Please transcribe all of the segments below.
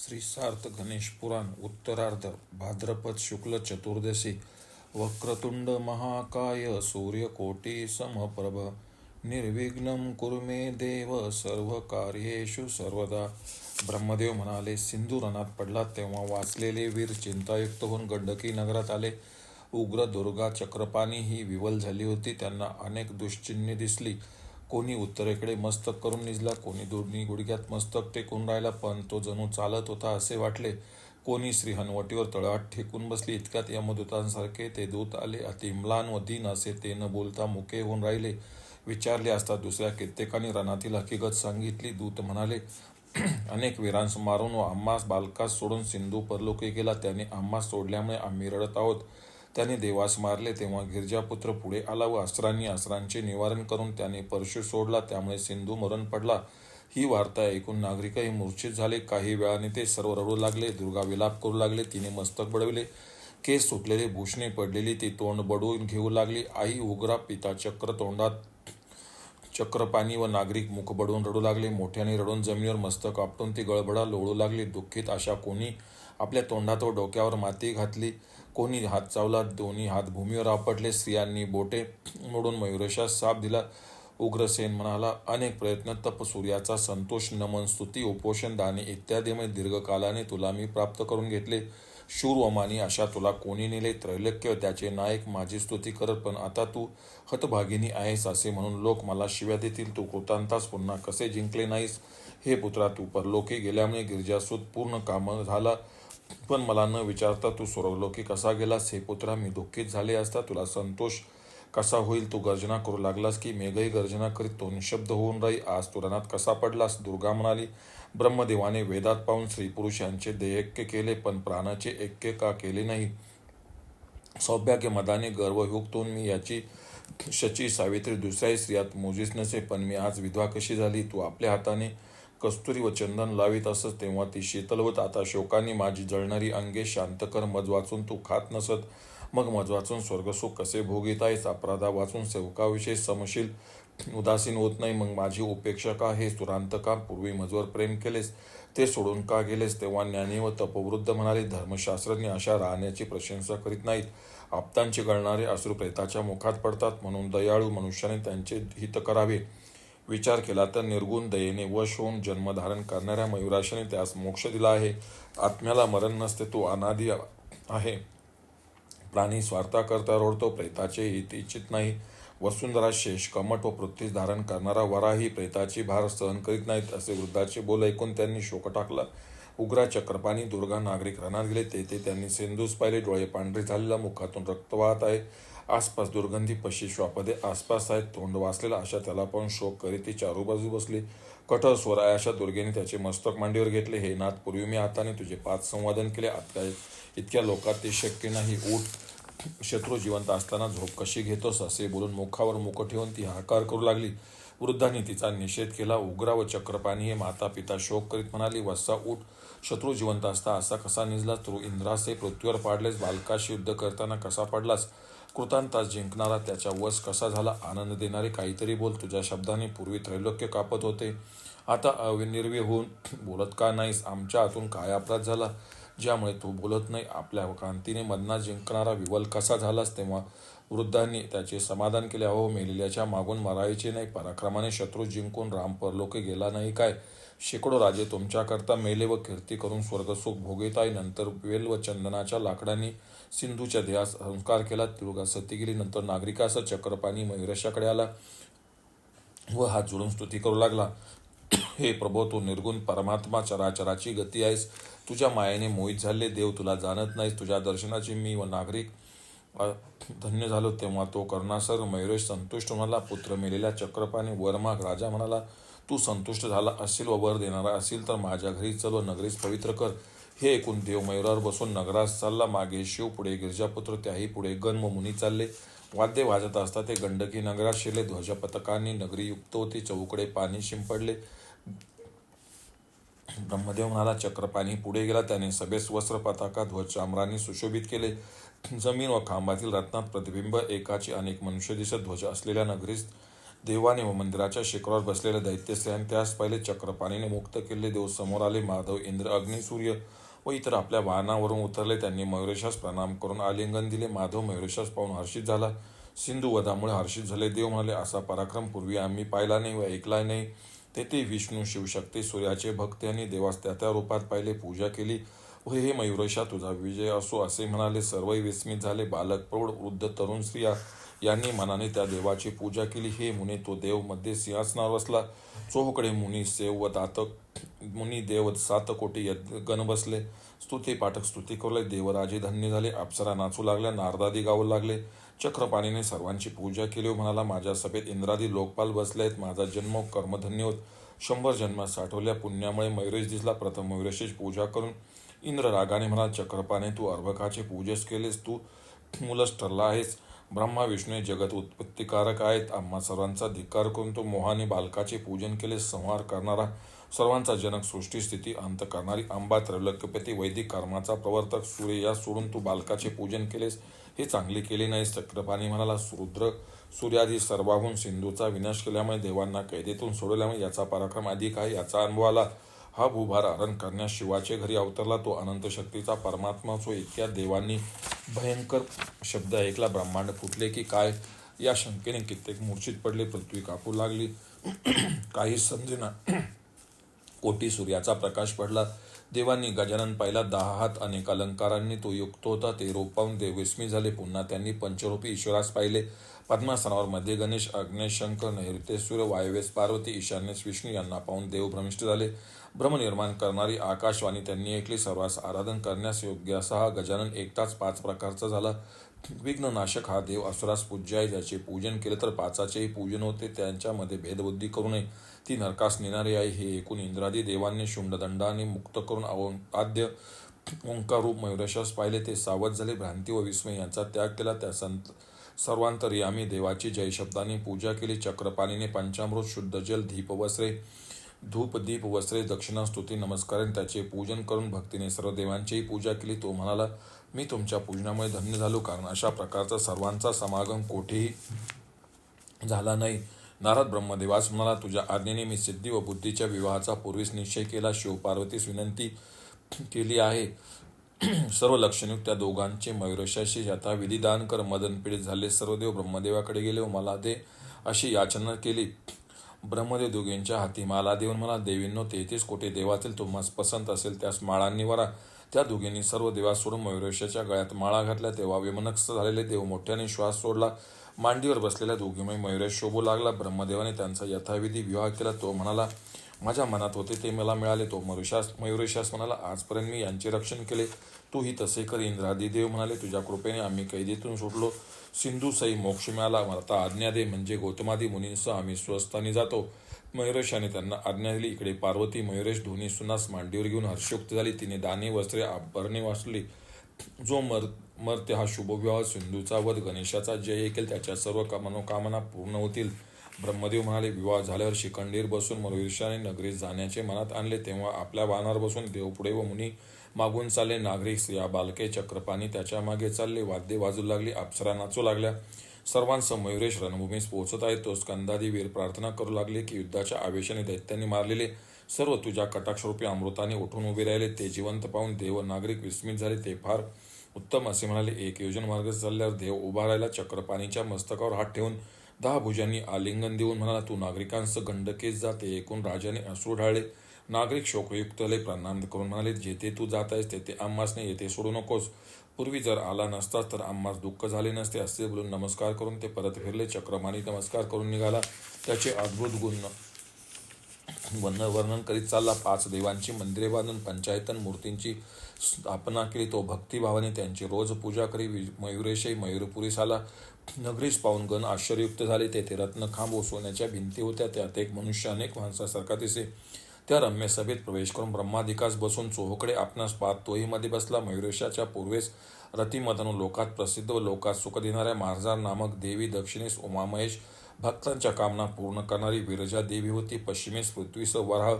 श्री सार्थ गणेश पुराण उत्तरार्ध भाद्रपद शुक्ल चतुर्दशी वक्रतुंड महाकाय सूर्यकोटी समप्रभ निर्विघ्नं कुरु मे देव सर्व कार्येषु सर्वदा. ब्रह्मदेव म्हणाले, सिंधू रणात पडला तेव्हा वाचलेले वीर चिंतायुक्त होऊन गंडकी नगरात आले. उग्र दुर्गा चक्रपाणी ही विवल झाली होती. त्यांना अनेक दुश्चिन्हे दिसली. कोणी उत्तरेकडे मस्तक करून निजला, कोणी दोन्ही गुडघ्यात मस्तक टेकून राहिला, पण तो जणू चालत होता असे वाटले. कोणी श्री हनुवटीवर तळहात ठेकून बसली. इतक्यात यमदूतांसारखे ते दूत आले. अतिम्लान व दीन असे ते न बोलता मुके होऊन राहिले. विचारले असता दुसऱ्या कित्येकांनी रणातील हकीकत सांगितली. दूत म्हणाले, अनेक वीरांस मारून व आम्हास बालकास सोडून सिंधू परलोकी गेला. त्याने आम्हास सोडल्यामुळे आम्ही रडत आहोत. त्याने देवास मारले तेव्हा गिरजापुत्र पुढे आला व अस्त्रांनी अस्त्रांचे निवारण करून त्याने परशु सोडला, त्यामुळे सिंधू मरण पडला. ही वार्ता ऐकून नागरिकही मूर्छित झाले. काही वेळाने ते सर्व रडू लागले. दुर्गा विलाप करू लागले. तिने मस्तक बडविले. केस सुटलेले, भूषणे पडलेली ती तोंड बडवून घेऊ लागली. आई उग्रा, पिता चक्र तोंडात चक्रपाणी व नागरिक मुख बडवून रडू लागले. मोठ्याने रडून जमिनीवर मस्तक आपटून ती गळबडा लोळू लागली. दुःखित अशा कोणी आपल्या तोंडात व डोक्यावर माती घातली, कोणी हात चावला, दोन्ही हात भूमीवर आपटले. स्त्रियांनी बोटे मोडून मयुरेशास शाप दिला. उग्रसेन म्हणाला, अनेक प्रयत्न, तप, सूर्याचा संतोष, नमन, स्तुती, उपोषण, दाने इत्यादीमुळे दीर्घकालाने तुला मी प्राप्त करून घेतले. शूर व मानी अशा तुला कोणी नेले. त्रैलोक्य त्याचे नायक माझी स्तुती करत, पण आता तू हतभागिनी आहेस असे म्हणून लोक मला शिव्या देतील. तू कृतांतास पुन्हा कसे जिंकले नाहीस? हे पुत्रा, तू परलोकी गेल्यामुळे गिरिजासूत पूर्ण काम झाला, पण मला न विचारता तू स्वर्गलोकी कसा गेलास? हे पुत्रा, मी दुःखित झाले असता तुला संतोष कसा होईल? तू गर्जना करू लागलास की मेघही गर्जना करीत तो निशब्द होऊन राही. आज तू रणात कसा पडलास? दुर्गा म्हणाली, ब्रह्मदेवाने वेदात पाहून स्त्रीपुरुष यांचे देयक्य केले, पण प्राणाचे ऐक्य का केले नाही? सौभाग्य मदाने गर्वयुक्त होऊन मी याची शची, सावित्री दुसऱ्याही स्त्रियात मोजीस नसे, पण मी आज विधवा कशी झाली? तू आपल्या हाताने कस्तुरी व चंदन लावित असत तेव्हा ती शीतल होत. आता शोकाने माझी जळणारी अंगे शांत कर. मज वाचून तू खात नसत, मग मज वाचून स्वर्गसुख कसे भोगीत आहेस? अपराधा वाचून सेवकाविषयी समशील उदासीन होत नाही, मग माझी उपेक्षा का? हे सुरांत का? पूर्वी मजवर प्रेम केलेस, ते सोडून का गेलेस? तेव्हा ज्ञानी व तपवृद्ध म्हणाले, धर्मशास्त्रज्ञ अशा राहण्याची प्रशंसा करीत नाहीत. आप्तांचे गळणारे अश्रू प्रेताच्या मुखात पडतात, म्हणून दयाळू मनुष्याने त्यांचे हित करावे. विचार केला तर निर्गुण दयेने वश होऊन जन्मधारण करणाऱ्या मयुराशाने त्यास मोक्ष दिला आहे. आत्म्याला मरण नसते, तो अनादि आहे. प्राणी स्वार्थाकरता रोडतो, प्रेताचे हित इच्छित नाही. वसुंधरा शेष, कमट व पृथ्वीस धारण करणारा वराही प्रेताची भार सहन करीत नाहीत. असे वृद्धाचे बोल ऐकून त्यांनी शोक टाकला. उग्रा चक्रपाणी, दुर्गा, नागरिक रणात गेले. तेथे त्यांनी सिंधूस पाहिले. डोळे पांढरे झालेला, मुखातून रक्त वाहत आहे. आसपास दुर्गंधी पशी श्वापदे आसपास आहेत. तोंड वाचलेला अशा त्याला पाहून शोक करीत ती चारूबाजू बसली. कठोर स्वर आहे अशा दुर्गेने त्याचे मस्तक मांडीवर घेतले. हे नाथ, पूर्वी मी हाताने तुझे 5 संवादन केले, आता इतक्या लोकात ते शक्य नाही. उठ, शत्रू जिवंत असताना झोप कशी घेतोस? असे बोलून मुखावर मुख ठेवून ती हाकार करू लागली. वृद्धांनी तिचा निषेध केला. उग्रा व चक्रपाणी हे माता पिता शोक करीत म्हणाली, वत्सा उठ, शत्रू जिवंत असता असा कसा निजलास? तू इंद्रास हे पृथ्वीवर पाडलेस, बालकाशी युद्ध करताना कसा पडलास? कृतांतास जिंकणारा त्याच्या वश कसा झाला? आनंद देणारे काहीतरी बोल. तुझ्या शब्दाने पूर्वी त्रैलोक्य कापत होते, आता निर्भय होऊन बोलत का नाहीस? आमच्या हातून काय अपराध झाला ज्यामुळे तू बोलत नाही? आपल्या कांतीने मदना जिंकणारा विवल कसा झालास? तेव्हा वृद्धांनी त्याचे समाधान केले. अहो, मेलेल्याच्या मागून मरायचे नाही. पराक्रमाने शत्रू जिंकून राम परलोकी गेला नाही काय? शेकडो राजे तुमच्याकरता मेले व कीर्ती करून स्वर्गसुख भोगीत आहे. नंतर वेल व चंदनाच्या लाकडांनी सिंधूच्या देहास संस्कार केला. दुर्गा सती गेली. नंतर नागरिकास चक्रपाणी मयुरेशाकडे आला व हात जोडून स्तुती करू लागला, हे प्रभो, तू निर्गुण परमात्मा, चराचराची गती आहेस. तुझ्या मायेने मोहित झाले देव तुला जाणत नाहीस. तुझ्या दर्शनाची मी व नागरिक धन्य झालो. तेव्हा तो करुणासर मयुरेश संतुष्ट म्हणाला. पुत्र मेलेल्या चक्रपाणी वर माग. राजा म्हणाला, तू संतुष्ट झाला असशील व वर देणारा असेल तर माझ्या घरी चल व नगरीस पवित्र कर. हे ऐकून देव मयुरावर बसून नगरास चालला. मागे शिव, पुढे गिरिजापुत्र, त्याही पुढे गण व मुनी चालले. वाद्य वाजत असता ते गंडकी नगरात शिरले. ध्वजपथकांनी नगरी युक्त होती. चौकडे पाणी शिंपडले. ब्रह्मदेव म्हणाला, चक्रपाणी पुढे गेला. त्याने सभेस वस्त्र, पताका, ध्वज चामरांनी सुशोभित केले. जमीन व खांबातील रत्नात प्रतिबिंब एकाचे अनेक मनुष्य दिसत. ध्वज असलेल्या नगरीस देवाने व मंदिराच्या शिखरावर बसलेले दैत्यश्रेयाने त्यास पहिले चक्रपाणीने मुक्त केले. देव समोर आले. माधव, इंद्र, अग्नी, सूर्य व इतर आपल्या वाहनावरून उतरले. त्यांनी मयुरेशास प्रणाम करून आलिंगन दिले. माधव मयुरेशास पाहून हर्षित झाला. सिंधू वधामुळे हर्षित झाले. देव म्हणाले, असा पराक्रम पूर्वी आम्ही पाहिला नाही व ऐकला नाही. तेथे विष्णू, शिवशक्ती, सूर्याचे भक्त यांनी देवास त्या रूपात पाहिले, पूजा केली व हे मयुरेशा तुझा विजय असो असे म्हणाले. सर्वही विस्मित झाले. बालक, प्रौढ, वृद्ध, तरुण, स्त्रिया यांनी मनाने त्या देवाची पूजा केली. हे मुने, तो देव मध्ये सिंहासनावर बसला. चोहोकडे मुनी, सेव व दातक मुनी, देव, 7 कोटी गण बसले. स्तुती पाठक स्तुती करू लागले. देवराजे धन्य झाले. अप्सरा नाचू लागल्या. नारदादी गाऊ लागले. चक्रपाणीने सर्वांची पूजा केली व म्हणाला, माझ्या सभेत इंद्रादी लोकपाल बसले आहेत. माझा जन्म कर्मधन्य होत. 100 जन्मात साठवल्या पुण्यामुळे मयुरेश दिसला. प्रथम मयुरेशाची पूजा करून इंद्र रागाने म्हणाला, चक्रपाणी, तू अर्भकाचे पूजस केलेस. तू मूलच ठरला आहेस. ब्रह्मा विष्णू हे जगत उत्पत्तिकारक आहेत. आम्हा सर्वांचा धिक्कार करून तो मोहाने बालकाचे पूजन केले. संहार करणारा, सर्वांचा जनक, सृष्टी स्थिती अंत करणारी अंबा, त्रैलोक्यपती, वैदिक कर्माचा प्रवर्तक सूर्य या सोडून तू बालकाचे पूजन केलेस. हे चांगले केले नाहीस. चक्रपाणी म्हणाला, रुद्र सूर्यादी सर्वाहून सिंधूचा विनाश केल्यामुळे, देवांना कैदेतून सोडल्यामुळे याचा पराक्रम अधिक आहे. याचा अनुभव आला. हा भूभार हरण करण्यास शिवाचे घरी अवतरला. तो अनंत शक्तीचा परमात्मा असो. इतक्या देवांनी भयंकर शब्द ऐकला. ब्रह्मांड फुटले की काय या शंकेने कित्येक मूर्छित पडले. पृथ्वी कापू लागली. काही समजेना. कोटी सूर्याचा प्रकाश पडला. देवांनी गजानन पाहिला. 10 हात अनेक अलंकारांनी तो युक्त होता. ते रूप पाहून देव विस्मित झाले. पुन्हा त्यांनी पंचरूपी ईश्वरास पाहिले. पद्मासनावर मध्ये गणेश, आग्नेस शंकर, नैऋत्येस सूर्य, वायव्येस पार्वती, ईशान्येस विष्णू यांना पाहून देव भ्रमिष्ठ झाले. भ्रमनिर्माण करणारी आकाशवाणी त्यांनी ऐकली. सर्वांस आराधन करण्यास योग्य असा हा गजानन एकटाच 5 प्रकारचा झाला. विघ्ननाशक हा देव असुरास पूज्य आहे. ज्याचे पूजन केले तर 5चेही पूजन होते. त्यांच्यामध्ये भेदबुद्धी करू नये, ती नरकास नेणारी आहे. हे ऐकून इंद्रादी देवांनी शुंडदंडाने मुक्त करून आद्य ओंकार रूप मयुरेशास पाहिले. ते सावध झाले. भ्रांती व विस्मय यांचा त्याग केला. त्या सर्वांतर्यामी देवाची जय शब्दाने पूजा केली. चक्रपाणीने पंचामृत, शुद्ध जल, धूप दीप वस्त्रे, दक्षिणा, स्तुती, नमस्काराने त्याचे पूजन करून भक्तीने सर्व देवांचीही पूजा केली. तो म्हणाला, मी तुमच्या पूजनामुळे धन्य झालो, कारण अशा प्रकारचा सर्वांचा समागम कोठेही झाला नाही. नारद ब्रह्मदेवास म्हणाला, तुझ्या आज्ञेने मी सिद्धी व बुद्धीच्या विवाहाचा पूर्वीच निश्चय केला. शिवपार्वतीस विनंती केली आहे. सर्व लक्षणयुक्त त्या दोघांचे मयुरेशाशी यथाविधी दान कर. मदन पीडित झाले सर्व देव ब्रह्मदेवाकडे गेले व मला दे अशी याचना केली. ब्रह्मदेव दोघींच्या हाती माला देऊन मला, देवींनो, 33 कोटी देवातील तुम्हाला पसंत असेल त्यास माळांनी वरा. त्या दोघींनी सर्व देवास सोडून मयुरेशाच्या गळ्यात माळा घातल्या. तेव्हा विमनस्क झालेले देव मोठ्याने श्वास सोडला. मांडीवर बसलेल्या दोघीमुळे मयुरेश शोभू लागला. ब्रह्मदेवाने त्यांचा यथाविधी विवाह केला. तो म्हणाला, माझ्या मनात होते ते मला मिळाले. तो मयुरेशास म्हणाला, आजपर्यंत मी यांचे रक्षण केले, तूही तसे कर. इंद्रादी देव म्हणाले, तुझ्या कृपेने आम्ही कैदेतून सुटलो. सिंधूसही मोक्ष मिळाला. मला आता आज्ञा दे, म्हणजे गौतमादी मुनींसह आम्ही स्वस्थानी जातो. मयुरेशाने त्यांना आज्ञा दिली. इकडे पार्वती मयुरेश दोन्ही सुनास मांडीवर घेऊन हर्षयुक्त झाली. तिने दाने, वस्त्रे, आभरणे वाचली. जो मर्त्य हा शुभविवाह, सिंधूचा वध, गणेशाचा जय ऐकेल त्याच्या सर्व मनोकामना पूर्ण होतील. ब्रह्मदेव म्हणाले, विवाह झाल्यावर शिखंडीर बसून मयुरेशाने नगरीत जाण्याचे मनात आणले. तेव्हा आपल्या वाहनावर बसून देव पुढे व मुनी मागून चालले. नागरिक, स्त्रिया, बालके, चक्रपाणी त्याच्या मागे चालले. वाद्ये वाजू लागली. अप्सरा नाचू लागल्या. सर्वांसह मयुरेश रणभूमीस पोहोचत आहे. तो स्कंदादी वीर प्रार्थना करू लागले की युद्धाच्या आवेशाने दैत्यांनी मारलेले सर्व तुझ्या कटाक्षरूपी अमृताने उठून उभे राहिले. ते जिवंत पाहून देव व नागरिक विस्मित झाले. ते फार उत्तम असे म्हणाले. 1 योजन मार्ग चालल्यावर देव उभा राहिला. चक्रपाणीच्या मस्तकावर हात ठेवून 10 भुजांनी आलिंगन देऊन म्हणाला, तू नागरिकांसह गंडकेस जा. ते ऐकून राजाने अश्रू ढाळले. नागरिक शोकयुक्त झाले. प्रणाम करून म्हणाले, जेथे तू जात आहेस तेथे आम्हासने येथे सोडू नकोस. पूर्वी जर आला नसतास तर आम्हास दुःख झाले नसते. असे बोलून नमस्कार करून ते परत फिरले. चक्रपाणी नमस्कार करून निघाला. त्याचे अद्भुत गुण वर्णन करीत चालला. 5 देवांची मंदिरे बांधून पंचायतन मूर्तींची स्थापना केली. तो भक्तिभावाने त्यांची रोज पूजा करी. मयुरेशही मयूरपुरीस आला. नगरीस पाहून गण आश्चर्ययुक्त झाले. तेथे रत्नखांब व सोन्याच्या भिंती होत्या. त्यात एक मनुष्य अनेक माणसासारखा दिसे. त्या रम्य सभेत प्रवेश करून ब्रह्मादिकास बसून चोहोकडे आपणास पाहत तोही मध्ये बसला. मयुरेशाच्या पूर्वेस रतिमतनू लोकात प्रसिद्ध व लोकात सुख देणाऱ्या मार्जार नामक देवी, दक्षिणेस उमामहेश भक्तांच्या कामना पूर्ण करणारी विरजा देवी होती. पश्चिमेस पृथ्वीसह वराह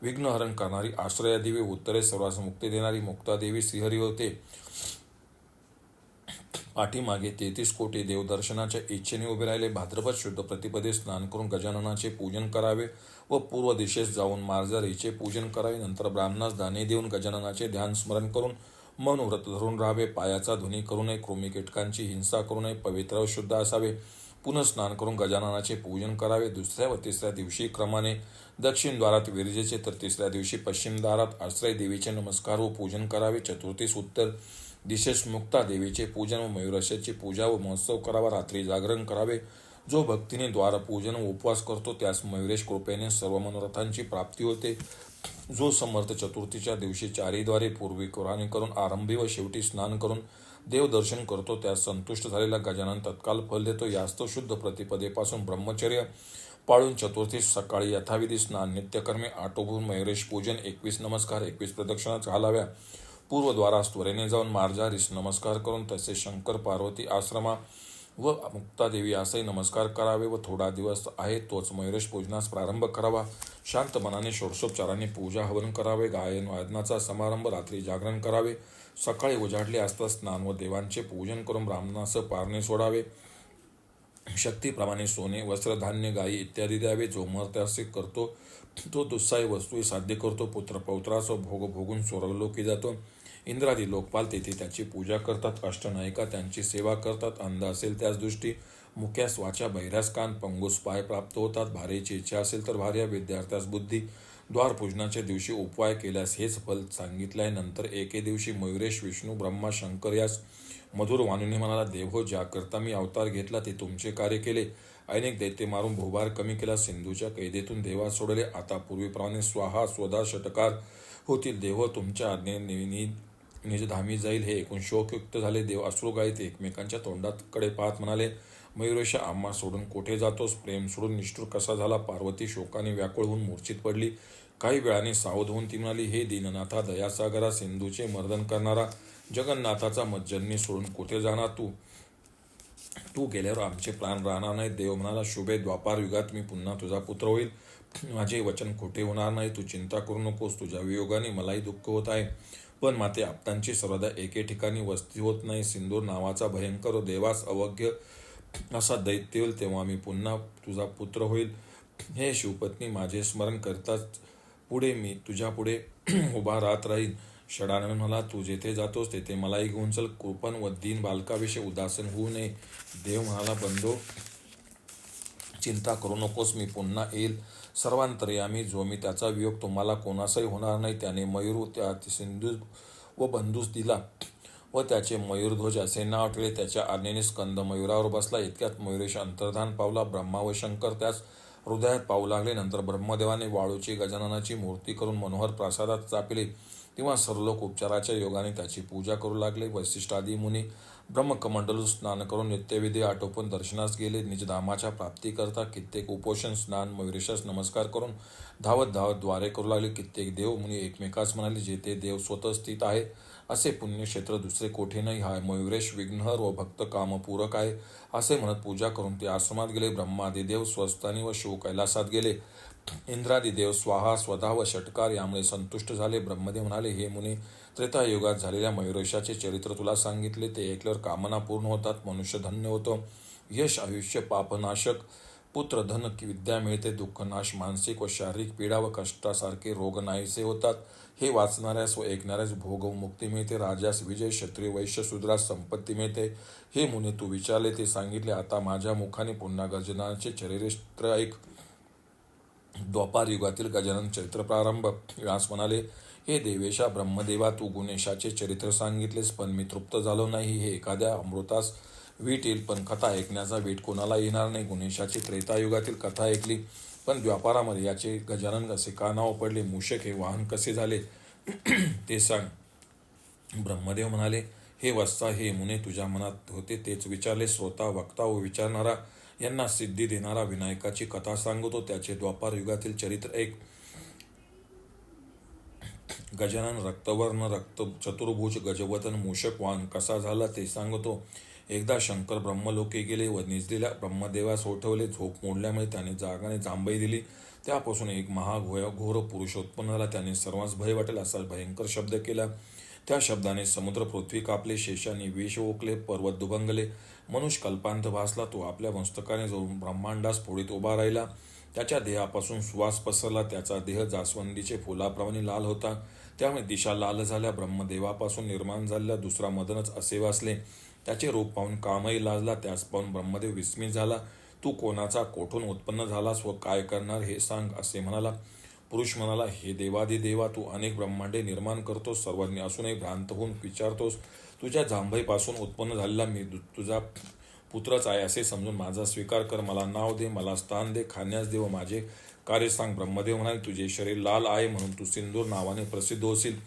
विघ्नहरण करणारी आश्रया देवी, उत्तरेस सर्वांस मुक्ती देणारी मुक्ता देवी श्रीहरी होते. पाठीमागे 33 कोटी देवदर्शनाच्या इच्छेने उभे राहिले. भाद्रपद शुद्ध प्रतिपदे स्नान करून गजाननाचे पूजन करावे व पूर्व दिशेस जाऊन मार्जारीचे पूजन करावे. नंतर ब्राह्मणास दाने देऊन गजाननाचे ध्यान स्मरण करून मन व्रत धरून राहावे. पायाचा धुनी करू नये, कृमी कीटकांची हिंसा करू नये, पवित्र व शुद्ध असावे. पुनः स्नान करून गजाननाचे पूजन करावे. दुसऱ्या व तिसऱ्या दिवशी क्रमाने दक्षिण द्वारात विरजेचे तर तिसऱ्या दिवशी पश्चिम दारात आश्रय देवीचे नमस्कार व पूजन करावे. चतुर्थीस उत्तर दिशेस मुक्ता देवीचे पूजन व मयुरशाची पूजा व महोत्सव करावा. रात्री जागरण करावे. जो भक्तीने द्वारपूजन व उपवास करतो त्यास मयुरेश कृपेने सर्व मनोरथांची प्राप्ती होते. जो समर्थ चतुर्थीच्या दिवशी चारीद्वारे पूर्वी कुराणी करून आरंभी व शेवटी स्नान करून देवदर्शन करतो त्यास संतुष्ट झालेला गजानन तत्काल फल देतो. यास्तव शुद्ध प्रतिपदेपासून ब्रह्मचर्य पाळून चतुर्थीस सकाळी यथाविधी स्नान नित्यकर्मे आटोपून मयुरेश पूजन 21 नमस्कार 21 प्रदक्षिणा घालाव्या. पूर्वद्वारास त्वरेने जाऊन मार्जारीस नमस्कार करून तसे शंकर पार्वती आश्रमा व मुक्तादेवी असे नमस्कार करावे व थोडा दिवस आहे तोच मयुरेश पूजनास प्रारंभ करावा. शांत मनाने षोडशोपचाराने पूजा हवन करावे. गायन वादनाचा समारंभ. रात्री जागरण करावे. सकाळी उजाडले असता स्नान व देवांचे पूजन करून ब्राह्मणास पारणे सोडावे. शक्तीप्रमाणे सोने वस्त्र धान्य गायी इत्यादी द्यावे. जो मर्त्यासे करतो तो दुस्साही वस्तू साध्य करतो. पुत्र पौत्रास भोग भोगून स्वर्गलोकी जातो. इंद्रादी लोकपाल तेथे त्याची पूजा करतात. अष्टनायिका त्यांची सेवा करतात. अंध असेल त्यास दृष्टी, मुक्यास वाचा, बहिऱ्यास कान, पंगूस पाय प्राप्त होतात. भार्येची इच्छा असेल तर भार्या, विद्यार्थ्यास बुद्धी. द्वारपूजनाच्या दिवशी उपाय केल्यास हेच फल सांगितले. नंतर एके दिवशी मयुरेश विष्णू ब्रह्मा शंकर यास मधुर वाणीने म्हणाला, देव हो, ज्याकरता मी अवतार घेतला ते तुमचे कार्य केले. अनेक दैत्य मारून भूभार कमी केला. सिंधूच्या कैदेतून देवास सोडले. आता पूर्वीप्रमाणे स्वाहा स्वधा षटकार होतील. देव तुमच्या आज्ञेने निजधामी जाईल. हे ऐकून शोकयुक्त झाले. देव अश्रुगाळीत एकमेकांच्या तोंडाकडे पाहत म्हणाले, मयुरेशा, आम्हा सोडून कोठे जातोस? प्रेम सोडून निष्ठुर कसा झाला? पार्वती शोकाने व्याकुळ होऊन मूर्छित पडली. काही वेळाने सावध होऊन ती म्हणाली, हे दीननाथा, दयासागरा, सिंधूचे मर्दन करणारा, जगन्नाथाचा मज्जन्य सोडून कुठे जाणार तू? तू गेल्यावर आमचे प्राण राहणार नाहीत. देव म्हणाला, शुभे, द्वापार युगात मी पुन्हा तुझा पुत्र होईल. माझे वचन खोटे होणार नाही. तू चिंता करू नकोस. तुझ्या वियोगाने मलाही दुःख होत आहे. पण माते आप्तांची सर्वदा एके ठिकाणी वस्ती होत नाही. सिंदूर नावाचा भयंकर देवास अवघ्य असा दैत्य होईल तेव्हा मी पुन्हा तुझा पुत्र होईल. हे शिवपत्नी, माझे स्मरण करताच पुढे मी तुझ्या पुढे उभा राहत राहीन. षडानन म्हणाला, तू जेथे जातोस तेथे मलाही घेऊन चल. कृपण व दीन बालकाविषयी उदासीन होऊ नये. देव म्हणाला, बंधो, चिंता करू नकोस. मी पुन्हा येईल. सर्वांतर्यामी जो मी, त्याचा वियोग तुम्हाला कोणासही होणार नाही. त्याने मयूर त्या सिंधू व बंधूस दिला व त्याचे मयूरध्वज असे नाव ठेवले. त्याच्या आज्ञेने स्कंद मयूरावर बसला. इतक्यात मयुरेश अंतर्धान पावला. ब्रह्मा व शंकर त्यास हृदयात पाहू लागले. नंतर ब्रह्मदेवाने वाळूची गजाननाची मूर्ती करून मनोहर प्रासादात चापिले. तेव्हा सर्व लोक उपचाराच्या योगाने त्याची पूजा करू लागले. वसिष्ठादी मुनी ब्रह्मकमंडलू स्नान करून नित्यविधी आटोपून दर्शनास गेले. निजधामाच्या प्राप्तीकरता कित्येक उपोषण स्नान मयुरेशास नमस्कार करून धावत धावत द्वारे करू लागले. कित्येक देव मुनी एकमेकास म्हणाले, जेथे देव स्वतः स्थित आहे असे पुण्यक्षेत्र दुसरे कोठे नाही. हा मयुरेश विघ्नहर व भक्त कामपूरक आहे असे म्हणत पूजा करून ते आश्रमात गेले. ब्रह्मादी देव स्वस्थानी व शिव कैलासात गेले. इंद्रादी देव स्वाहा स्वधा व षटकार यामुळे संतुष्ट झाले. ब्रह्मदेव म्हणाले, हे मुनी, त्रेतायुगात झालेल्या मयुरेशाचे चरित्र तुला सांगितले. ते ऐकल्यावर कामना पूर्ण होतात. मनुष्य धन्य होतो. यश, आयुष्य, पापनाशक, पुत्र, धन, विद्या मिळते. दुःखनाश, मानसिक व शारीरिक पीडा व कष्टासारखे रोग नाहीसे होतात. हे वाचणाऱ्यास व ऐकणाऱ्यास भोग व मुक्ती मिळते. राजास विजय, क्षत्रिय, वैश्य, शूद्रास संपत्ती मिळते. हे मुनी, तू विचारले ते सांगितले. आता माझ्या मुखाने पुन्हा गजाननाचे चरित्र ऐक. द्वापार युगातील गजानन चरित्र प्रारंभ. व्यास म्हणाले, हे देवेशा ब्रह्मदेवा, तू गुणेशाचे चरित्र सांगितलेस, पण मी तृप्त झालो नाही. हे एखाद्या अमृतास वीट येईल, पण कथा ऐकण्याचा वीट कोणाला येणार नाही. गुणेशाची त्रेतायुगातील कथा ऐकली, पण द्वापारामध्ये याचे गजानन असे का नाव पडले? मूषक हे वाहन कसे झाले ते सांग. ब्रह्मदेव म्हणाले, हे वत्सा, हे मुने, तुझ्या मनात होते तेच विचारले. श्रोता, वक्ता व विचारणारा यांना सिद्धी देणारा विनायकाची कथा सांगतो. त्याचे द्वापार युगातील चरित्र एक. गजानन रक्तवर्ण, रक्त चतुर्भुज, गजवदन, मूषक वाहन कसा झाला ते सांगतो. एकदा शंकर ब्रह्मलोकी गेले व निजलेल्या ब्रह्मदेवास उठवले. झोप मोडल्यामुळे त्याने जागाने जांभई दिली. त्यापासून एक महाघोर पुरुष उत्पन्न झाला. त्याने सर्वांस भय वाटेल असा भयंकर शब्द केला. त्या शब्दाने समुद्र पृथ्वी कापले, शेषाने विष ओकले, पर्वत दुभंगले, मनुष्य कल्पांत भासला. तो आपल्या मस्तकाने जाऊन ब्रह्मांडास फोडीत उभा राहिला. त्याच्या देहापासून सुवास पसरला. त्याचा देह जास्वंदीचे फुलाप्रमाणे लाल होता. त्यामुळे दिशा लाल झाल्या. ब्रह्मदेवापासून निर्माण झालेला दुसरा मदनच असे वाचले. त्याचे रूप पाहून कामही लाजला. त्यास पाहून ब्रह्मदेव विस्मित झाला. तू कोणाचा, कोठून उत्पन्न झालास व काय करणार हे सांग, असे म्हणाला. पुरुष म्हणाला, हे देवादिदेवा, तू अनेक ब्रह्मांडे निर्माण करतोस, सर्वज्ञ असूनही भ्रांत होऊन विचारतोस. तुझ्या जांभईपासून उत्पन्न झालेला मी तुझा पुत्रच आहे असे समजून माझा स्वीकार कर. मला नाव दे, मला स्थान दे, खाण्यास दे व माझे कार्य सांग. ब्रह्मदेव म्हणाले, तुझे शरीर लाल आहे म्हणून तू सिंदूर नावाने प्रसिद्ध होशील.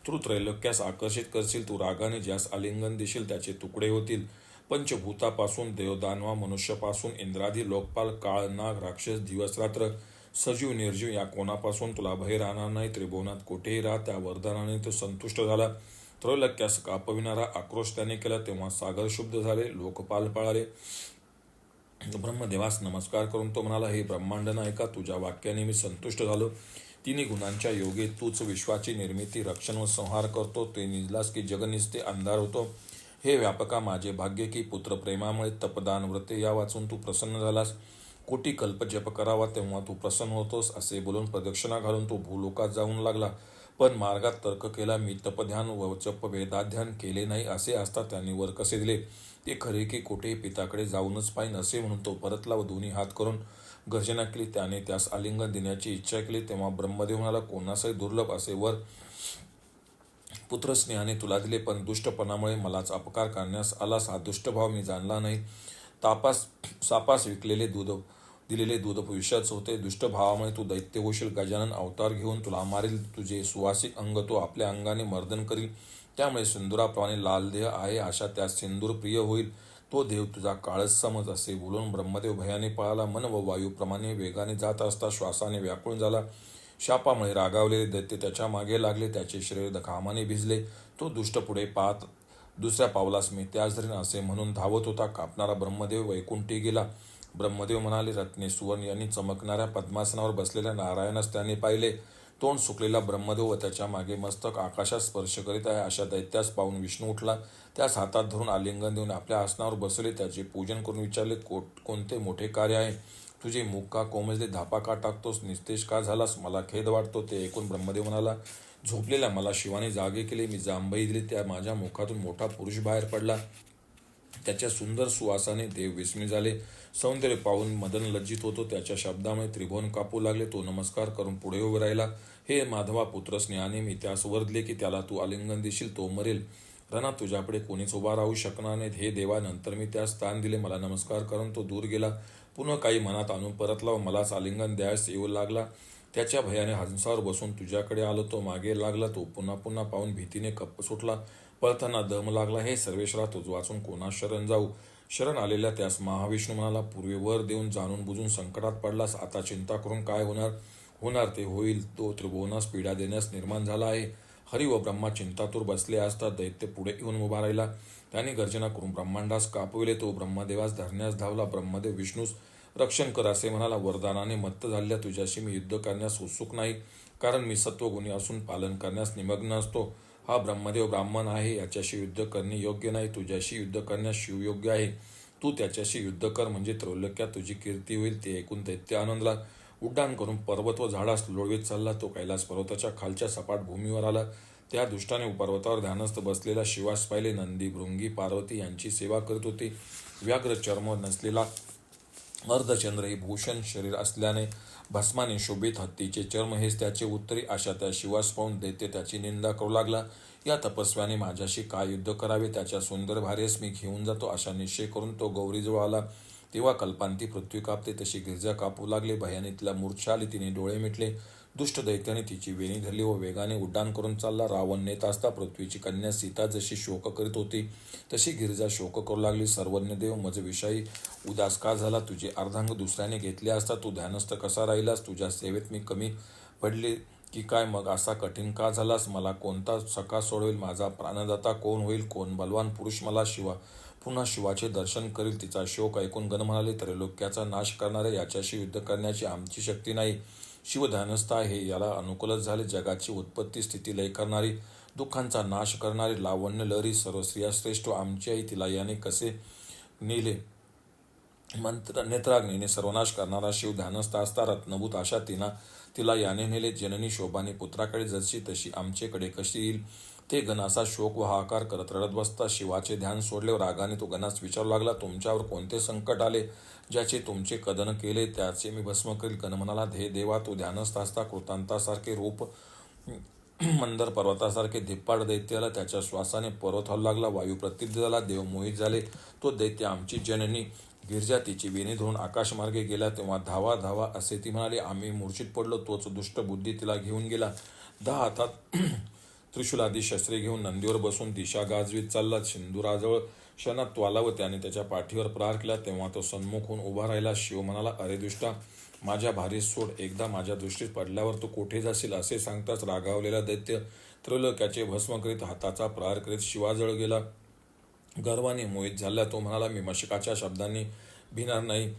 तू त्रैलोक्यास आकर्षित करशील. तू रागाने ज्यास आलिंगन देशील त्याचे तुकडे होतील. पंचभूतापासून देवदानवा, मनुष्यापासून इंद्रादी लोकपाल, काळ, नाग, राक्षस, दिवस रात्र, सजीव निर्जीव या कोणापासून तुला भय राहणार नाही. त्रिभुवनात कोठेही राहा. त्या वरदानाने तो संतुष्ट झाला. त्रैलोक्यास कापविणारा आक्रोश त्याने केला. तेव्हा सागर शुद्ध झाले, लोकपाल पळाले. ब्रह्मदेवास नमस्कार करून तो म्हणाला, हे ब्रह्मांड नायका, तुझ्या वाक्याने मी संतुष्ट झालो. तिन्ही गुणांच्या योगे तूच विश्वाची निर्मिती, रक्षण व संहार करतो. ते निजलास की जग निसते, अंधार होतो. हे व्यापका, माझे भाग्य की पुत्र प्रेमामुळे तपदान व्रते या वाचून तू प्रसन्न झालास. कोटी कल्प जप करावा तेव्हा तू प्रसन्न होतोस. असे बोलून प्रदक्षिणा घालून तो भूलोकात जाऊन लागला. पण मार्गात तर्क केला, मी तपध्यान व जप वेदाध्यान केले नाही असे असता त्यांनी वर कसे दिले. ते खरे की कोठेही पिताकडे जाऊनच पाहिन असे म्हणून तो परतला व दोन्ही हात करून गर्जना केली. त्याने त्यास आलिंगन देण्याची इच्छा केली. तेव्हा ब्रह्मदेव म्हणाला, कोणासही दुर्लभ असे वर पुत्र स्नेहाने तुला दिले, पण दुष्टपणामुळे मलाच अपकार करण्यास आलास. हा दुष्टभाव मी जाणला नाही. सापास दिलेले दूध विषाच होते. दुष्टभावामुळे तू दैत्य होशील. गजानन अवतार घेऊन तुला मारील. तुझे सुवासिक अंग तो आपल्या अंगाने मर्दन करील. त्यामुळे सिंदुराप्रमाणे लाल देह आहे, अशा त्यास सिंदूर प्रिय होईल. तो देव तुझा काळच समज. असे बोलून ब्रह्मदेव भयाने पळाला. मन व वायूप्रमाणे वेगाने जात असता श्वासाने व्याकुळ झाला. शापामुळे रागावलेले दैत्य त्याच्या मागे लागले. त्याचे शरीर घामाने भिजले. तो दुष्ट पुढे पाहत दुसऱ्या पावलास मी त्यास धरीन असे म्हणून धावत होता. कापणारा ब्रह्मदेव वैकुंठी गेला. ब्रह्मदेव म्हणाले, रत्ने सुवर्ण यांनी चमकणाऱ्या पद्मासनावर बसलेल्या नारायणास त्याने पाहिले. तोंड सुकलेला ब्रह्मदेव व त्याच्या मागे मस्तक आकाशात स्पर्श करीत आहे अशा दैत्यास पाहून विष्णू उठला. त्यास हातात धरून आलिंगन देऊन आपल्या आसनावर बसवले. त्याचे पूजन करून विचारले, कोणते मोठे कार्य आहे? तुझे मुख का कोमजले? धापा का टाकतोस? निस्तेज का झालास? मला खेद वाटतो. ते ऐकून ब्रह्मदेव म्हणाला, झोपलेल्या मला शिवाने जागे केले. मी जांभई दिली. त्या माझ्या मुखातून मोठा पुरुष बाहेर पडला. त्याच्या सुंदर सुवासाने देव विस्मित झाले. सौंदर्य पाहून मदन लज्जित होतो. त्याच्या शब्दामुळे त्रिभुवन कापू लागले. तो नमस्कार करून पुढे उभे राहिला. हे माधवा, पुत्र स्नेहाने मी त्यास वर दिले की त्याला तू आलिंगन देशील. तो मरेल. रणात तुझ्यापुढे कोणीच उभा राहू शकणार नाहीत. हे देवा, नंतर मी त्यास स्थान दिले. मला नमस्कार करून तो दूर गेला. पुन्हा काही मनात आणून परतला व मलाच आलिंगन द्यायस येऊ लागला. त्याच्या भयाने हंसावर बसून तुझ्याकडे आलो. तो मागे लागला. तो पुन्हा पुन्हा पाहून भीतीने कप्प सुटला. पळताना दम लागला. हे सर्वेश्वरा, तुझ वाचून कोणास शरण जाऊ? शरण आलेल्या त्यास महाविष्णू म्हणाला, पूर्वी वर देऊन जाणून बुजून संकटात पडलास. आता चिंता करून काय होणार ते होईल. तो त्रिभुवनास पीडा देण्यास निर्माण झाला आहे. हरी व ब्रह्मा चिंतातूर बसले असता दैत्य पुढे येऊन उभा राहिला. त्याने गर्जना करून ब्रह्मांडास कापविले. तो ब्रह्मदेवास धरण्यास धावला. ब्रह्मदेव विष्णूस रक्षण कर असे म्हणाला. वरदानाने मत्त झालेल्या तुझ्याशी मी युद्ध करण्यास उत्सुक नाही, कारण मी सत्वगुणी असून पालन करण्यास निमग्न असतो. हा ब्रह्मदेव ब्राह्मण आहे. याच्याशी युद्ध करणे योग्य नाही. तुझ्याशी युद्ध करण्यास शिव योग्य आहे. तू त्याच्याशी युद्ध कर, म्हणजे त्रैलोक्यात तुझी कीर्ती होईल. ते ऐकून दैत्य आनंदला. उड्डाण करून पर्वत व झाडास लोळवीत चालला. तो कैलास पर्वताच्या खालच्या सपाट भूमीवर आला. त्या दृष्टाने पर्वतावर ध्यानस्थ बसलेला शिवास पाहिले. नंदी, भृंगी, पार्वती यांची सेवा करीत होते. व्याघ्र चर्म नसलेला अर्धचंद्र हे भूषण शरीर असल्याने भस्माने शोभित हत्तीचे चर्म हेच त्याचे उत्तरी. अशा त्या शिवास पाहून दैत्य त्याची निंदा करू लागला. या तपस्व्याने माझ्याशी काय युद्ध करावे? त्याच्या सुंदर भार्येस मी घेऊन जातो अशा निश्चय करून तो गौरीजवळ आला. तेव्हा कल्पांती पृथ्वी कापते तशी गिरजा कापू लागले. भयाने तिला मूर्छा आली. तिने डोळे मिटले. दुष्ट दैत्याने तिची वेणी धरली व वेगाने उड्डाण करून चालला. रावण नेत असता पृथ्वीची कन्या सीता जशी शोक करीत होती तशी गिरिजा शोक करू लागली. सर्वज्ञ देव, मज विषयी उदास का झाला? तुझे अर्धांग दुसऱ्याने घेतले असता तू ध्यानस्थ कसा राहिलास? तुझ्या सेवेत मी कमी पडले की काय? मग असा कठीण का झालास? मला कोणता सखा सोडवेल? माझा प्राणदाता कोण होईल? कोण बलवान पुरुष मला पुन्हा शिवाचे दर्शन करील? तिचा शोक ऐकून गण म्हणाले, त्रैलोक्याचा नाश करणारे याच्याशी युद्ध करण्याची आमची शक्ती नाही. शिव ध्यानस्थ आहे, याला अनुकूलच झाले. जगाची उत्पत्ती स्थिती लय करणारी दुःखांचा नाश करणारी लावण्य लहरी सर्व स्त्रियाश्रेष्ठ आमची आई, तिला याने कसे नेले मंत्र नेत्राग्नीने सर्वनाश करणारा शिव ध्यानस्थ असता रत्नभूत आशा तिला याने नेले. जननी शोभाने पुत्राकडे जशी तशी आमचेकडे कशी येईल. ते गणाचा शोक व हाकार करत रडत बसता शिवाचे ध्यान सोडले. रागाने तो गणास विचारू लागला, तुमच्यावर कोणते संकट आले ज्याचे तुमचे कदन केले त्याचे मी भस्म करील. गण म्हणाला, हे देवा, तो ध्यानस्थ असता कृतांतासारखे रूप मंदर पर्वतासारखे धिप्पाड दैत्याला त्याच्या श्वासाने पर्वत हलू लागला. वायू प्रतीत झाला. देव मोहित झाले. तो दैत्य आमची जननी गिरजा तिची वेणी धरून आकाशमार्गे गेला तेव्हा धावा धावा असे ती म्हणाली. आम्ही मूर्छित पडलो. तोच दुष्ट बुद्धी तिला घेऊन गेला. 10 हातात त्रिशूलादी शस्त्रे घेऊन नंदीवर बसून दिशा गाजवीत चालला. सिंधुराजवळ क्षणात तो आला व त्याने त्याच्या पाठीवर प्रहार केला. तेव्हा तो सन्मुख होऊन उभा राहिला. शिव म्हणाला, अरे दुष्टा, माझ्या भारीस सोड. एकदा माझ्या दृष्टीत पडल्यावर तू कोठे जाशील. असे सांगताच रागावलेला दैत्य त्रैलोक्याचे भस्म करीत हाताचा प्रहार करीत शिवाजवळ गेला. गर्वाने मोहित झाला तो म्हणाला, मी मशकाच्या शब्दांनी भिणार नाही.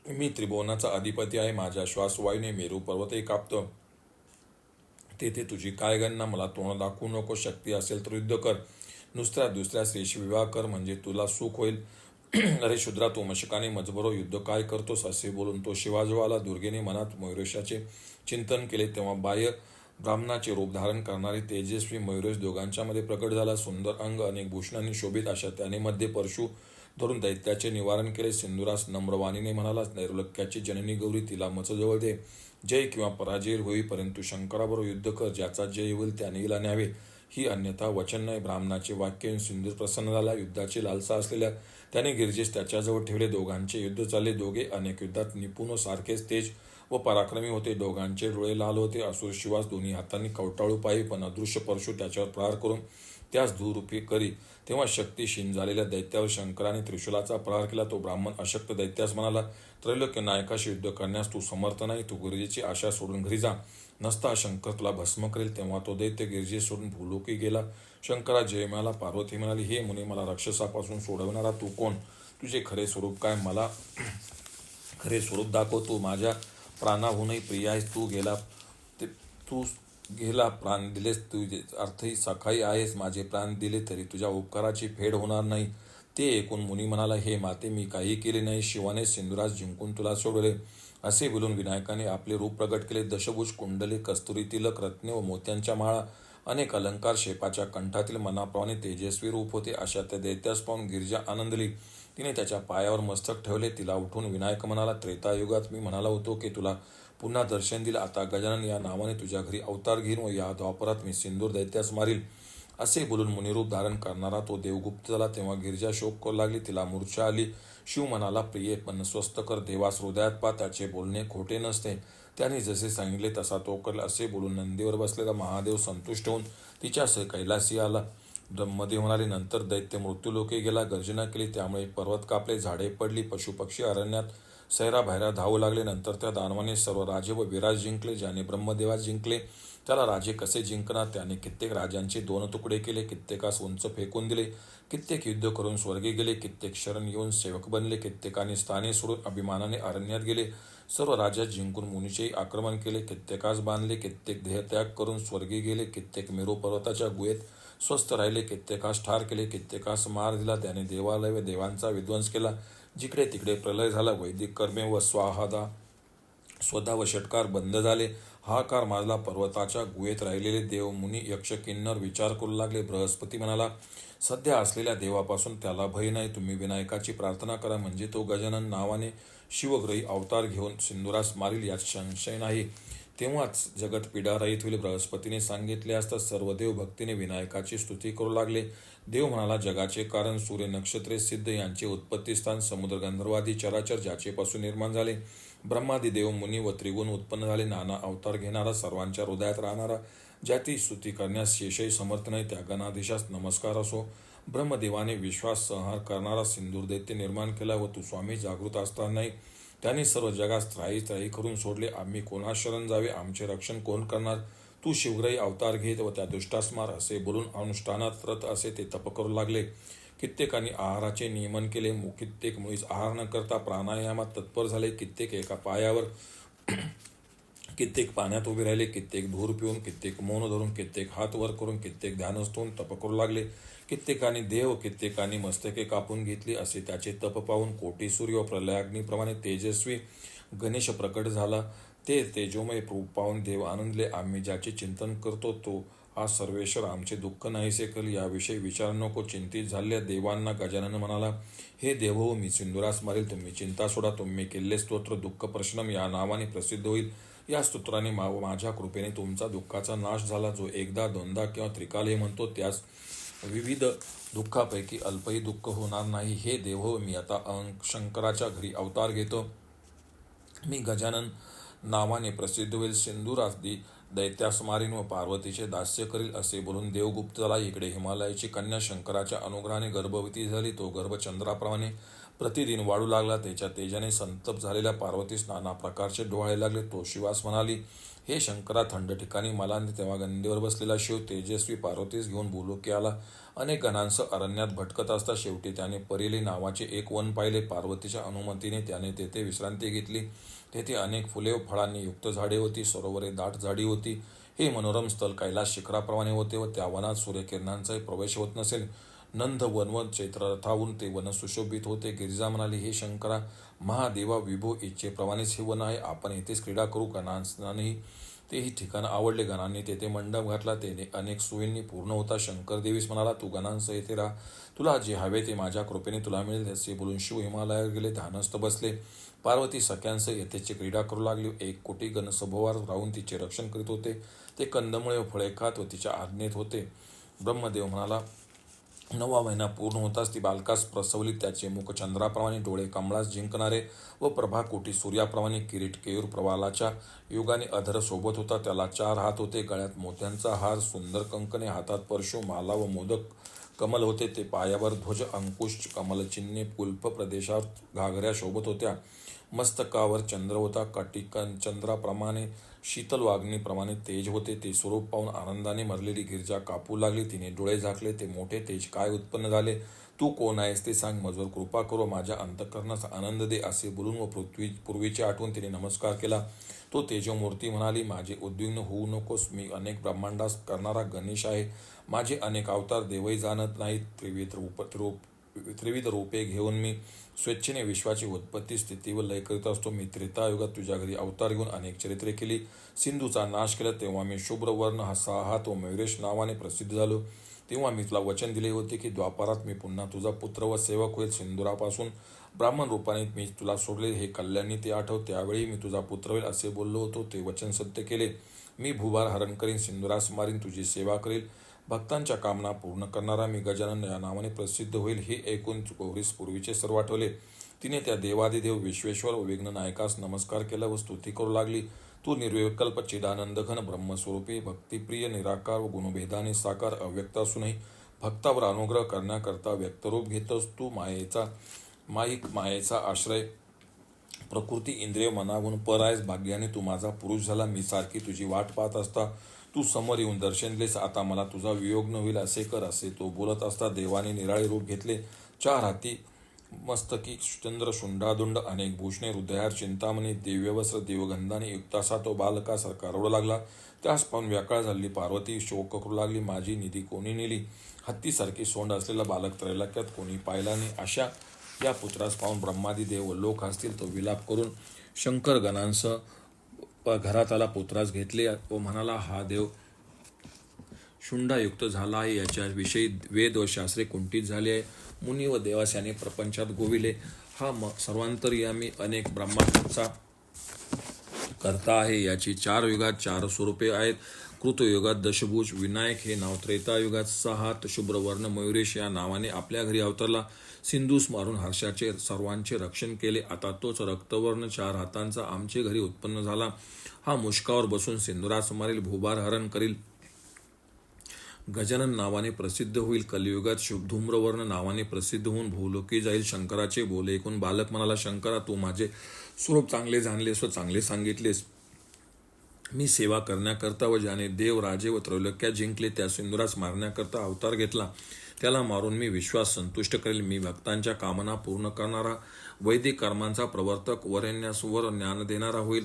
मी त्रिभुवनाचा अधिपती आहे. माझ्या श्वासवायूने मेरू पर्वतही कापतो. तेथे तुझी काय गणना. मला तोंड दाखवू नको. शक्ती असेल तर युद्ध कर. दुसऱ्या स्त्रीशी विवाह कर, म्हणजे तुला सुख होईल. अरे शूद्रा, तू मशकाने मजबरो युद्ध काय करतोस. असे बोलून तो शिवाजवळ आला. दुर्गेने मनात मयुरेशाचे चिंतन केले तेव्हा बाह्य ब्राह्मणाचे रूप धारण करणारी तेजस्वी मयुरेश दोघांच्या मध्ये प्रकट झाला. सुंदर अंग, अनेक भूषणांनी शोभित अशा त्याने मध्ये परशु धरून दैत्याचे निवारण केले. सिंधुरास नम्रवाणीने म्हणाला, नैर्लोक्याची जननी गौरी, तिला मचजवळ दे. जय किंवा पराजय होई, परंतु शंकराबरोबर युद्ध कर. ज्याचा जय होईल त्याने हिला न्यावे. ही अन्यथा वचन नाही. ब्राह्मणाचे वाक्य सिंधूर प्रसन्न झाला. युद्धाची लालसा असलेल्या त्याने गिरजेस त्याच्याजवळ ठेवले. दोघांचे युद्ध चालले. दोघे अनेक युद्धात निपुण व सारखेच तेज व पराक्रमी होते. दोघांचे डोळे लाल होते. असुर शिवास दोन्ही हातांनी कवटाळू पाही, पण अदृश्य परशु त्याच्यावर प्रहार करून त्यास धूरूपी करी. तेव्हा शक्तिहीन झालेल्या दैत्यावर शंकराने त्रिशूलाचा प्रहार केला. तो ब्राह्मण अशक्त दैत्यास म्हणाला, त्रैलोक्य नायकाशी युद्ध करण्यास तू समर्थ नाही. तू गिरिजेची आशा सोडून घरी जा. नसता शंकर तुला भस्म करेल. तेव्हा तो दैत्य गिरिजे सोडून भूलोकी गेला. शंकरा जय मिळाला. पार्वती म्हणाली, हे मुनी, मला राक्षसापासून सोडवणारा तू कोण. तुझे खरे स्वरूप काय. मला खरे स्वरूप दाखव. तू माझ्या प्राणाहूनही प्रिय आहेस. तू गेला प्राण दिलेस. तुझे अर्थही सखाई आहेस. माझे प्राण दिले तरी तुझ्या उपकाराची फेड होणार नाही. ते ऐकून मुनी म्हणाला, हे माते, मी काही केले नाही. शिवाने सिंधुरास जिंकून तुला सोडवले. असे बोलून विनायकाने आपले रूप प्रगट केले. दशभुज, कुंडले, कस्तुरी तिलक, रत्ने व मोत्यांच्या माळा, अनेक अलंकार, शेपाच्या कंठातील मनाप्रमाणे तेजस्वी रूप होते. अशा त्या दैत्यास पाहून गिरिजा आनंदली. तिने त्याच्या पायावर मस्तक ठेवले. तिला उठून विनायक म्हणाला, त्रेतायुगात मी म्हणाला होतो की तुला पुन्हा दर्शन दिले. आता गजानन या नावाने तुझ्या घरी अवतार घेईन व या द्वापरात मी सिंदूर दैत्यास मारील. असे बोलून मुनिरूप धारण करणारा तो देवगुप्त झाला. तेव्हा गिरिजा शोक करू लागली. तिला मूर्छा आली. शिव म्हणाला, प्रिये, पण स्वस्थ कर. देवास हृदयात पा. त्याचे बोलणे खोटे नसते. त्याने जसे सांगितले तसा तो करेल. असे बोलून नंदीवर बसलेला महादेव संतुष्ट होऊन तिच्यासह कैलासी आला. ब्रह्मदेव म्हणाले, नंतर दैत्य मृत्यूलोके गेला. गर्जना केली, त्यामुळे पर्वत कापले, झाडे पडली, पशुपक्षी अरण्यात सैराभैरा धावू लागले. नंतर त्या दानवाने सर्व राजे व विराज जिंकले. ज्याने ब्रह्मदेवास जिंकले त्याला राजे कसे जिंकणार. त्याने कित्येक राजांचे 2 तुकडे केले. कित्येकास उंच फेकून दिले. कित्येक युद्ध करून स्वर्गी गेले. कित्येक शरण येऊन सेवक बनले. कित्येकाने स्थाने सोडून अभिमानाने अरण्यात गेले. सर्व राजा जिंकून मुनीचेही आक्रमण केले. कित्येकास बांधले. कित्येक देहत्याग करून स्वर्गी गेले. कित्येक मेरू पर्वताच्या गुहेत स्वस्थ राहिले. कित्येकास ठार केले. कित्येकास मार दिला. त्याने देवालय व देवांचा विध्वंस केला. जिकडे तिकडे प्रलय झाला. वैदिक कर्मे व स्वधा व षटकार बंद झाले. हाकार माजला. पर्वताच्या गुहेत राहिलेले देव, मुनी, यक्ष, किन्नर विचार करू लागले. बृहस्पती म्हणाला, सध्या असलेल्या देवापासून त्याला भय नाही. तुम्ही विनायकाची प्रार्थना करा, म्हणजे तो गजानन नावाने शिवग्रही अवतार घेऊन सिंधुरास मारील, यात संशय नाही. तेव्हाच जगत पीडारहित होईल. बृहस्पतीने सांगितले असता सर्व देव भक्तीने विनायकाची स्तुती करू लागले. देव म्हणाला, जगाचे कारण, सूर्य, नक्षत्रे, सिद्ध यांचे उत्पत्तीस्थान, समुद्र, गंधर्वादी चराचर ज्याचेपासून निर्माण झाले, ब्रह्मादी देव, मुनी व त्रिगुण उत्पन्न झाले, नाना अवतार घेणारा, सर्वांच्या हृदयात राहणारा, ज्याची स्तुती करण्यास शेषही समर्थ नाही, त्या गणाधीशास नमस्कार असो. ब्रह्मदेवाने विश्वास संहार करणारा सिंदूर दैत्य निर्माण केला व तू स्वामी जागृत असतानाही त्यांनी सर्व जगास त्राही करून सोडले. आम्ही कोणास शरण जावे. आमचे रक्षण कोण करणार. तू शिवग्रही अवतार घेत व त्या दुष्टास मार. असे बोलून अनुष्ठानात रत असे ते तप करू लागले. कित्येकांनी आहाराचे नियमन केले. कित्येक मुळीच आहार न करता प्राणायामात तत्पर झाले. कित्येक एका पायावर कित्येक पाण्यात उभे राहिले, कित्येक धूर पिऊन, कित्येक मौन धरून, कित्येक हात वर करून, कित्येक ध्यानस्थ होऊन तप करू लागले. कित्येकानी देव, कित्येकानी मस्तके कापून घेतली. असे त्याचे तप पाहून कोटी सूर्य व प्रलयाग्नीप्रमाणे तेजस्वी गणेश प्रकट झाला. ते तेजोमय रूप पाहून देव आनंदले. आम्ही ज्याचे चिंतन करतो तो हा सर्वेश्वर आमचे दुःख नाहीसे करेल याविषयी विचार नको. चिंतित झालेल्या देवांना गजानन म्हणाला, हे देव हो, मी सिंधुरास मारेल. तुम्ही चिंता सोडा. तुम्ही केलेले स्तोत्र दुःख प्रश्नम या नावाने प्रसिद्ध होईल. या स्तोत्राने माझ्या कृपेने तुमचा दुःखाचा नाश झाला. जो एकदा, दोनदा किंवा त्रिकाल हे म्हणतो त्यास विविध दुःखापैकी अल्पही दुःख होणार नाही. हे देव हो, मी आता शंकराच्या घरी अवतार घेतो. मी गजानन नावाने प्रसिद्ध होईल. सिंधुरास दैत्यास मारीन व पार्वतीचे दास्य करील. असे बोलून देव गुप्त झाला. इकडे हिमालयाची कन्या शंकराच्या अनुग्रहाने गर्भवती झाली. तो गर्भ चंद्राप्रमाणे प्रतिदिन वाढू लागला. त्याच्या तेजाने संतप्त झालेल्या पार्वतीस नाना प्रकारचे डोहाळे लागले. तो शिवास म्हणाली, हे शंकरा, थंड ठिकाणी मला ने. तेव्हा गंधेवर बसलेला शिव तेजस्वी पार्वतीस घेऊन भूलोकी आला. अनेक गणांसह अरण्यात भटकत असता शेवटी त्याने परेली नावाचे एक वन पाहिले. पार्वतीच्या अनुमतीने त्याने तेथे विश्रांती घेतली. तेथे अनेक फुले व फळांनी युक्त झाडे होती. सरोवरे दाट झाडी होती. हे मनोरम स्थल कैलास शिखराप्रमाणे होते व त्या वनात सूर्यकिरणांचाही प्रवेश होत नसेल. नंद वनवन चैत्ररथाहून ते वन सुशोभित होते. गिरिजा म्हणाली, हे शंकरा, महादेवा विभो, इच्छेप्रमाणेच हे वन आहे. आपण येथेच क्रीडा करू. गणांनाही तेही ठिकाण आवडले. गणांनी तेथे मंडप घातला. तेने अनेक सोयींनी पूर्ण होता. शंकर देवीस म्हणाला, तू गणांसह येथे राहा. तुला जे हवे ते माझ्या कृपेने तुला मिळेल. असे बोलून शिव हिमालयावर गेले. ध्यानस्थ बसले. पार्वती सख्यांसह येथेची क्रीडा करू लागली. 1 कोटी गण सभोवार राहून तिचे रक्षण करीत होते. ते कंदमुळे व फळे खात व तिच्या आज्ञेत होते. ब्रह्मदेव म्हणाला, 9वा महिना पूर्ण होताच ती बालकास प्रसवली. त्याचे मुख चंद्राप्रमाणे, डोळे कमळास जिंकणारे व प्रभाकोटी सूर्याप्रमाणे, किरीट केयूर प्रवालाच्या युगाने अधर सोबत होता. त्याला 4 हात होते. गळ्यात मोत्यांचा हार, सुंदर कंकणे, हातात परशु, माला व मोदक कमल होते. ते पायावर ध्वज, अंकुश, कमलचिन्हे, पुल्प प्रदेशावर घागऱ्या शोभत होत्या. मस्तकावर चंद्र होता. चंद्राप्रमाणे शीतल वाग्नीप्रमाणे तेज होते. ते स्वरूप पाहून आनंदाने मरलेली गिरिजा कापू लागली. तिने डोळे झाकले. ते मोठे तेज काय उत्पन्न झाले? तू कोण आहेस ते सांग. मजवर कृपा करो. माझ्या अंतःकरणास आनंद दे. असे बोलून व पूर्वीची आठवण तिने नमस्कार केला. तो तेजोमूर्ती म्हणाली, माझे उद्विग्न होऊ नकोस. मी अनेक ब्रह्मांडास करणारा गणेश आहे. माझे अनेक अवतार देवही जाणत नाहीत. त्रिविध रूपे घेऊन मी स्वेच्छेने विश्वाची उत्पत्ती, स्थिती व लय करीत असतो. मी त्रेतायुगात तुझ्या घरी अवतार घेऊन अनेक चरित्रे केली. सिंधूचा नाश केला. तेव्हा मी शुभ्र वर्ण, हा 6 हात व मयुरेश नावाने प्रसिद्ध झालो. तेव्हा मी तुला वचन दिले होते की द्वापारात मी पुन्हा तुझा पुत्र व सेवक होईल. सिंदुरापासून ब्राह्मण रूपाने मी तुला सोडले. हे कल्याणी ते आठव. त्यावेळी मी तुझा पुत्र होईल असे बोललो होतो. ते वचन सत्य केले. मी भूभार हरण करीन, सिंदुरास मारीन, तुझी सेवा करील. भक्तांच्या कामना पूर्ण करणारा मी गजानन या नावाने प्रसिद्ध होईल. हे ऐकून गौरीस पूर्वीचे सर्व आठवले. तिने त्या देवादिदेव विश्वेश्वर व विघ्न नायकास नमस्कार केला व स्तुती करू लागली. तू निर्विकल्प चिदानंद घन ब्रह्मस्वरूपी, भक्तिप्रिय, निराकार व गुणभेदाने साकार, अव्यक्त असूनही भक्तावर अनुग्रह करण्याकरता व्यक्तरूप घेतोस. तू मायेचा आश्रय, प्रकृती, इंद्रिय, मनागुण पर आहेस. भाग्याने तू माझा पुरुष झाला. मी सारखी तुझी वाट पाहत असता तू समोर येऊन दर्शन दिलेस. आता मला तुझा वियोग न होईल असे कर. असे तो बोलत असता देवाने निराळे रूप घेतले. 4 हाती, मस्तकी चंद्र, शुंडादुंड, अनेक भूषणे, हृदयार चिंतामणी, दिव्यवस्त्र, देवगंधाने युक्त असा तो बालकासारखा रडू लागला. त्यास पाहून व्याकाळ झालेली पार्वती शोक करू लागली. माझी निधी कोणी नेली? हत्तीसारखी सोंड असलेला बालक त्रैलोक्यात कोणी पाहिला नाही. अशा या पुत्रास पाहून ब्रह्मादी देव लोक असतील. तो विलाप करून शंकर गणांसह घरात आला. पुत्रास घेतले व म्हणाला, हा देव शुंडायुक्त झाला आहे. याच्याविषयी वेद व शास्त्रे कुंठित झाली आहे. मुनी व देवास याने प्रपंचात गोविले. हा सर्वांतर्यामी अनेक ब्रह्मांडाचा करता आहे. याची 4 युगात 4 स्वरूपे आहेत. कृतयुगात दशभुज विनायक हे नाव, त्रेतायुगात 6 हात शुभ्रवर्ण मयुरेश या नावाने आपल्या घरी अवतरला. सिंधूस मारून हर्षाचे सर्वांचे रक्षण केले. आता तोच रक्तवर्ण 4 हातांचा आमचे घरी उत्पन्न झाला. हा मुष्कावर बसून सिंधुरास मारील, भूभार हरण करील, गजानन नावाने प्रसिद्ध होईल. कलियुगात धूम्रवर्ण नावाने प्रसिद्ध होऊन भूलोकी जाईल. शंकराचे बोले ऐकून बालक म्हणाला, शंकरा, तू माझे स्वरूप चांगले जाणलेस व चांगले सांगितलेस. मी सेवा करण्याकरता व ज्याने देव, राजे व त्रैलोक्यात जिंकले त्या सिंधुरास मारण्याकरता अवतार घेतला. त्याला मारून मी विश्वास संतुष्ट करेल. मी भक्तांच्या कामना पूर्ण करणारा, वैदिक कर्मांचा प्रवर्तक, वरेण्यास वर ज्ञान देणारा होईल.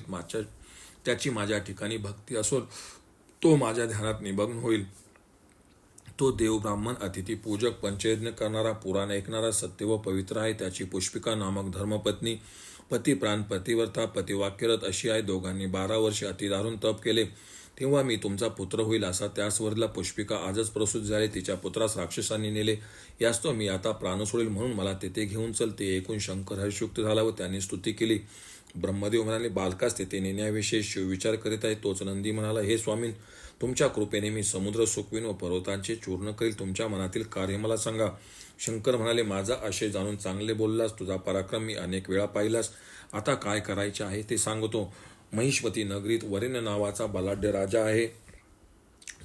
त्याची माझ्या ठिकाणी भक्ती असोल तो माझ्या ध्यानात निमग्न होईल. तो देव, ब्राह्मण, अतिथी, पूजक, पंचयज्ञ करणारा, पुराण ऐकणारा, सत्य व पवित्र आहे. त्याची पुष्पिका नामक धर्मपत्नी पतिप्राण, पतिव्रता, पतिवाक्यरत अशी आहे. दोघांनी 12 वर्षे अतिदारुण तप केले तेव्हा मी तुमचा पुत्र होईल असा त्यास वरला. पुष्पिका आजच प्रसूत झाले. तिच्या पुत्रास राक्षसांनी नेले. यास तो मी आता प्राण सोडेल म्हणून मला तेथे घेऊन चल. ते ऐकून शंकर हर्षयुक्त झाला व त्याने स्तुती केली. ब्रह्मदेव म्हणाले, बालकास तेथे नेण्याविषयी शिवविचार करीत आहे. तोच नंदी म्हणाला, हे स्वामीन, तुमच्या कृपेने मी समुद्र सुकवीन व पर्वतांचे चूर्ण करील. तुमच्या मनातील कार्य मला सांगा. शंकर म्हणाले, माझा आशय जाणून चांगले बोललास. तुझा पराक्रम मी अनेक वेळा पाहिलास. आता काय करायचे आहे ते सांगतो. महिष्मती नगरीत वरेण्य नावाचा बलाढ्य राजा आहे.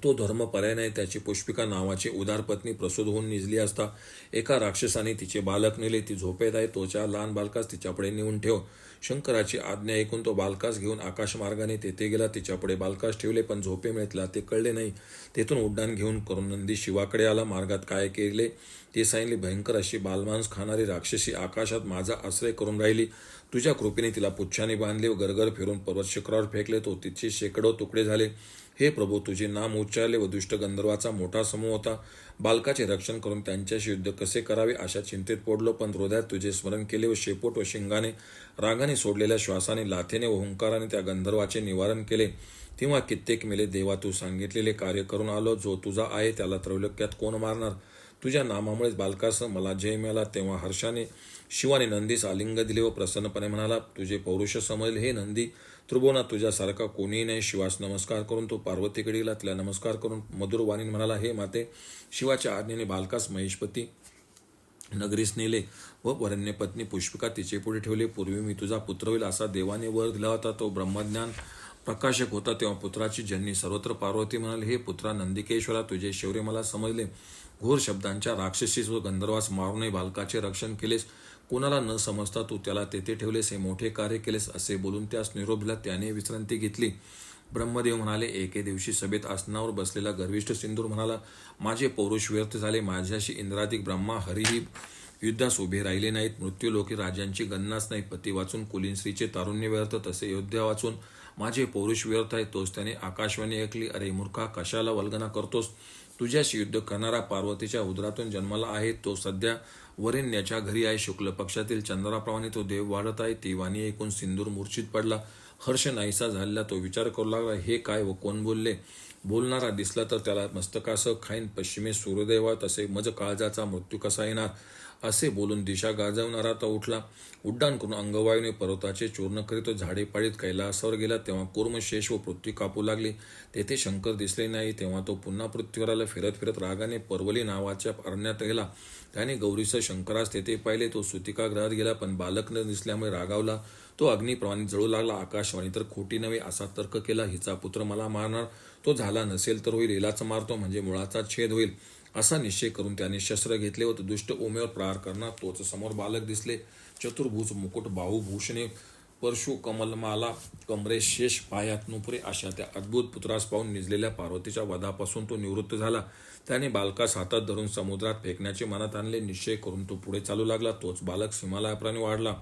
तो धर्मपर्याय नाही. त्याची पुष्पिका नावाची उदार पत्नी प्रसूत होऊन निजली असता एका राक्षसाने तिचे बालक नेले. ती झोपेत आहे. तोच्या लहान बालकास तिच्यापुढे नेऊन ठेव. शंकराची आज्ञा ऐकून तो बालकास घेऊन आकाशमार्गाने तेथे गेला. तिच्यापुढे बालकास ठेवले, पण झोपेमुळे तिला ते कळले नाही. तेथून उड्डाण घेऊन करून नंदी शिवाकडे आला. मार्गात काय केले ते सांगितले. भयंकर अशी बालमांस खाणारी राक्षसी आकाशात माझा आश्रय करून राहिली. तुझ्या कृपेने तिला पुच्छाने बांधले व गरगर फिरून पर्वत शिखरावर फेकले. तो तिचे शेकडो तुकडे झाले. हे प्रभू, तुझे नाम उच्चारले व दुष्ट गंधर्वाचा मोठा समूह होता. बालकाचे रक्षण करून त्यांच्याशी युद्ध कसे करावे अशा चिंतेत पडलो, पण हृदयात तुझे स्मरण केले व शेपूट व शिंगाने, रागाने सोडलेल्या श्वासाने, लाथेने व हुंकाराने त्या गंधर्वाचे निवारण केले. तेव्हा कित्येक मेले. देवा, तू सांगितलेले कार्य करून आलो. जो तुझा आहे त्याला त्रैलोक्यात कोण मारणार? तुझ्या नामामुळेच बालकासह मला जय मिळाला. तेव्हा हर्षाने शिवाने नंदीस आलिंग दिले व प्रसन्नपणे म्हणाला, तुझे पौरुष समजले हे नंदी. त्रिभुवनात तुझ्यासारखा कोणीही नाही. शिवास नमस्कार करून तो पार्वतीकडे गेला. तिला नमस्कार करून मधुर वाणीने म्हणाला, हे माते, शिवाच्या आज्ञेने बालकास महिष्मती नगरीस नेले व वरण्य पत्नी पुष्पिका तिचे पुढे ठेवले. पूर्वी मी तुझा पुत्र होईल असा देवाने वर दिला होता. तो ब्रह्मज्ञान प्रकाशक होता. तेव्हा पुत्राची जननी सर्वत्र पार्वती म्हणाली, हे पुत्रा नंदिकेश्वरा, तुझे शौर्य मला समजले. घोर शब्दांच्या राक्षसीस व गंधर्वास मारूनही बालकाचे रक्षण केलेस. कोणाला न समजता तू त्याला तेथे ठेवलेस. हे मोठे कार्य केलेस. असे बोलून त्यास निरोप दिला. त्याने विश्रांती घेतली. ब्रह्मदेव म्हणाले, एके दिवशी सभेत आसनावर बसलेला गर्विष्ठ सिंदूर म्हणाला, माझे पौरुष व्यर्थ झाले. माझ्याशी इंद्रादिक ब्रह्मा हरिही युद्धास उभे राहिले नाहीत. मृत्यूलोकी राजांची गणनाच नाही. पती वाचून कुलीन स्त्रीचे तारुण्य व्यर्थ, तसे योद्धा वाचून माझे पौरुष व्यर्थ आहे. तोच त्याने आकाशवाणी ऐकली, अरे मूर्खा, कशाला वल्गना करतोस? तुझ्याशी युद्ध करणारा पार्वतीच्या उदरातून जन्माला आहे. तो सध्या वरेण्याच्या घरी आहे. शुक्ल पक्षातील चंद्राप्रमाणे तो देव वाढत आहे. ती वाणी ऐकून सिंदूर मूर्छित पडला. हर्ष नाहीसा झालेला तो विचार करू लागला, हे काय व कोण बोलले? बोलणारा दिसला तर त्याला मस्तकासह खाईन. पश्चिमेस सूर्योदय तसे मज काळजाचा मृत्यू कसा येणार? असे बोलून दिशा गाजवणारा तो उठला. उड्डाण करून अंगवायूने पर्वताचे चूर्ण करीत झाडे पाडीत कैलासावर गेला. तेव्हा कूर्म, शेष व पृथ्वी कापू लागली. तेथे शंकर दिसले नाही. तेव्हा तो पुन्हा पृथ्वीवर आला. फिरत फिरत रागाने पर्वली नावाच्या अरण्यात गेला. त्याने गौरीसह शंकरास तेथे पाहिले. तो सुतिकागृहात गेला, पण बालक न दिसल्यामुळे रागावला. तो अग्निप्रमाणे जळू लागला. आकाशवाणी तर खोटी नव्हे असा तर्क केला. हिचा पुत्र मला मारणार. तो झाला नसेल तर होईल. हिलाच मारतो म्हणजे मुळाचा छेद होईल असा निश्चय करून त्याने शस्त्र घेतले व दुष्ट उमेवर प्रहार करणार. तोच समोर बालक दिसले. चतुर्भुज, मुकुट, बाहुभूषणे, परशु, कमलमाला, कमरे, शेष, पायात नुपुरे अशा त्या अद्भुत पुत्रास पाहून निजलेल्या पार्वतीच्या वधापासून तो निवृत्त झाला. त्याने बालकास हातात धरून समुद्रात फेकण्याचे मनात आणले. निश्चय करून तो पुढे चालू लागला. तोच बालक हिमालयाप्रमाणे वाढला.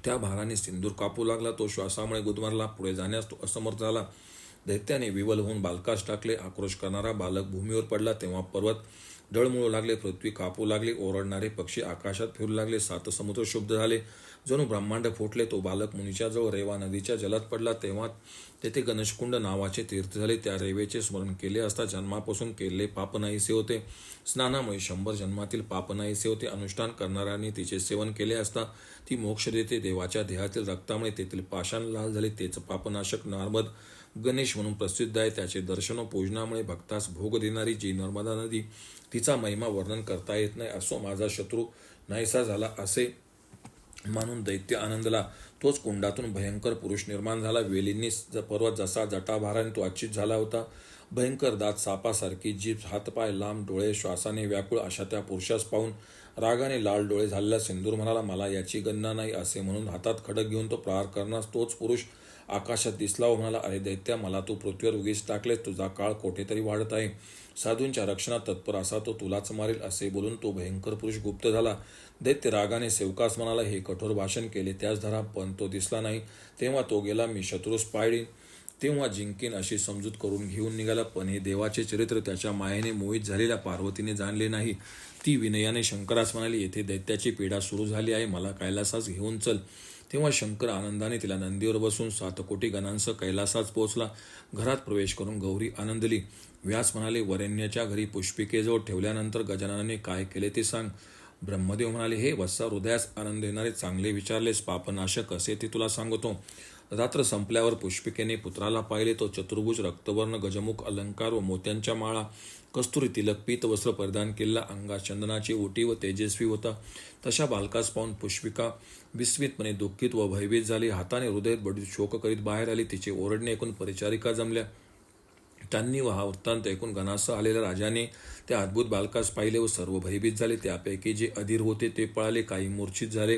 त्या भाराने सिंदूर कापू लागला. तो श्वासामुळे गुदमरला. पुढे जाण्यास तो असमर्थ झाला. दैत्याने विवल होऊन बालकास टाकले. आक्रोश करणारा बालक भूमीवर पडला. तेव्हा पर्वत डळमळू लागले. पृथ्वी कापू लागली. ओरडणारे पक्षी आकाशात फिरू लागले. 7 समुद्र शुद्ध झाले. जणू ब्रह्मांड फुटले. तो बालक मुनीच्या जवळ रेवा नदीच्या जलात पडला. तेव्हा तेथे गणेशकुंड नावाचे तीर्थ झाले. त्या रेवेचे स्मरण केले असता जन्मापासून केलेले पाप नाहीसे होते. स्नानामुळे 100 जन्मातील पाप नाहीसे होते. अनुष्ठान करणाऱ्यांनी तिचे सेवन केले असता ती मोक्ष देते. देवाच्या देहातील रक्तामुळे तेथील पाषाण लाल झाले. तेच पापनाशक नारद गणेश म्हणून प्रसिद्ध आहे. त्याचे दर्शन व पूजनामुळे भक्तास भोग देणारी जी नर्मदा नदी, तिचा महिमा वर्णन करता येत नाही. असो माझा शत्रू नाहीसा झाला असे मानून दैत्य आनंदला. तोच कुंडातून भयंकर पुरुष निर्माण झाला. वेलींनी पर्वत जसा जटाभाराने तो आच्छित झाला होता. भयंकर दात, सापासारखी जीभ, हातपाय, लांब डोळे, श्वासाने व्याकुळ अशा त्या पुरुषास पाहून रागाने लाल डोळे झालेला सिंदूर म्हणाला, मला याची गणना नाही. असे म्हणून हातात खडक घेऊन तो प्रहार करण्यास तोच पुरुष आकाशात दिसला व म्हणाला, अरे दैत्या, मला तू पृथ्वीवर उगीच टाकले, तुझा काळ कोठेतरी वाढत आहे. साधूंच्या रक्षणात तत्पर असा तो तुलाच मारेल. असे बोलून तो भयंकर पुरुष गुप्त झाला. दैत्य रागाने सेवकास म्हणाला, हे कठोर भाषण केले त्याच धरा, पण तो दिसला नाही. तेव्हा तो गेला. मी शत्रूस पाळीन तेव्हा जिंकीन अशी समजूत करून घेऊन निघाला. पण हे देवाचे चरित्र त्याच्या मायेने मोहित झालेल्या पार्वतीने जाणले नाही. ती विनयाने शंकरास म्हणाली, येथे दैत्याची पीडा सुरू झाली आहे, मला कैलासास घेऊन चल. तेव्हा शंकर आनंदाने तिला नंदीवर बसून 7 कोटी गणांसह कैलासास पोहोचला. घरात प्रवेश करून गौरी आनंदली. व्यास म्हणाले, वरेण्याच्या घरी पुष्पिकेजवळ ठेवल्यानंतर गजाननाने काय केले ते सांग. ब्रह्मदेव म्हणाले, हे वत्सा, हृदयास आनंद देणारे चांगले विचारलेस. पापनाशक असे ते तुला सांगतो. रात्र संपल्यावर पुष्पिकेने पुत्राला पाहिले. तो चतुर्भुज, रक्तवर्ण, गजमुख, अलंकार व मोत्यांच्या माळा, कस्तुरी तिलक, पीत वस्त्र परिधान केलेला, अंगात चंदनाची ओटी व तेजस्वी होता. तशा बालकास पाहून पुष्पिका विस्मितपणे दुःखित व भयभीत झाली. हाताने हृदयात बडीत शोक करीत बाहेर आली. तिचे ओरडणे ऐकून परिचारिका जमल्या. त्यांनी व हा वृत्तांत ऐकून गणासह आलेल्या राजाने त्या अद्भुत बालकास पाहिले व सर्व भयभीत झाले. त्यापैकी जे अधीर होते ते पळाले, काही मूर्छित झाले.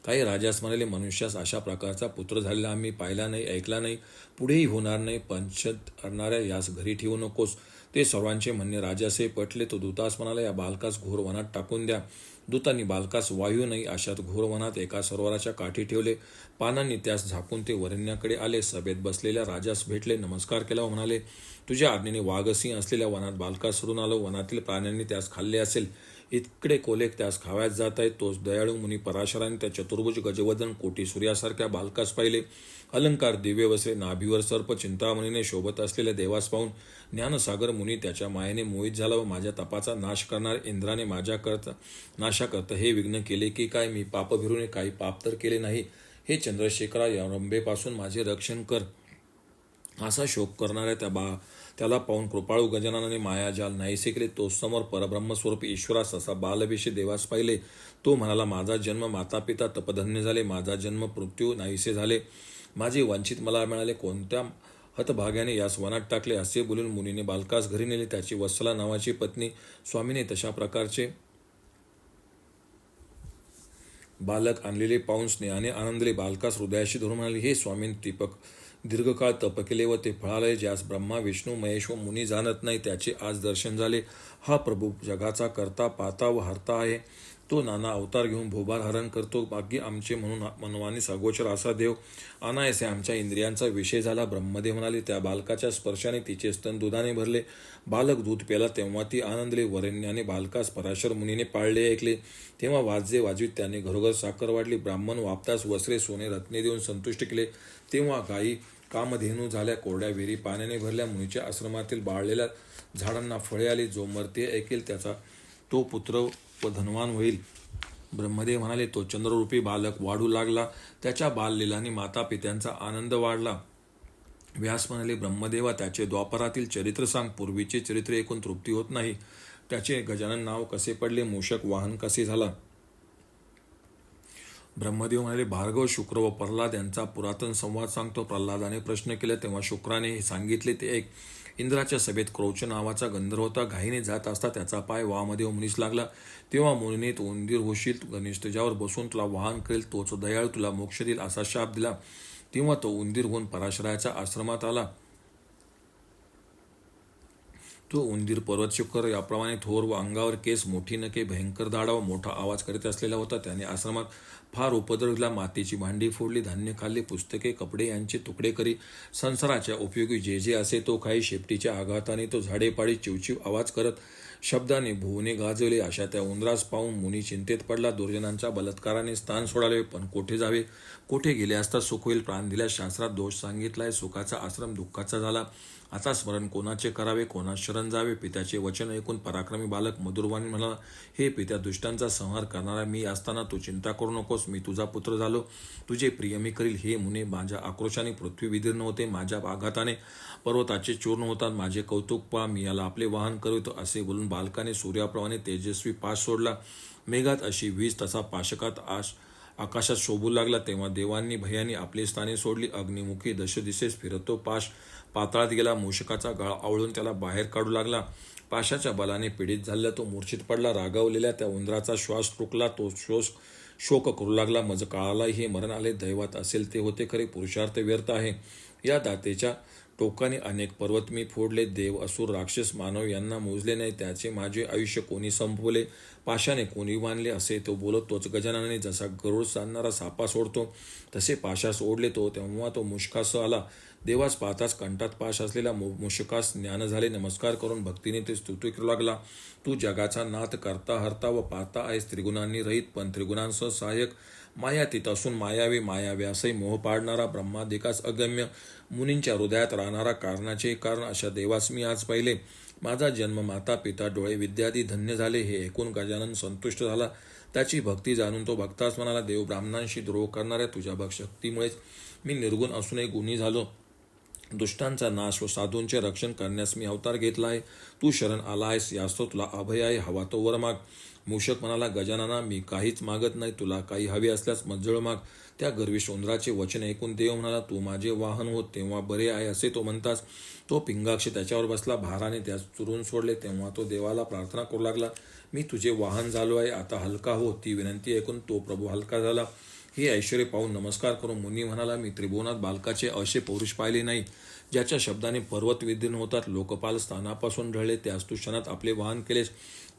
काही राजास म्हणाले, मनुष्यास अशा प्रकारचा पुत्र झालेला आम्ही पाहिला नाही, ऐकला नाही, पुढेही होणार नाही. पंचत करणाऱ्या यास घरी ठेवू नकोस. ते सर्वांचे म्हणणे राजासे पटले. तो दूतास म्हणाला, या बालकास घोर वनात टाकून द्या. दूतांनी बालकास वायू नाही अशात घोर वनात एका सरोवराच्या काठी ठेवले. पानांनी त्यास झाकून ते वरेण्याकडे आले. सभेत बसलेल्या राजास भेटले, नमस्कार केला व म्हणाले, तुझ्या आज्ञेने वाघसिंह असलेल्या वनात बालकास सोडून आलो. वनातील प्राण्यांनी त्यास खाल्ले असेल. इकडे कोलेक त्यास खाव्यास जात आहेत. तोच दयाळू मुनी पराशराने त्या चतुर्भुज, गजवदन, कोटी सूर्यासारख्या बालकास पाहिले. अलंकार, दिव्य वस्त्रे, नाभीवर सर्प, चिंतामणीने शोभत असलेल्या देवास पाहून ज्ञानसागर मुनी त्याच्या मायेने मोहित झाला व माझ्या तपाचा नाश करणार इंद्राने माझ्याकरता नाशाकरता हे विघ्न केले की काय. मी पापभिरूने काही पाप तर केले नाही. हे चंद्रशेखरा, या रंभेपासून माझे रक्षण कर. असा शोक करणाऱ्या त्याला पाहून कृपाळू गजाननाने मायाजाल नाहीसे केले. तो समोर परब्रह्मस्वरूपी ईश्वरास असा बालवेशी देवास पाहिले. तो म्हणाला, माझा जन्म मातापिता तपधन्य झाले, माझा जन्म मृत्यू नाहीसे झाले, माझे वंचित मला मिळाले. कोणत्या हतभाग्याने यास वनात टाकले. असे बोलून मुनीने बालकास घरी नेले. त्याची वत्सला नावाची पत्नी स्वामीने तशा प्रकारचे बालक आणलेले पाहून स्नेहाने आनंदले. बालकास हृदयाशी धरून म्हणाले, हे स्वामी, दीर्घकाळ तप केले व ते फळाले, ज्यास ब्रह्मा, विष्णू, महेश व मुनी जाणत नाही, त्याचे आज दर्शन झाले. हा प्रभू जगाचा करता, पाता व हरता आहे. तो नाना अवतार घेऊन भोभार हरण करतो. भाग्य आमचे म्हणून मनवानी सगोचर असा देव अनायसे आमच्या इंद्रियांचा विषय झाला. ब्रह्मदेव म्हणाले, त्या बालकाच्या स्पर्शाने तिचे स्तन दुधाने भरले. बालक दूध प्याला तेव्हा ती आनंदले. वरेण्याने बालकास पराशर मुनीने पाळले ऐकले. तेव्हा वाजजे वाजवीत त्याने घरोघर साखर वाढली. ब्राह्मण वापतास वस्त्रे, सोने, रत्ने देऊन संतुष्ट केले. तेव्हा गायी कामधेनू झाल्या. कोरड्या विहिरी पाण्याने भरल्या. मुनीच्या आश्रमातील बाळलेल्या झाडांना फळे आली. जो मर्त्य ऐकेल त्याचा तो पुत्र व धनवान होईल. ब्रह्मदेव म्हणाले, तो चंद्ररूपी बालक वाढू लागला. त्याच्या बाललीलांनी माता पित्यांचा आनंद वाढला. व्यास म्हणाले, ब्रह्मदेवा, त्याचे द्वापरातील चरित्र सांग. पूर्वीचे चरित्र ऐकून तृप्ती होत नाही. त्याचे गजानन नाव कसे पडले, मूषक वाहन कसे झाला. ब्रह्मदेव म्हणाले, भार्गव, शुक्र व प्रल्हाद यांचा पुरातन संवाद सांगतो. प्रल्हादाने प्रश्न केला तेव्हा शुक्राने हे सांगितले ते ऐक. इंद्राच्या सभेत क्रौच नावाचा गंधर्व होता. घाईने जात असता त्याचा पाय वामदेव मुनीस लागला. तेव्हा मुनीने, तू उंदीर होशील, गणेश तुझ्यावर बसून तुला वाहन करेल, तोच दयाळू तुला मोक्ष देईल असा शाप दिला. तेव्हा तो उंदीर होऊन पराशराच्या आश्रमात आला. तो उंदीर पर्वत शुकर याप्रमाणे थोर व अंगावर केस, मोठी नखे, भयंकर दाढा व मोठा आवाज करीत असलेला होता. त्याने आश्रमात फार उपद्रव दिला. मातीची भांडी फोडली, धान्य खाल्ले, पुस्तके, कपडे यांचे तुकडे करी, संसाराच्या उपयोगी जे जे असे तो काही. शेपटीच्या आघाताने तो झाडेपाडी चिवचिव आवाज करत शब्दाने भुवने गाजवले. अशा त्या उंदरास पाहून मुनी चिंतेत पडला. दुर्जनांच्या बलात्काराने स्थान सोडावे, पण कोठे जावे, कोठे गेले असता सुख होईल. प्राण दिल्यास शास्त्रात दोष सांगितलाय. सुखाचा आश्रम दुःखाचा झाला. आता स्मरण कोणाचे करावे, कोणास शरण जावे. पित्याचे वचन ऐकून पराक्रमी बालक मधुरवाणी म्हणाला, हे पित्या, दुष्टांचा संहार करणारा मी असताना तू चिंता करू नकोस. मी तुझा पुत्र झालो, तुझे प्रिय मी करील. हे मुने, माझ्या आक्रोशाने पृथ्वी विदीर्ण होते, माझ्या आघाताने पर्वताचे चूर्ण होतात. माझे कौतुक पहा, मी याला आपले वाहन करवितो. असे बोलून बालकाने सूर्याप्रमाणे तेजस्वी पाश सोडला. मेघात अशी वीज तसा पाशकात आकाशात शोभू लागला. तेव्हा देवांनी भयाने आपली स्थाने सोडली. अग्निमुखी दशदिशेस फिरतो पाश पाताळात गेला. मूषकाचा गाळ आवळून त्याला बाहेर काढू लागला. पाशाच्या बलाने पीडित झालेला तो मूर्छित पडला. रागावलेल्या त्या उंदराचा श्वास रुकला. तो शोक करू लागला. मज काळाला हे मरण आले, दैवात असेल ते होते खरे, पुरुषार्थ व्यर्थ आहे. या दातेच्या टोकाने अनेक पर्वत मी फोडले, देव असुर राक्षस मानव यांना मोजले नाही. त्याचे माझे आयुष्य कोणी संपवले, पाशाने कोणी बांधले. असे तो बोलत तोच गजाननाने जसा गरुड सांडणारा सापा सोडतो तसे पाशास ओढले. तेव्हा तो मुष्कास आला. देवास पाहताच कंठात पाश असलेला मुष्कास ज्ञान झाले. नमस्कार करून भक्तीने ते स्तुती करू लागला. तू जगाचा नाथ, करता हरता व पाहता आहेस, त्रिगुणांनी रहित पण त्रिगुणांसह सहाय्यक, मायातीत असून मायावी, मायाव्यासही मोह पाडणारा, ब्रह्मादिकास अगम्य, मुनींच्या हृदयात राहणारा, कारणाचे कारण, अशा देवास मी आज पाहिले. माझा जन्म, माता पिता, डोळे विद्यादी धन्य झाले. हे ऐकून गजानन संतुष्ट झाला. त्याची भक्ती जाणून तो भक्तास म्हणाला, देव ब्राह्मणांशी द्रोह करणाऱ्या तुझ्या भक्शक्तीमुळेच मी निर्गुण असूनही गुणी झालो. दुष्टांचा नाश व साधूंचे रक्षण करण्यास मी अवतार घेतला आहे. तू शरण आला आहेस, यास्तव तुला अभय आहे. हवा तो वर माग. मूषक म्हणाला, गजानना मी काहीच मागत नाही, तुला काही हवे असल्यास मज्जळ माग. त्या गर्विष्ठ उंदराचे वचन ऐकून देव म्हणाला, तू माझे वाहन होत तेव्हा बरे आहे असे तो म्हणतास. तो पिंगाक्ष त्याच्यावर बसला. भाराने त्यास चुरून सोडले. तेव्हा तो देवाला प्रार्थना करू लागला, मी तुझे वाहन झालो आहे, आता हलका हो. ती विनंती ऐकून तो प्रभू हलका झाला. हे ऐश्वर्य पाहून नमस्कार करून मुनी म्हणाला, मी त्रिभुवनात बालकाचे असे पौरुष पाहिले नाही, ज्याच्या शब्दाने पर्वत विदीर्ण होतात. लोकपाल स्थानापासून ढळले, त्यास तू क्षणात आपले वाहन केलेस.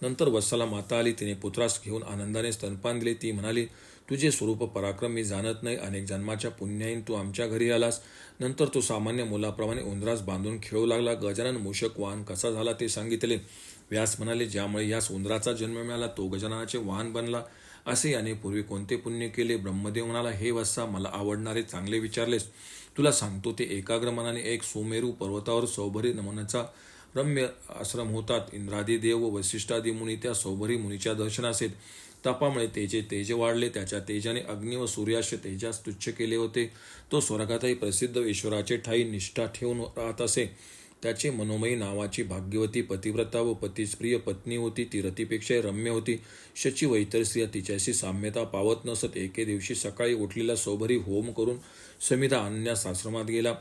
नंतर वत्सला माता आली. तिने पुत्रास घेऊन आनंदाने स्तनपान दिले. ती म्हणाली, तुझे स्वरूप पराक्रम मी जाणत नाही. अनेक जन्माच्या पुण्याईन तू आमच्या घरी आलास. नंतर तो सामान्य मुलाप्रमाणे उंदरास बांधून खेळू लागला. गजानन मूषक वाहन कसा झाला ते सांगितले. व्यास म्हणाले, ज्यामुळे यास उंदराचा जन्म मिळाला तो गजाननाचे वाहन बनला. असे याने पूर्वी कोणते पुण्य केले? ब्रह्मदेव म्हणाला, हे वत्सा, मला आवडणारे चांगले विचारलेस. तुला सांगतो ते एकाग्र मनाने एक सुमेरू पर्वतावर सौभरी नमनाचा रम्य आश्रम होतात. इंद्रादी देव व वसिष्ठादी मुनी त्या सौभरी मुनीच्या दर्शनास येत. तापामुळे तेज वाढले. त्याच्या तेजाने अग्नी व सूर्याश तेजास तुच्छ केले होते. तो स्वर्गातही प्रसिद्ध ईश्वराचे ठाई निष्ठा ठेवून राहत असे. त्याची मनोमयी नावाची भाग्यवती पतिव्रता व पतीस प्रिय पत्नी होती. ती रतीपेक्षा रम्य होती. शची व इतर स्त्रिया तिच्याशी साम्यता पावत नसत. एके दिवशी सकाळी उठलेला सौभरी होम करून समिधा आणण्यास आश्रमात गेला.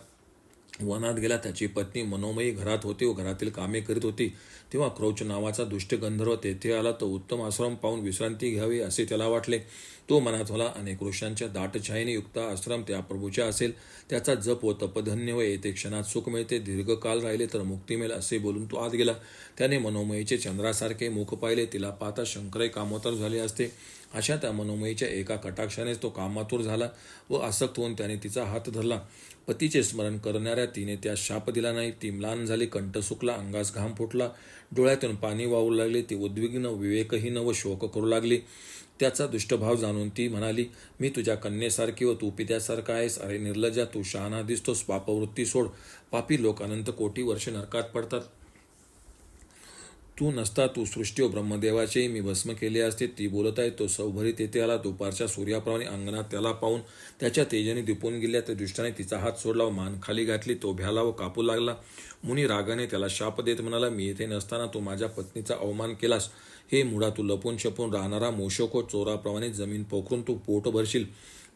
वनात गेला. त्याची पत्नी मनोमयी घरात होती व घरातील कामे करीत होती. तेव्हा क्रौच नावाचा दुष्ट गंधर्व तेथे आला. तो उत्तम आश्रम पाहून विश्रांती घ्यावी असे त्याला वाटले. तो मनात होला, अनेक वृक्षांच्या दाट छायेने युक्त आश्रम त्या प्रभूचा असेल. त्याचा जप व तपधन्य व येथे क्षणात सुख मिळते, दीर्घकाल राहिले तर मुक्ती मिळेल असे बोलून तो आत गेला. त्याने मनोमयीचे चंद्रासारखे मुख पाहिले. तिला पाहता शंकरही कामोत्तर झाले असते. अशा त्या मनोमयीच्या एका कटाक्षानेच तो कामातुर झाला व आसक्त होऊन त्याने तिचा हात धरला. पतीचे स्मरण करणाऱ्या तिने त्यास शाप दिला नाही. ती म्लान झाली, कंठ सुकला, अंगास घाम फुटला, डोळ्यातून पाणी वाहू लागले. ती उद्विग्न, विवेकहीन व शोक करू लागली. त्याचा दुष्टभाव जाणून ती म्हणाली, मी तुझ्या कन्येसारखी व तू पित्यासारखा आहेस. अरे निर्लज्जा, तू शहाणा दिसतोस. पापवृत्ती सोड. पापी लोक अनंत कोटी वर्षे नरकात पडतात. तू नसता तू सृष्टी व ब्रह्मदेवाचेही मी भस्म केले असते. ती बोलत आहे तो सौभरी तेथे आला. दुपारच्या सूर्याप्रमाणे अंगणात त्याला पाहून त्याच्या तेजाने दिपून गेल्या. त्या दृष्टाने तिचा हात सोडला व मान खाली घातली. तो भ्याला व कापू लागला. मुनी रागाने त्याला शाप देत म्हणाला, मी येथे नसताना तू माझ्या पत्नीचा अवमान केलास. हे मुडा, तू लपून छपून राहणारा मूषक हो. चोराप्रमाणे जमीन पोखरून तू पोट भरशील.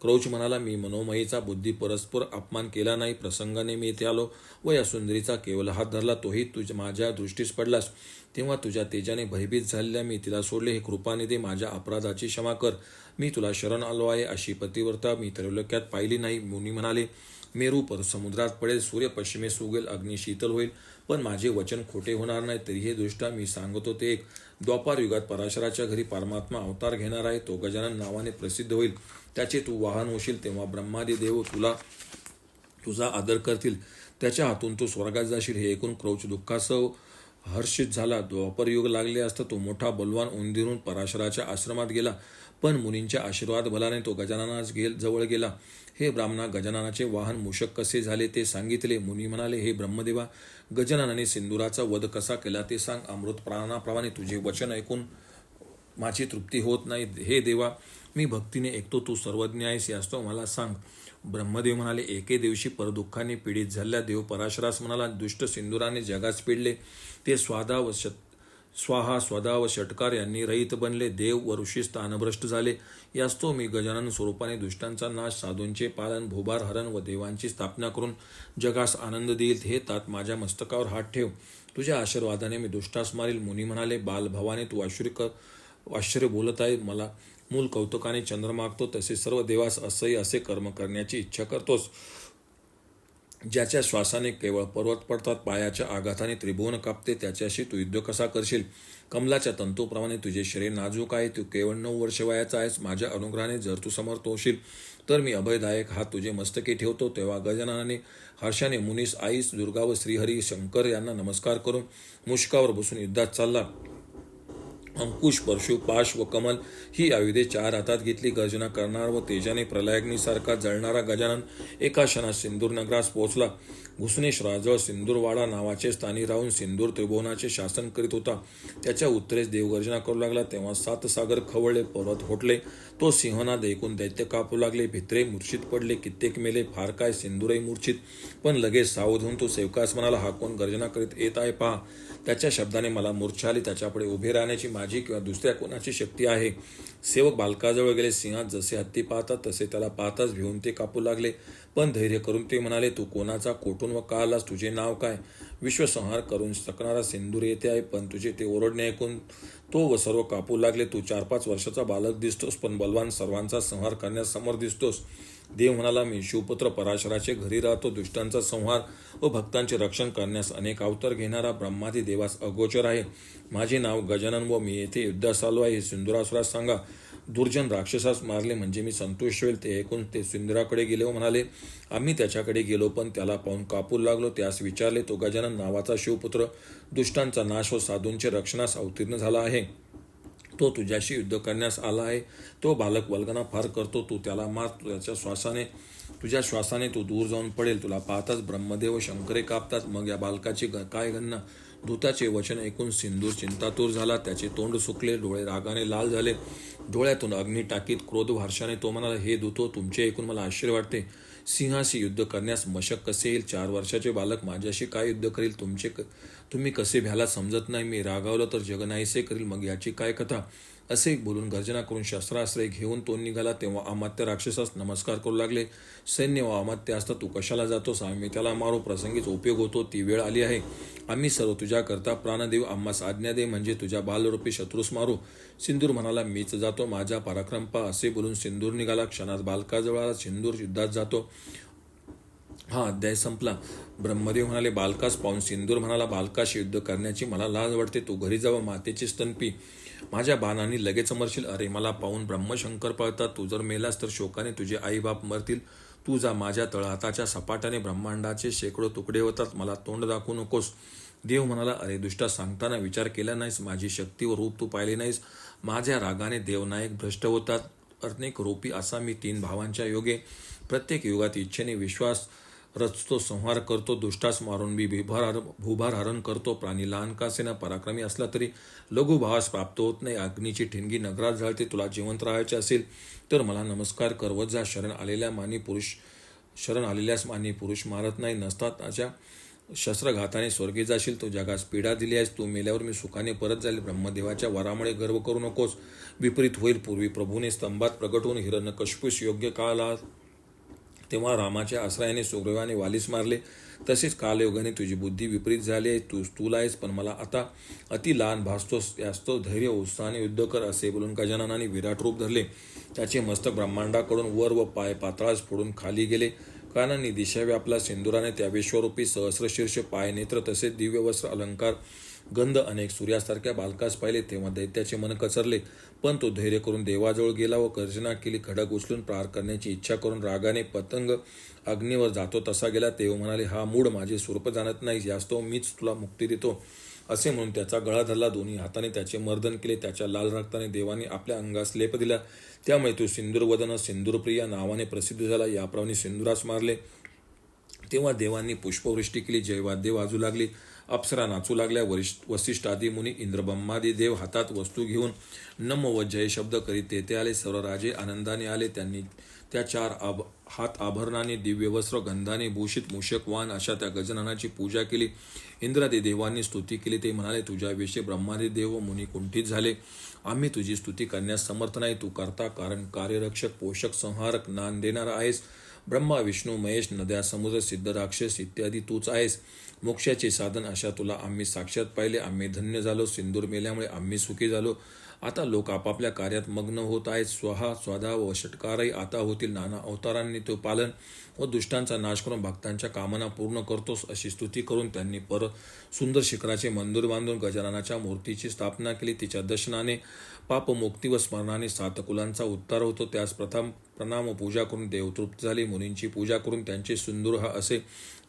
क्रौच म्हणाला, मी मनोमयीचा बुद्धी परस्पर अपमान केला नाही. प्रसंगाने मी येथे आलो व या सुंदरीचा केवळ हात धरला. तोही माझ्या दृष्टीस पडलास. तेव्हा तुझ्या तेजाने भयभीत झालेल्या मी तिला सोडले. हे कृपानिधी, माझ्या अपराधाची क्षमा कर. मी तुला शरण आलो आहे. अशी पतिव्रता मी त्रैलोक्यात पाहिली नाही. मुनी म्हणाले, मेरू समुद्रात पडेल, सूर्य पश्चिमेस उगेल, अग्नी शीतल होईल, पण माझे वचन खोटे होणार नाही. तरी हे दृष्टा मी सांगतो ते एक. द्वापार युगात पराशराच्या घरी परमात्मा अवतार घेणार आहे. तो गजानन नावाने प्रसिद्ध होईल. त्याचे तू वाहन होशील. तेव्हा ब्रह्मादी देव तुझा आदर करतील. त्याच्या हातून तू स्वर्गात जाशील. हे ऐकून क्रौच दुःखासह हर्षित झाला. द्वापर युग लागले असता तो मोठा बलवान उंदीरून पराशराच्या आश्रमात गेला. पण मुनींच्या आशीर्वाद बलाने तो गजाननास जवळ गेला. हे ब्राह्मणा, गजाननाचे वाहन मूषक कसे झाले ते सांगितले. मुनी म्हणाले, हे ब्रह्मदेवा, गजाननाने सिंदुराचा वध कसा केला ते सांग. अमृत प्राणाप्रमाणे तुझे वचन ऐकून माझी तृप्ती होत नाही. हे देवा, मी भक्तीने ऐकतो, तू सर्वज्ञ आहेस, यास्तव मला सांग. ब्रह्मदेव म्हणाले, एके दिवशी परदुःखाने पीडित झालेला देव पराशरास म्हणाला, दुष्ट सिंदुराने जगास पिडले. ते स्वाहा स्वदा व षटकार यांनी रहित बनले. देव व ऋषी स्थानभ्रष्ट झाले. यास्तव मी गजानन स्वरूपाने दुष्टांचा नाश, साधूंचे पालन, भूभार हरण व देवांची स्थापना करून जगास आनंद देईल. हे तात, माझ्या मस्तकावर हात ठेव. तुझ्या आशीर्वादाने मी दुष्टास मारील. मुनी म्हणाले, बालभावाने तू आश्चर्य बोलत आहे. मला मूल कौतुकाने चंद्र मागतो तसे सर्व देवास असंही असे कर्म करण्याची इच्छा करतोस. ज्याच्या श्वासाने केवळ पर्वत पडतात, पायाच्या आघाताने त्रिभुवन कापते, त्याच्याशी तू युद्ध कसा करशील? कमलाच्या तंतूप्रमाणे तुझे शरीर नाजूक आहे. तू केवळ 9 वर्ष वयाचा आहेस. माझ्या अनुग्रहाने जर तू समर्थ होशील तर मी अभयदायक हात तुझे मस्तकी ठेवतो. तेव्हा गजाननाने हर्षाने मुनीस, आईस, दुर्गा व श्रीहरी शंकर यांना नमस्कार करून मुष्कावर बसून युद्धात चालला. अंकुश, परशु, पाश व कमल ही आयुधे 4 हातात घेतली. गर्जना करणार व तेजाने प्रलयाग्नीसारखा जळणारा गजानन एका क्षणात सिंदूर नगरास पोहोचला. घुसणेश राजवळ सिंदूरवाडा नावाचे स्थानी राहून सिंदूर त्रिभुवनाचे शासन करीत होता. त्याच्या उत्तरेस देवगर्जना करू लागला. तेव्हा 7 सागर खवळले, पर्वत होटले. तो सिंहनाद ऐकून दैत्य कापू लागले. भित्रे मूर्छित पडले, कित्येक मेले. फार काय, सिंदूरही मूर्छित. पण लगेच सावध होऊन तो सेवकास म्हणाला, हा कोण गर्जना करीत येत आहे पहा. त्याच्या शब्दाने मला मूर्छा आली. त्याच्यापुढे उभे राहण्याची माझी किंवा दुसऱ्या कोणाची शक्ती आहे? सेवक बालकाजवळ गेले. सिंहात जसे हत्ती पाहतात तसे त्याला पाहताच भिवून ते कापू लागले. पण धैर्य करून ते म्हणाले, तू कोणाचा, कोठून व का आलास? तुझे नाव काय? विश्वसंहार करून सकणारा सिंदूर येते आहे. पण तुझे ते ओरडणे ऐकून तो व सर्व कापू लागले. तू 4-5 वर्षाचा बालक दिसतोस, पण बलवान सर्वांचा संहार करण्यास समोर दिसतोस. देव म्हणाला, मी शिवपुत्र पराशराचे घरी राहतो. दुष्टांचा संहार व भक्तांचे रक्षण करण्यास अनेक अवतार घेणारा ब्रह्मादी देवास अगोचर आहे. माझे नाव गजानन व मी येथे युद्धास आलो आहे. सिंदुरासुरास सांगा. दुर्जन राक्षसास मारले म्हणजे मी संतुष्ट होईल. ते ऐकून ते सिंदुराकडे गेले व म्हणाले, आम्ही त्याच्याकडे गेलो, पण त्याला पाहून कापू लागलो. त्यास विचारले, तो गजानन नावाचा शिवपुत्र दुष्टांचा नाश व साधूंचे रक्षणास अवतीर्ण झाला आहे. तो तुझ्याशी युद्ध करण्यास आला आहे. तो बालक वल्गना फार करतो. तू त्याला मार. तुझ्या श्वासाने तो दूर जाऊन पडेल. तुला पाहताच ब्रह्मदेव व शंकरे कापतात. मग या बालकाची काय गणना? दूताचे वचन ऐकून सिंदूर चिंतातूर झाला. त्याचे तोंड सुकले, डोळे रागाने लाल झाले. डोळ्यातून अग्नी टाकीत क्रोध हर्षाने तो म्हणाला, हे दूतो, तुमचे ऐकून मला आश्चर्य वाटते. सिंहाशी युद्ध करण्यास मशक कसे येईल? 4 वर्षाचे बालक माझ्याशी काय युद्ध करील? तुम्ही कसे भ्याला समजत नाही. मी रागावलं तर जग नाहीसे करील. मग याची काय कथा? असे बोलून गर्जना करून शस्त्रास्त्रे घेऊन तो निघाला. तेव्हा अमात्य राक्षसास नमस्कार करू लागले. सैन्य व अमात्य असता तू कशाला जातोस? आम्ही त्याला मारू. प्रसंगीच उपयोग होतो. ती वेळ आली आहे. आम्ही सर्व तुझ्याकरता प्राणदेव. आम्हास आज्ञा दे, म्हणजे तुझ्या बालरूपी शत्रूस मारू. सिंदूर म्हणाला, मीच जातो. माझा पराक्रम पहा. असे बोलून सिंदूर निघाला. क्षणात बालकाजवळ आला. सिंदूर युद्धात जातो. हा अध्याय संपला. ब्रह्मदेव म्हणाले, बालकास पाहून सिंदूर म्हणाला, बालकाशी युद्ध करण्याची मला लाज वाटते. तू घरी जावं, मातेची स्तनपी. माझ्या बाणांनी लगेच मरशील. अरे, मला पाहून ब्रह्मशंकर पळतात. तू जर मेलास तर शोकाने तुझे आईबाप मरतील. तू जा. माझ्या तळहाताच्या सपाटाने ब्रह्मांडाचे शेकडो तुकडे होतात. मला तोंड दाखवू नकोस. देव म्हणाला, अरे दुष्टा, सांगताना विचार केला नाहीस. माझी शक्ती व रूप तू पाहिले नाहीस. माझ्या रागाने देवनायक भ्रष्ट होतात. अनेक रूपी असा मी 3 भावांच्या योगे प्रत्येक युगात इच्छेने विश्वास रचतो, संहार करतो. दुष्टास मारून मी भूभार हरण करतो. प्राणी लहान का असेना, पराक्रमी असला तरी लघुभावास प्राप्त होत नाही. अग्नीची ठिणगी नगरात जाळते. तुला जिवंत राहायचे असेल तर मला नमस्कार करवत जा. शरण आलेल्यास मानी पुरुष मारत नाही. नसताच्या शस्त्रघाताने स्वर्गी जाशील. तो जगास पीडा दिली आहेस. तू मेल्यावर मी सुखाने परत जाईल. ब्रह्मदेवाच्या वरामुळे गर्व करू नकोस. विपरीत होईल. पूर्वी प्रभूने स्तंभात प्रगट होऊन हिरण्यकशिपूस योग्य काळाला तेव्हा रामाच्या आश्रयाने सुग्रीवाने वालीस मारले. तसेच कालयोगाने तुझी बुद्धी विपरीत झाली आहे. तू स्थूल आहेस, पण मला आता अति लहान भासतोस. यास्तव धैर्य उत्साहाने युद्ध कर. असे बोलून गजाननाने विराट रूप धरले. त्याचे मस्तक ब्रह्मांडाकडून वर व पाय पाताळास फोडून खाली गेले. कानांनी दिशा व्यापला. सिंदुराने त्या विश्वरूपी सहस्रशीर्ष, पाय, नेत्र तसेच दिव्य वस्त्र, अलंकार, गंध अनेक सूर्यासारख्या बालकास पाहिले. तेव्हा दैत्याचे मन कचरले. पण तो धैर्य करून देवाजवळ गेला व गर्जना केली. खडक उचलून प्रहार करण्याची इच्छा करून रागाने पतंग अग्नीवर जातो तसा गेला. देव म्हणाले, हा मूढ, माझे स्वरूप जाणत नाही. यास्तव मीच तुला मुक्ती देतो. असे म्हणून त्याचा गळा धरला. दोन्ही हाताने त्याचे मर्दन केले. त्याच्या लाल रक्ताने देवाने आपल्या अंगास लेप दिला. त्यामुळे तो सिंदूरवदन, सिंदूरप्रिया नावाने प्रसिद्ध झाला. याप्रमाणे सिंदुरास मारले. तेव्हा देवांनी पुष्पवृष्टी केली. जयवाद्य वाजू लागली. अप्सरा नाचू लागल्या. वसिष्ठादी मुनी, इंद्रब्रह्मादी देव हातात वस्तू घेऊन नमो व जय शब्द करीत तेथे आले. सर्व राजे आनंदाने आले. त्यांनी त्या 4 हात आभरणाने, दिव्य वस्त्र, गंधाने भूषित मूषक वाहन अशा त्या गजाननाची पूजा केली. इंद्रादी देवांनी स्तुती केली. ते म्हणाले, तुझ्याविषयी ब्रह्मादी देव व मुनी कुंठित झाले. आम्ही तुझी स्तुती करण्यास समर्थ नाही. तू करता, कारण, कार्यरक्षक, पोषक, संहारक, ज्ञान देणारा आहेस. ब्रह्मा, विष्णू, महेश, नद्या, समुद्र, सिद्ध, राक्षस इत्यादी तूच आहेस. मोक्षाचे साधन अशा तुला आम्ही साक्षात पाहिले. आम्ही धन्य झालो. सिंदूर मेल्यामुळे आम्ही सुखी झालो. आता लोक आपापल्या कार्यात मग्न होत आहेत. स्वहा स्वधा व षटकारही आता होतील. नाना अवतारांनी तो पालन व दुष्टांचा नाश करून भक्तांच्या कामना पूर्ण करतोस अशी स्तुती करून त्यांनी सुंदर शिखराचे मंदिर बांधून गजाननाच्या मूर्तीची स्थापना केली. तिच्या दर्शनाने पापमुक्ती व स्मरणाने 7 कुलांचा उद्धार होतो. त्यास प्रथम प्रणाम पूजा करून देव तृप्त झाली. मुनींची पूजा करून त्यांचे सुंदर हा असे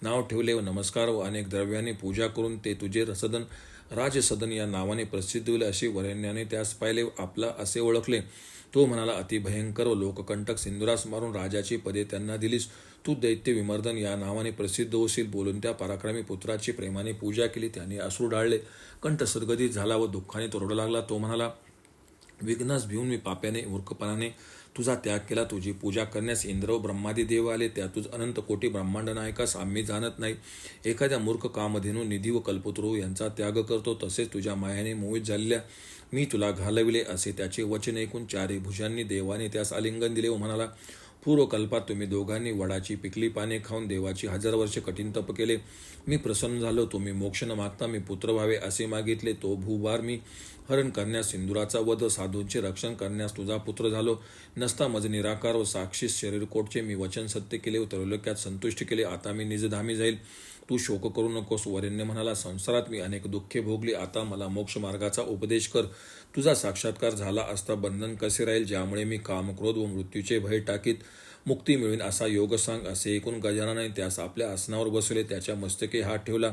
नाव ठेवले व नमस्कार व अनेक द्रव्यांनी पूजा करून ते तुझे रसदन राजसदन या नावाने प्रसिद्ध होईल. अशी वरेण्याने त्यास पाहिले. आपला असे ओळखले. तो म्हणाला, अतिभयंकर व लोककंटक सिंधुरास मारून राजाची पदे त्यांना दिलीस. तू दैत्य विमर्दन या नावाने प्रसिद्ध होशील. बोलून त्या पराक्रमी पुत्राची प्रेमाने पूजा केली. त्याने अश्रू डाळले. कंठ सद्गदित झाला व दुःखाने तो रडू लागला. तो म्हणाला, विघ्नास भिवून मी पाप्याने मूर्खपणाने तुझा त्याग केला. तुझी पूजा करण्यास इंद्र व ब्रह्मादी देव आले. त्यातूच अनंत कोटी ब्रह्मांड नायकास आम्ही जाणत नाही. एखाद्या मूर्ख कामधेनू निधी व कल्पतरू यांचा त्याग करतो. तसेच तुझ्या मायाने मोहित झालेल्या मी तुला घालविले. असे त्याचे वचन ऐकून 4 भुजांनी देवाने त्यास आलिंगन दिले व म्हणाला, पूर्वकल्पात तुम्ही दोघांनी वडाची पिकली पाने खाऊन देवाची 1000 वर्षे कठीण तप केले. मी प्रसन्न झालो. तुम्ही मोक्ष न मागता मी पुत्र व्हावे असे मागितले. तो भूभार मी हरण करण्यास सिंधुराचा वध, साधूंचे रक्षण करण्यास तुझा पुत्र झालो. नसता मज निराकार व साक्षी शरीर कोटचे मी वचन सत्य केले व त्रैलोक्यात संतुष्ट केले. आता मी निजधामी जाईल. तू शोक करू नकोस. वरेण्य म्हणाला, संसारात मी अनेक दुःखे भोगली. आता मला मोक्ष मार्गाचा उपदेश कर. तुझा साक्षात्कार झाला असता बंधन कसे राहील, ज्यामुळे मी काम, क्रोध व मृत्यूचे भय टाकीत मुक्ती मिळवीन असा योग सांग. असे ऐकून गजाननाने त्यास आपल्या आसनावर बसवले. त्याच्या मस्तके हात ठेवला.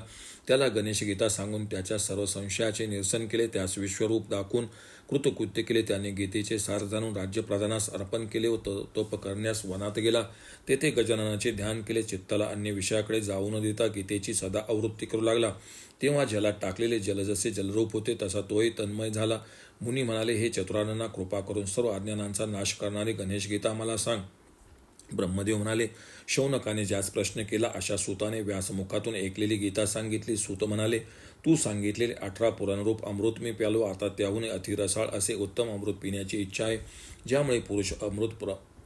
त्याला गणेश गीता सांगून त्याच्या सर्व संशयाचे निरसन केले. त्यास विश्वरूप दाखवून कृतकृत्य केले. त्याने गीतेचे सार जाणून राज्यप्रधानास अर्पण केले व तप करण्यास वनात गेला. तेथे गजाननाचे ध्यान केले. चित्ताला अन्य विषयाकडे जाऊ न देता गीतेची सदा आवृत्ती करू लागला. तेव्हा जलात टाकलेले जल जसे जलरूप होते तसा तोही तन्मय झाला. मुनी म्हणाले, हे चतुरानना कृपा करून सर्व अज्ञानांचा नाश करणारी गणेश गीता मला सांग. ब्रह्मदेव म्हणाले, शौनकाने ज्याच प्रश्न केला अशा सूताने व्यासमुखातून ऐकलेली गीता सांगितली. सूत म्हणाले, तू सांगितलेले 18 पुराणरूप अमृत मी प्यालो. आता त्याहून अतिरसाळ असे उत्तम अमृत पिण्याची इच्छा आहे, ज्यामुळे पुरुष अमृत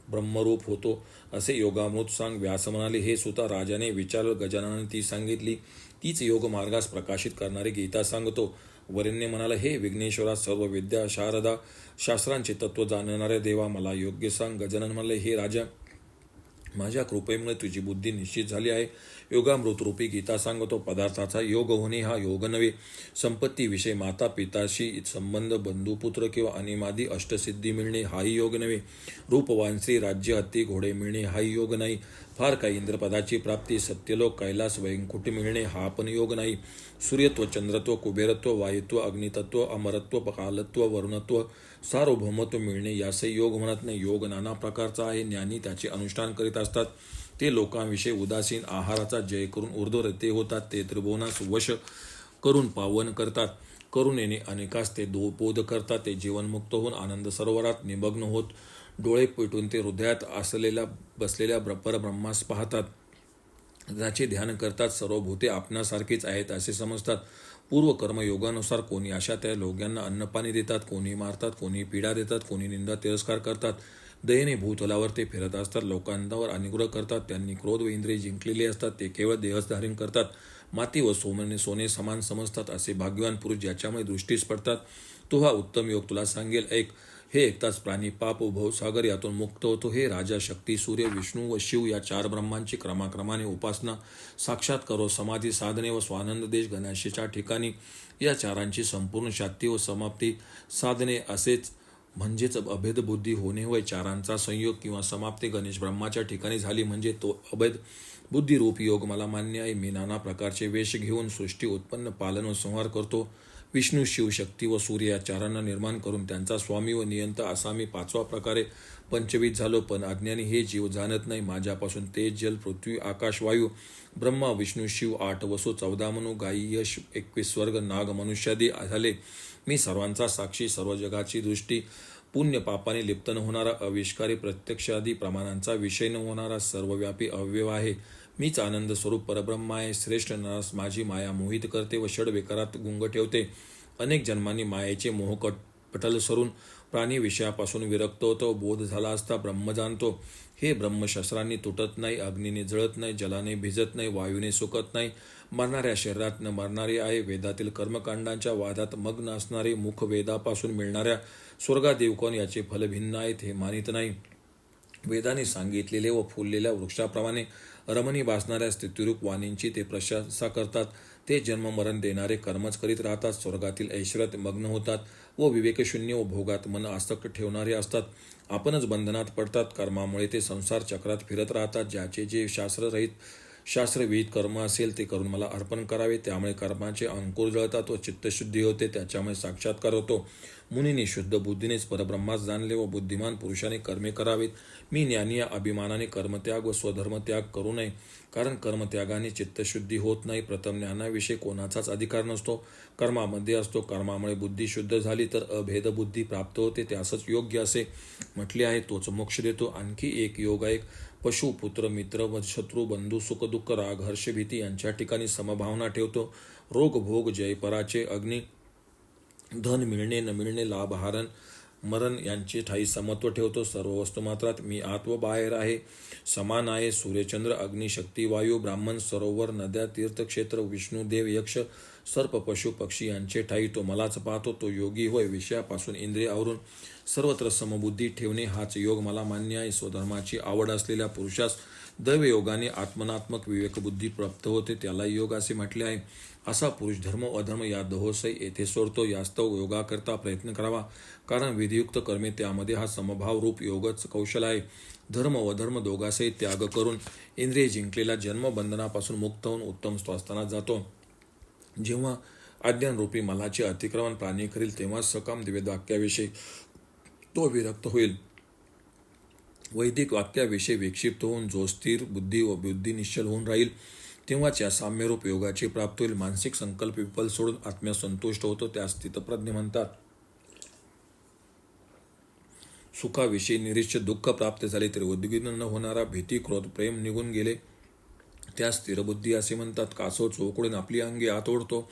ब्रह्मरूप होतो. असे योगामृत सांग. व्यास म्हणाले, हे सुता राजाने विचारलं. गजाननाने ती सांगितली. तीच योग मार्गास प्रकाशित करणारी गीता सांगतो. वरेण्य म्हणाला, हे विघ्नेश्वरा, सर्व विद्या शारदा, शास्त्रांचे तत्व जाणणाऱ्या देवा, मला योग्य सांग. गजानन म्हणाले, हे राजा, माझ्या कृपेमुळे तुझी बुद्धी निश्चित झाली आहे. योगामृतरूपी गीता सांगतो. पदार्थाचा योग होणे हा योग नव्हे. संपत्तीविषयी माता पिताशी संबंध, बंधुपुत्र किंवा अनिमादी अष्टसिद्धी मिळणे हाही योग नव्हे. रूपवान स्त्री, राज्य, हत्ती, घोडे मिळणे हाही योग नाही. फार काही इंद्रपदाची प्राप्ती, सत्यलोक, कैलास, वैकुंठ मिळणे हा पण योग नाही. सूर्यत्व, चंद्रत्व, कुबेरत्व, वायुत्व, अग्नितत्व, अमरत्व, कालत्व, वरुणत्व, सार्वभौमत्व मिळणे यासही योग म्हणत नाही. योग नाना प्रकारचा आहे. ज्ञानी त्याचे अनुष्ठान करीत असतात. ते लोकांविषयी उदासीन, आहाराचा जय करून ऊर्ध्वरते होतात. ते त्रिभुवनास वश करून पावन करतात. करुणेने अनेकास ते बोध करतात. ते जीवनमुक्त होऊन आनंद सरोवरात निमग्न होत डोळे पेटून ते हृदयात बसलेल्या परब्रह्मास पाहतात. त्याचे ध्यान करतात. सर्व भूते आपणासारखीच आहेत असे समजतात. पूर्व कर्मयोगानुसार कोणी अशा त्या लोकांना अन्नपाणी देतात, कोणी मारतात, कोणी पीडा देतात, कोणी निंदा तिरस्कार करतात. दयेने भूतलावर ते फिरत असतात. लोकांवर अनुग्रह करतात. त्यांनी क्रोध व इंद्रिय जिंकलेले असतात. ते केवळ देहधारण करतात. माती व सोने समान समजतात. असे भाग्यवान पुरुष ज्याच्यामुळे दृष्टीस पडतात, तो हा उत्तम योग तुला सांगेल. ऐक. हे एकताच प्राणी पाप व भवसागर यातून मुक्त होतो. हे राजा, शक्ती, सूर्य, विष्णू व शिव या 4 ब्रह्मांची क्रमाक्रमाने उपासना, साक्षात्कार व समाधी साधने व स्वानंद देश गणेशाच्या ठिकाणी या 4 संपूर्ण शांती व समाप्ती साधने असेच म्हणजेच अभेद बुद्धी होणे होय. 4 संयोग किंवा समाप्ती गणेश ब्रह्माच्या ठिकाणी झाली म्हणजे तो अभेद बुद्धिरूप योग मला मान्य आहे. मी नाना प्रकारचे वेश घेऊन सृष्टी उत्पन्न, पालन व संहार करतो. विष्णू, शिव, शक्ती व सूर्य या 4 निर्माण करून त्यांचा स्वामी व नियंता असा मी 5व्या प्रकारे पंचविध झालो. पण अज्ञानी हे जीव जाणत नाही. माझ्यापासून तेज, जल, पृथ्वी, आकाश, वायू, ब्रह्मा, विष्णू, शिव 8 वसू, 14 मनु, गायी, यश, 21 स्वर्ग, नाग, मनुष्यादी झाले. मी सर्वांचा साक्षी, सर्व जगाची दृष्टी, पुण्य पापाने लिप्त न होणारा, आविष्कारी, प्रत्यक्षादी प्रमाणांचा विषय न होणारा, सर्वव्यापी अव्यय आहे. मीच आनंद स्वरूप परब्रह्म आहे. श्रेष्ठ नरास माझी माया मोहित करते व षड विकारात गुंग ठेवते. अनेक जन्मांनी मायेचे मोह पटल सरून प्राणी विषयापासून विरक्त होतो. बोध झाला असता ब्रह्म जाणतो. हे ब्रह्म शस्त्रांनी तुटत नाही, अग्नीने जळत नाही, जलाने भिजत नाही, वायूने सुकत नाही, मरणाऱ्या शरीरात न मरणारे आहे. वेदातील कर्मकांडांच्या वादात मग्न असणारे मुख वेदापासून मिळणाऱ्या स्वर्गादेवकोण याचे फल भिन्न आहेत हे मानित नाही. वेदाने सांगितलेले व फुललेल्या वृक्षाप्रमाणे रमणी भासणाऱ्या स्थितिरूप वाणींची ते प्रशंसा करतात. ते जन्म मरण देणारे कर्मच करीत राहतात. स्वर्गातील ऐश्वर्यात मग्न होतात व विवेकशून्य व भोगात मन आसक्त ठेवणारे असतात. आपणच बंधनात पडतात. कर्मामुळे ते संसार चक्रात फिरत राहतात. ज्याचे जे शास्त्रविहित कर्म असेल ते करून मला अर्पण करावे. त्यामुळे कर्माचे अंकुर जळतात व चित्तशुद्धी होते. त्याच्यामुळे साक्षात्कार होतो. मुनींनी शुद्ध बुद्धीनेच परब्रह्मास जाणले व बुद्धिमान पुरुषाने कर्मे करावीत. मी ज्ञानी या अभिमानाने कर्मत्याग व स्वधर्मत्याग करू नये, कारण कर्मत्यागाने चित्तशुद्धी होत नाही. प्रथम ज्ञानाविषयी कोणाचाच अधिकार नसतो, कर्मामध्ये असतो. कर्मामुळे बुद्धी शुद्ध झाली तर अभेद बुद्धी प्राप्त होते. त्यासच योग्य असे म्हटले आहे. तोच मोक्ष देतो. आणखी एक योग आहे. पशु, पुत्र, मित्र व शत्रू, बंधू, सुख दुःख, राग, हर्ष, भीती यांच्या ठिकाणी समभावना ठेवतो. रोग, भोग, जय, पराजय, अग्नी, धन मिळणे न मिळणे, लाभ, हारण, मरण यांचे ठाई समत्व ठेवतो. सर्व वस्तुमात्रात मी आत व बाहेर आहे, समान आहे. सूर्यचंद्र, अग्नी, शक्ती, वायू, ब्राह्मण, सरोवर, नद्या, तीर्थक्षेत्र, विष्णू, देव, यक्ष, सर्प, पशु, पक्षी यांचे ठाई तो मलाच पाहतो. तो योगी होय. विषयापासून इंद्रिय आवरून सर्वत्र समबुद्धी ठेवणे हाच योग मला मान्य आहे. स्वधर्माची आवड असलेल्या पुरुषास दैवयोगाने आत्मनात्मक विवेकबुद्धी प्राप्त होते. त्याला योग असे म्हटले आहे. असा पुरुष धर्म अधर्म या दोहोसही येथे सोडतो. यास्तव योगाकरता प्रयत्न करावा, कारण विधियुक्त कर्मे त्यामध्ये हा समभाव रूप योगच कौशल आहे. धर्म व धर्म दोघांचाही त्याग करून इंद्रिय जिंकलेला जन्मबंधनापासून मुक्त होऊन उत्तम स्वास्थानात जातो. जेव्हा अज्ञानरूपी मलाचे अतिक्रमण प्राणी करील तेव्हा सकाम दिव्य वाक्याविषयी तो विरक्त होईल. वैदिक वाक्याविषयी विक्षिप्त होऊन जो स्थिर बुद्धी व बुद्धी निश्चल होऊन राहील तेव्हाच या साम्यरूप योगाची प्राप्ती होईल. मानसिक संकल्प विफल सोडून आत्म्या संतुष्ट होतो, त्यास स्थितप्रज्ञ म्हणतात. सुखाविषयी निरीच्छ दुःख प्राप्त झाले तरी उद्विग्न न होणारा, भीती, क्रोध, प्रेम निघून गेले त्यास स्थिरबुद्धी असे म्हणतात. कासव चोकडून आपली अंगी आत ओढतो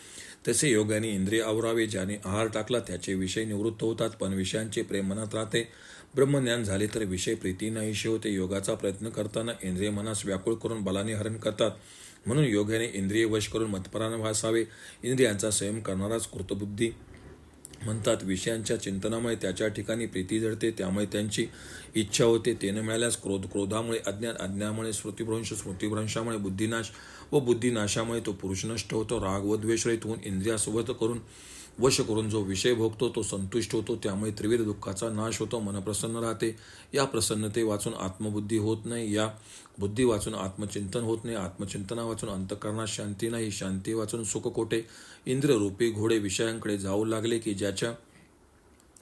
तसे योगाने इंद्रिय आवरावे. ज्याने आहार टाकला त्याचे विषय निवृत्त होतात, पण विषयांचे प्रेम मनात राहते. ब्रह्मज्ञान झाले तर विषय प्रीती नाहीशी होते. योगाचा प्रयत्न करताना इंद्रिय मनास व्याकुळ करून बलाने हरण करतात. म्हणून योगाने इंद्रिय वश करून मतपराने भासावे. इंद्रियांचा संयम करणाराच कृतबुद्धी म्हणतात. विषयांच्या चिंतनामुळे त्याच्या ठिकाणी प्रीती जडते, त्यामुळे त्यांची इच्छा होते. ते न मिळाल्यास क्रोध, क्रोधामुळे अज्ञान, अज्ञानामुळे स्मृतिभ्रंश, स्मृतिभ्रंशामुळे बुद्धिनाश व बुद्धिनाशामुळे तो पुरुष नष्ट होतो. राग व द्वेष रहित होऊन इंद्रियासोबत करून वश करून जो विषय भोगतो तो संतुष्ट होतो. त्यामुळे त्रिविध दुःखाचा नाश होतो. मन प्रसन्न राहते. या प्रसन्नते वाचून आत्मबुद्धी होत नाही. या बुद्धी वाचून आत्मचिंतन होत नाही. आत्मचिंतना वाचून अंतःकरणात शांती नाही. शांती वाचून सुख कोठे. इंद्रियरूपी घोडे विषयांकडे जाऊ लागले की ज्याच्या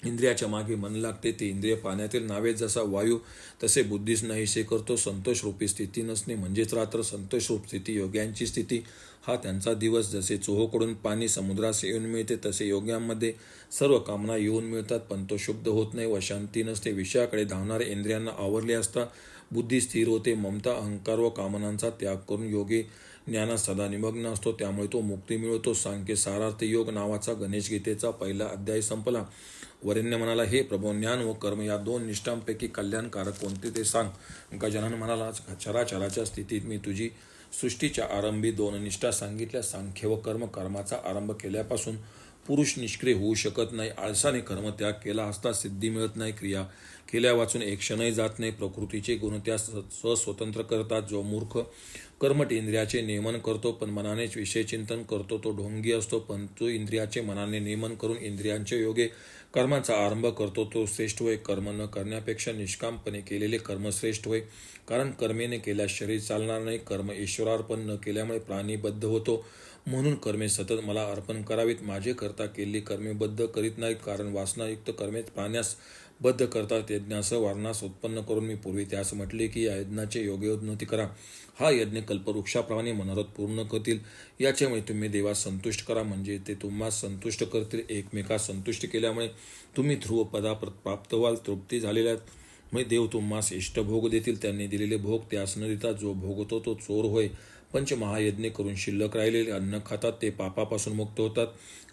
इंद्रियाच्या मागे मन लागते ते इंद्रिय पाण्यातील नावेत जसा वायू तसे बुद्धीस नाहीसे करतो. संतोषरूपी स्थिती नसणे म्हणजेच रात्र. संतोषरूप स्थिती योग्यांची स्थिती. हा त्यांचा दिवस. जसे चोहोकडून पाणी समुद्रास येऊन मिळते तसे योग्यांमध्ये सर्व कामना येऊन मिळतात, पण तो शुद्ध होत नाही व शांती नसते. विषयाकडे धावणारे इंद्रियांना आवरले असता बुद्धी स्थिर होते. ममता, अहंकार व कामनांचा त्याग करून योगी ज्ञानात सदा निमग्न असतो, त्यामुळे तो मुक्ती मिळवतो. सांख्य सारार्थ योग नावाचा गणेश गीतेचा पहिला अध्याय संपला. वरेण्य म्हणाला, हे प्रभो, ज्ञान व कर्म या दोन निष्ठांपैकी कल्याणकारक कोणते ते सांग. गजानन म्हणाला, चराचराच्या स्थितीत मी तुझी सृष्टीच्या आरंभी दोन निष्ठा सांगितल्या. सांख्य व कर्म. कर्माचा आरंभ केल्यापासून पुरुष निष्क्रिय होऊ शकत नाही. आळसाने कर्मत्याग केला असता सिद्धी मिळत नाही. क्रिया केल्या वाचून एक क्षणही जात नाही. प्रकृतीचे गुण त्या स्वतंत्र करतात. जो मूर्ख कर्मठ इंद्रियाचे नियमन करतो पण मनानेच विषयचिंतन करतो तो ढोंगी असतो. पण जो इंद्रियाचे मनाने नियमन करून इंद्रियांचे योगे कर्माचा आरंभ करतो तो श्रेष्ठ होय. कर्म न करण्यापेक्षा निष्कामपणे केलेले कर्म श्रेष्ठ होय, कारण कर्मेने केल्यास शरीर चालणार नाही. कर्म ईश्वरार्पण न केल्यामुळे प्राणी बद्ध होतो. म्हणून कर्मे सतत मला अर्पण करावीत. माझे करता केलेली कर्मे बद्ध करीत नाहीत, कारण वासनायुक्त कर्मे प्राण्यास बद्ध करतात. यज्ञासह वारणास उत्पन्न करून मी पूर्वी त्यास म्हटले की या यज्ञाचे योग्योन्नती करा. हा यज्ञ कल्पवृक्षाप्रमाणे मनोरथ पूर्ण करतील. याच्यामुळे तुम्ही देवास संतुष्ट करा, म्हणजे ते तुम्हास संतुष्ट करतील. एकमेकास संतुष्ट केल्यामुळे तुम्ही ध्रुव पदा प्राप्त व्हाल. तृप्ती झालेल्या म्हणजे देव तुम्हास इष्टभोग देतील. त्यांनी दिलेले भोग त्यास न देता जो भोगतो तो चोर होय. पंचमहायज्ञ करून शिल्लक राहिलेले अन्न खातात ते पापापासून मुक्त होतात.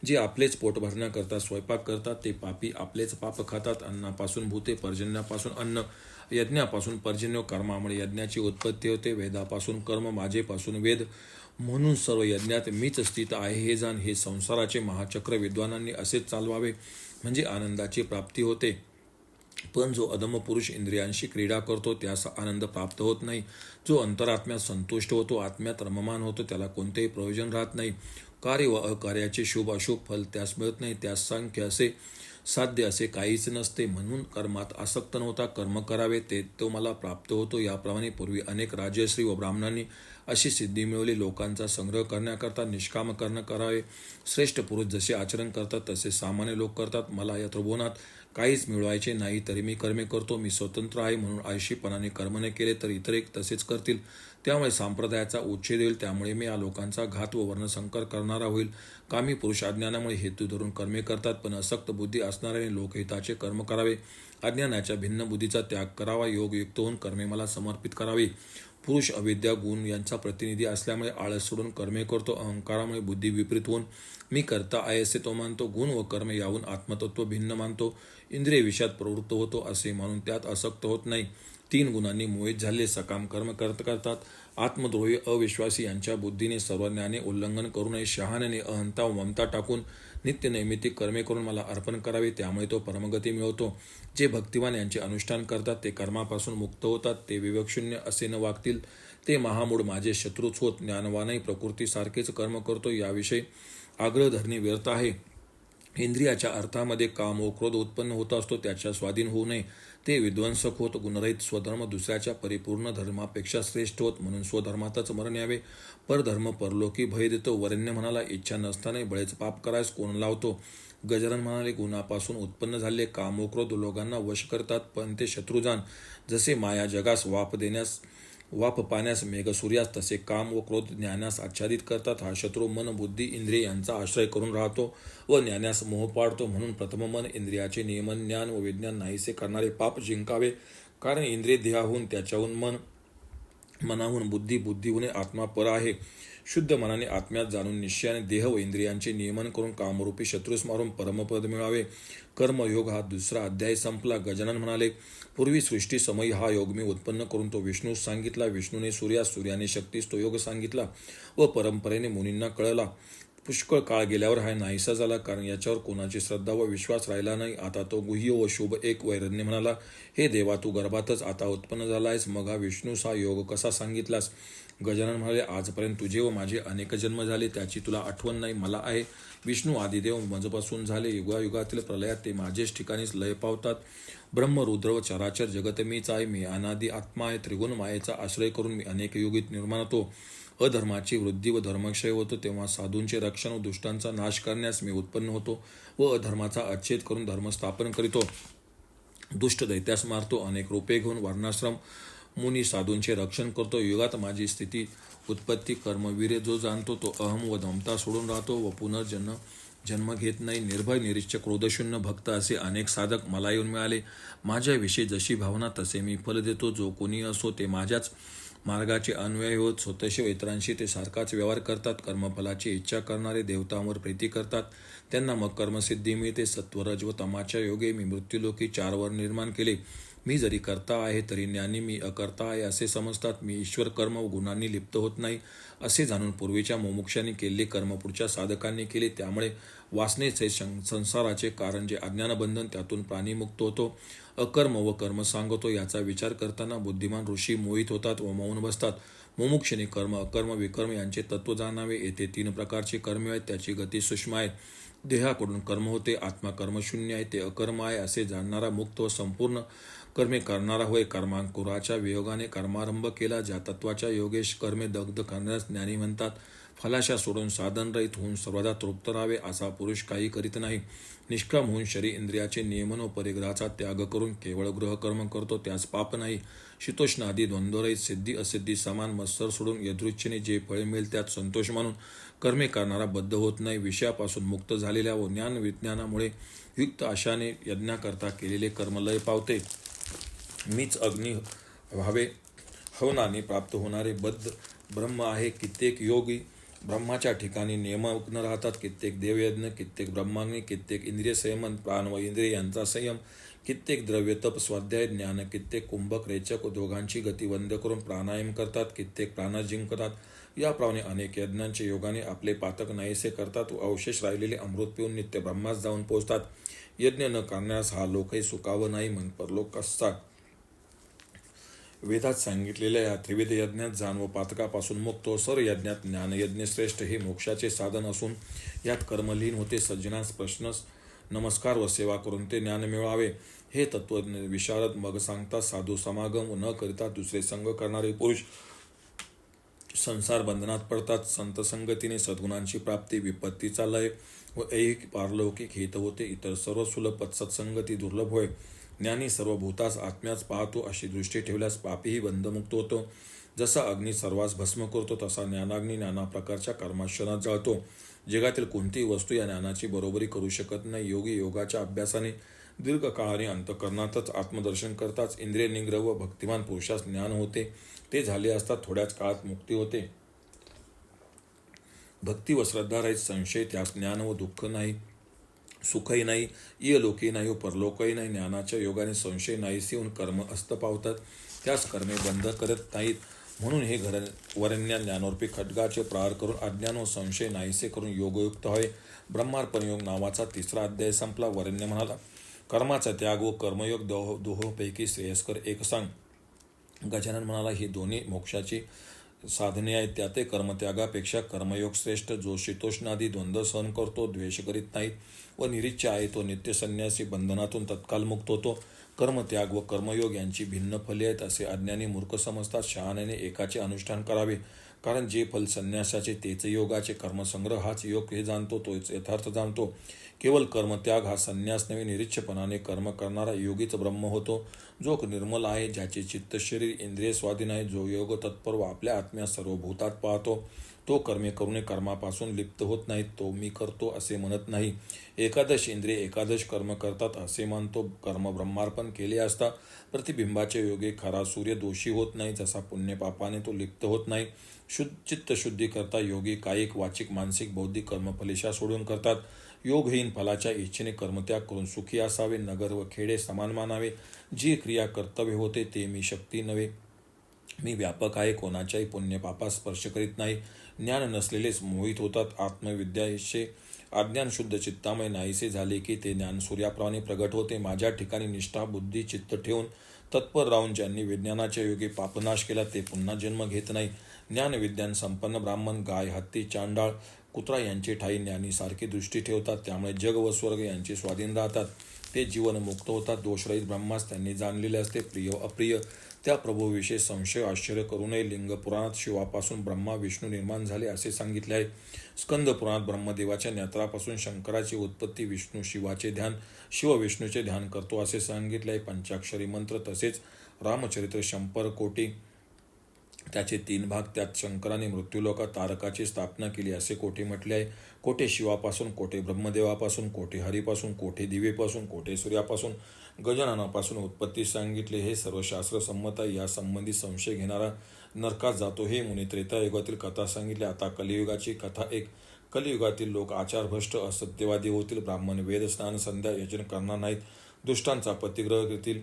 जे आपलेच पोट भरण्याकरता स्वयंपाक करतात ते पापी आपलेच पाप खातात. अन्नापासून भूते, पर्जन्यापासून अन्न, यज्ञापासून पर्जन्य, कर्मामुळे यज्ञाची उत्पत्ती होते. वेदापासून कर्म, माझेपासून वेद, म्हणून सर्व यज्ञात मीच स्थित आहे हे जाण. हे संसाराचे महाचक्र विद्वानांनी असेच चालवावे, म्हणजे आनंदाची प्राप्ती होते. पण जो अधम पुरुष इंद्रियांशी क्रीडा करतो त्यास आनंद प्राप्त होत नाही. जो अंतरात्म्यात संतुष्ट होतो, आत्म्यात रममान होतो, त्याला कोणतेही प्रयोजन राहत नाही. कार्य व अकार्याचे शुभ अशुभ फल त्यास मिळत नाही. त्यास सांख्य असे साध्य असे काहीच नसते. म्हणून कर्मात आसक्त नव्हता कर्म करावे ते तो मला प्राप्त होतो. याप्रमाणे पूर्वी अनेक राजश्री व ब्राह्मणांनी अशी सिद्धी मिळवली. लोकांचा संग्रह करण्याकरता निष्काम कर्म करावे. श्रेष्ठ पुरुष जसे आचरण करतात तसे सामान्य लोक करतात. मला या त्रिभुवनात काहीच मिळवायचे नाही तरी मी कर्मे करतो. मी स्वतंत्र आहे म्हणून आळशीपणाने कर्म न केले तर इतर एक तसेच करतील. त्यामुळे संप्रदायाचा उच्छेद होईल. त्यामुळे मी या लोकांचा घात व वर्णसंकर करणारा होईल. कामी पुरुष अज्ञानामुळे हेतू धरून कर्मे करतात, पण असक्त बुद्धी असणाऱ्याने लोकहिताचे कर्म करावे. अज्ञानाच्या भिन्न बुद्धीचा त्याग करावा. योगयुक्त होऊन कर्मे मला समर्पित करावी. पुरुष अविद्या गुण यांचा प्रतिनिधी असल्यामुळे आळस सोडून कर्मे करतो. अहंकारामुळे बुद्धी विपरीत होऊन मी करता आहे असे तो मानतो. गुण व कर्म याहून आत्मतत्व भिन्न मानतो. इंद्रिय विषयात प्रवृत्त होतो असे मानून त्यात आसक्त होत नाही. 3 गुणांनी मोहित झाले सकाम कर्म करतात. आत्मद्रोही अविश्वासी यांच्या बुद्धीने सर्व ज्ञाने उल्लंघन करू नये. शहाण्याने अहंता व ममता टाकून नित्य नैमित्तिक कर्मे करून मला अर्पण करावे. त्यामुळे तो परमगती मिळवतो. जे भक्तिवान यांचे अनुष्ठान करतात ते कर्मापासून मुक्त होतात. ते विवेकशून्य असे न वागतील ते महामूढ माझे शत्रूच होत. ज्ञानवानही प्रकृतीसारखेच कर्म करतो याविषयी आग्रह धरणे व्यर्थ आहे. इंद्रियाच्या अर्थामध्ये काम व क्रोध उत्पन्न होत असतो. त्याच्या स्वाधीन होऊ नये. ते विध्वंसक होत. गुणरहित स्वधर्म दुसऱ्याच्या परिपूर्ण धर्मापेक्षा श्रेष्ठ होत. म्हणून स्वधर्मातच मरण यावे. परधर्म परलोकी भय देतो. वरेण्य म्हणाला, इच्छा नसतानाही बळेच पाप करायस कोण लावतो. गजानन म्हणाले, गुणापासून उत्पन्न झाले काम व क्रोध लोकांना वश करतात, पण ते शत्रुजान. जसे माया जगास वाप पाण्यास मेघ सूर्यास, तसे काम व क्रोध ज्ञानास आच्छादित करतात. हा शत्रू मन बुद्धी इंद्रिय यांचा आश्रय करून राहतो व ज्ञानास मोह पाडतो. म्हणून प्रथम मन इंद्रियाचे नियमन, ज्ञान व विज्ञान नाहीसे करणारे पाप जिंकावे. कारण इंद्रिय देहाहून, त्याच्याहून मन, मनाहून बुद्धी, बुद्धीहून आत्मा पर आहे. शुद्ध मनाने आत्म्यात जाणून निश्चयाने देह व इंद्रियांचे नियमन करून कामरूपी शत्रूस मारून परमपद मिळावे. कर्मयोग हा 2रा अध्याय संपला. गजानन म्हणाले, पूर्वी सृष्टी समयी हा योग मी उत्पन्न करून तो विष्णूस सांगितला. विष्णूने सूर्यास, सूर्याने शक्तीस तो योग सांगितला व परंपरेने मुनींना कळला. पुष्कळ काळ गेल्यावर हा नाहीसा झाला, कारण याच्यावर कोणाची श्रद्धा व विश्वास राहिला नाही. आता तो गुह्य व शुभ एक वैरण्य म्हणाला, हे देवा, तू गर्भातच आता उत्पन्न झाला आहेस, मग हा विष्णूस हा योग कसा सांगितलास? गजानन म्हणाले, आजपर्यंत तुझे व माझे अनेक जन्म झाले, त्याची तुला आठवण नाही. मला आहे. विष्णू आदिदेव मजपासून झाले. युगायुगातील प्रलयात ते माझेच ठिकाणीच लय पावतात. ब्रह्म, रुद्र व चराचर जगत मीच आहे. मी अनादि आत्मा आहे. त्रिगुण मायेचा आश्रय करून मी अनेक युगीत निर्माण होतो. अधर्माची वृद्धी व धर्मक्षय होतो तेव्हा साधूंचे रक्षण व दुष्टांचा नाश करण्यास मी उत्पन्न होतो व अधर्माचा अच्छेद करून धर्म स्थापन करीतो. दुष्ट दैत्यास मारतो. अनेक रूपे घेऊन वर्णाश्रम मुनी साधूंचे रक्षण करतो. युगात माझी स्थिती उत्पत्ती कर्मवीर्य जो जाणतो तो अहम व ममता सोडून राहतो व जन्म घेत नाही. निर्भय, निरीच्छ, क्रोधशून्य भक्त असे अनेक साधक मला येऊन मिळाले. माझ्याविषयी जशी भावना तसे मी फल देतो. जो कोणी असो ते माझ्याच मार्गाचे अन्वय होत स्वतःशी व इतरांशी ते सारखाच व्यवहार करतात. कर्मफलाची इच्छा करणारे देवतांवर प्रीती करतात, त्यांना मग कर्मसिद्धी मिळते. सत्व, रज व तमाच्या योगे मी मृत्यूलोकी 4 वर निर्माण केले. मी जरी करता आहे तरी ज्ञानी मी अकर्ता आहे असे समजतात. मी ईश्वर कर्म व गुणांनी लिप्त होत नाही असे जाणून पूर्वीच्या मुमुक्षांनी केलेले कर्म पुढच्या साधकांनी केले. त्यामुळे वासनेचे संसाराचे कारण जे अज्ञानबंधन, त्यातून प्राणी मुक्त होतो. अकर्म व कर्म सांगतो. याचा विचार करताना बुद्धिमान ऋषी मोहित होतात व मौन बसतात. मुमुक्षने कर्म, अकर्म, विकर्म यांचे तत्व जाणावे. येथे 3 प्रकारचे कर्म आहेत, त्याची गती सूक्ष्म आहे. देहाकडून कर्म होते. आत्मा कर्मशून्य आहे, ते अकर्म आहे असे जाणणारा मुक्त व संपूर्ण कर्मे करणारा होय. कर्मांकुराच्या वियोगाने कर्मारंभ केला. ज्या तत्वाच्या योगेश कर्मे दग्ध करण्यास ज्ञानी म्हणतात. फलाशा सोडून साधनरहित होऊन सर्वदा तृप्त राहावे असा पुरुष काही करीत नाही. निष्काम होऊन शरीर इंद्रियाचे नियमन व परिग्रहाचा त्याग करून केवळ गृहकर्म करतो, त्यास पाप नाही. शीतोष्ण आदी द्वंद्वरहित, सिद्धी असिद्धी समान मत्सर सोडून यदृच्छेने जे फळे मिळेल त्यात संतोष मानून कर्मे करणारा बद्ध होत नाही. विषयापासून मुक्त झालेल्या व ज्ञान विज्ञानामुळे युक्त आशाने यज्ञाकरता केलेले कर्म लय पावते. मीच अग्नी व्हावे हवनाने प्राप्त होणारे बद्ध ब्रह्म आहे. कित्येक योगी ब्रह्माच्या ठिकाणी नियमग्न राहतात. कित्येक देवयज्ञ, कित्येक ब्रह्माग्नी, कित्येक इंद्रिय संयमन, प्राण व इंद्रिय यांचा संयम, कित्येक द्रव्य तप, स्वाध्याय ज्ञान, कित्येक कुंभक रेचक दोघांची गती बंद करून प्राणायाम करतात, कित्येक प्राण जिंकतात. याप्रमाणे अनेक यज्ञांचे योगाने आपले पातक नाहीसे करतात व अवशेष राहिलेले अमृत पिऊन नित्य ब्रह्मास जाऊन पोहोचतात. यज्ञ न करण्यास हा लोकही सुखावं नाही, मग परलोक कसा. वेदात सांगितलेल्या या त्रिविध यज्ञात जाण व पातकापासून मुक्त हो. सर्व यज्ञात ज्ञानयज्ञ श्रेष्ठ हे मोक्षाचे साधन असून यात कर्मलीन होते. सज्जनास प्रश्नस नमस्कार व सेवा करून ते ज्ञान मिळावे हे तत्वज्ञ विशारद मग सांगतात. साधू समागम न करिता दुसरे संग करणारे पुरुष संसार बंधनात पडतात. संत संगतीने सद्गुणांची प्राप्ती, विपत्तीचा लय व ऐहिक पारलौकिक हित होते. इतर सर्व सुलभ सत्संगती दुर्लभ होय. ज्ञानी सर्व भूतास आत्म्याच पाहतो अशी दृष्टी ठेवल्यास पापीही बंधमुक्त होतो. जसा अग्नी सर्वांस भस्म करतो तसा ज्ञानाग्नी नाना प्रकारच्या कर्माशनात जाळतो. जगातील कोणतीही वस्तू या ज्ञानाची बरोबरी करू शकत नाही. योगी योगाच्या अभ्यासाने दीर्घकाळाने अंतःकरणातच आत्मदर्शन करताच इंद्रिय निग्रह व भक्तिमान पुरुषास ज्ञान होते. ते झाले असता थोड्याच काळात मुक्ती होते. भक्ती व श्रद्धा राहीत संशय त्यास ज्ञान व दुःख नाही, सुखही नाही, इयलोकही नाही व परलोकही नाही. ज्ञानाच्या योगाने संशय नाहीसे होऊन कर्म अस्त पावतात, त्यास कर्मे बंध करत नाहीत. म्हणून हे वरण्या ज्ञानोर्पी खड्गाचे प्रहार करून अज्ञान व संशय नाहीसे करून योगयुक्त व्हावे. ब्रह्मार्पण योग नावाचा 3रा अध्याय संपला. वरण्य म्हणाला, कर्माचा त्याग व कर्मयोग दोहोपैकी श्रेयस्कर एक सांग. गजानन म्हणाला, ही दोन्ही मोक्षाची साधने आहेत. त्याते कर्मत्यागापेक्षा कर्मयोग श्रेष्ठ. जो शीतोष्णादी द्वंद्व सहन करतो, द्वेष करीत नाहीत व निरीच्छ आहे तो नित्य संन्यासी बंधनातून तत्काल मुक्त होतो. कर्मत्याग व कर्मयोग यांची भिन्न फले आहेत असे अज्ञानी मूर्ख समजतात. शहाण्याने एकाचे अनुष्ठान करावे, कारण जे फल संन्यासाचे तेच योगाचे. कर्मसंग्रह हाच योग हे जाणतो, तोच यथार्थ जाणतो. केवळ कर्मत्याग हा संन्यास नव्हे. निरीच्छपणाने कर्म करणारा योगीच ब्रह्म होतो. जो निर्मल आहे, ज्याचे चित्त शरीर इंद्रिय स्वाधीन आहे, जो योग तत्पर व आपल्या आत्म्या सर्व भूतात पाहतो, तो कर्मे करूने कर्मापासून लिप्त होत नाही. तो मी करतो असे म्हणत नाही. एकादश इंद्रिय एकादश कर्म करतात असे मानतो. कर्म ब्रह्मार्पण केले असता प्रतिबिंबाचे योगे खरा सूर्य दोषी होत नाही. जसा पुण्यपापाने तो लिप्त होत नाही. चित्तशुद्धी करता योगी कायिक वाचिक मानसिक बौद्धिक कर्मफलेशा सोडून करतात. योगहीन फलाच्या इच्छेने कर्मत्याग करून सुखी असावे. नगर व खेडे समान मानावे. जी क्रिया कर्तव्य होते ते मी शक्ती नव्हे. मी व्यापक आहे, कोणाच्याही पुण्यपापास स्पर्श करीत नाही. ज्ञान नसलेलेच मोहित होतात. आत्मविद्याशे अज्ञान शुद्ध चित्तामय नाहीसे झाले की ते ज्ञान सूर्याप्रमाणे प्रगट होते. माझ्या ठिकाणी निष्ठा बुद्धी चित्त ठेवून तत्पर राहून ज्यांनी विज्ञानाच्या योगे पापनाश केला ते पुन्हा जन्म घेत नाही. ज्ञान विज्ञान संपन्न ब्राह्मण गाय हत्ती चांडाळ कुत्रा यांची ठाई ज्ञानी सारखी दृष्टी ठेवतात. त्यामुळे जग व स्वर्ग यांचे स्वाधीन राहतात. ते जीवन मुक्त होतात. दोषरहित ब्रह्मास त्यांनी जाणलेले असते. प्रिय अप्रिय त्या प्रभूविषयी संशय आश्चर्य करू नये. लिंग पुराणात शिवापासून ब्रह्मा विष्णू निर्माण झाले असे सांगितले आहे. स्कंद पुराणात ब्रह्मदेवाच्या नेत्रापासून शंकराची उत्पत्ती, विष्णू शिवाचे ध्यान, शिव विष्णूचे ध्यान करतो असे सांगितले आहे. पंचाक्षरी मंत्र तसेच रामचरित्र शंपर कोटी त्याचे 3 भाग. त्यात शंकराने मृत्यूलोकात तारकाची स्थापना केली असे कोठे म्हटले आहे. कोठे शिवापासून, कोठे ब्रह्मदेवापासून, कोठे हरीपासून, कोठे दिवेपासून, कोठे सूर्यापासून, गजाननापासून उत्पत्ती सांगितले. हे सर्व शास्त्र संमत आहे. या संबंधी संशय घेणारा नरकात जातो. हे मुनी त्रेतायुगातील कथा सांगितली. आता कलियुगाची कथा एक. कलियुगातील लोक आचारभ्रष्ट असत्यवादी होतील. ब्राह्मण वेद स्नान संध्या यजन करणार नाहीत. दुष्टांचा पतिग्रह करतील.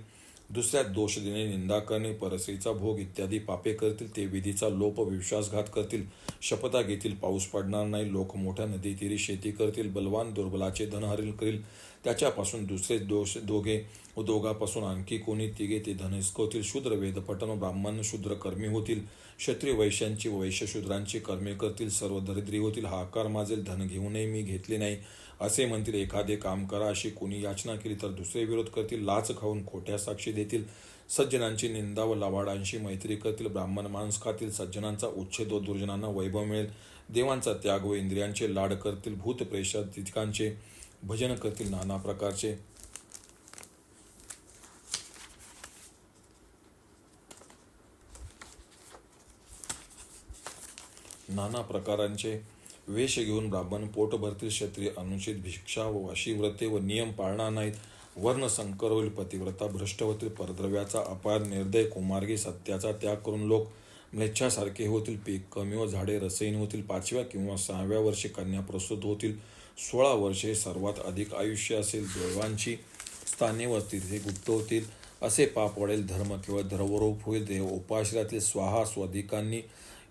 दुसऱ्यात दोष देणे, निंदा करणे, परस्त्रीचा भोग इत्यादी पापे करतील. ते विधीचा लोप विश्वासघात करतील. शपथा घेतील, पाऊस पडणार नाही. लोक मोठ्या नदीतीरी शेती करतील. बलवान दुर्बलाचे धन हरण करील. त्याच्यापासून दुसरे दोघे व दोघापासून आणखी कोणी तिघे ते धन हिसकवतील. शूद्र वेदपठण व ब्राह्मण शूद्र कर्मी होतील. क्षत्रिय वैश्यांची व वैश्य शूद्रांची कर्मे करतील. सर्व दरिद्री होतील. हाकार माजेल, धन घेऊनही मी घेतले नाही असे म्हणतील. एखादे काम करा अशी कोणी याचना केली तर दुसरे विरोध करतील. लाच खाऊन खोट्या साक्षी देतील. सज्जनांची निंदा व लवाडांशी मैत्री करतील. ब्राह्मण मांस खातील. सज्जनांचा उच्छेद व दुर्जनांना वैभव मिळेल. देवांचा त्याग व इंद्रियांचे लाड करतील. भूत प्रेषाधिकांचे भजन करतील. नाना प्रकारांचे वेश घेऊन ब्राह्मण पोट भरतील. क्षत्रिय अनुचित भिक्षा व अशी व्रते व नियम पाळणार नाहीत. वर्ण संकर होईल. पतिव्रता भ्रष्ट होतील. परद्रव्याचा अपार निर्दय कुमार्गी सत्याचा त्याग करून लोक म्लेच्छासारखे होतील, पीक कमी व झाडे रसहीन होतील, 5व्या किंवा 6व्या वर्षी कन्या प्रसूत होतील, 16 वर्षे सर्वात अधिक आयुष्य असेल, देवांची स्थाने व तीर्थे गुप्त होतील, असे पाप वाढेल, धर्म केवळ द्रवरूप होईल, देव उपाश्रयातील स्वाहा स्वधिकांनी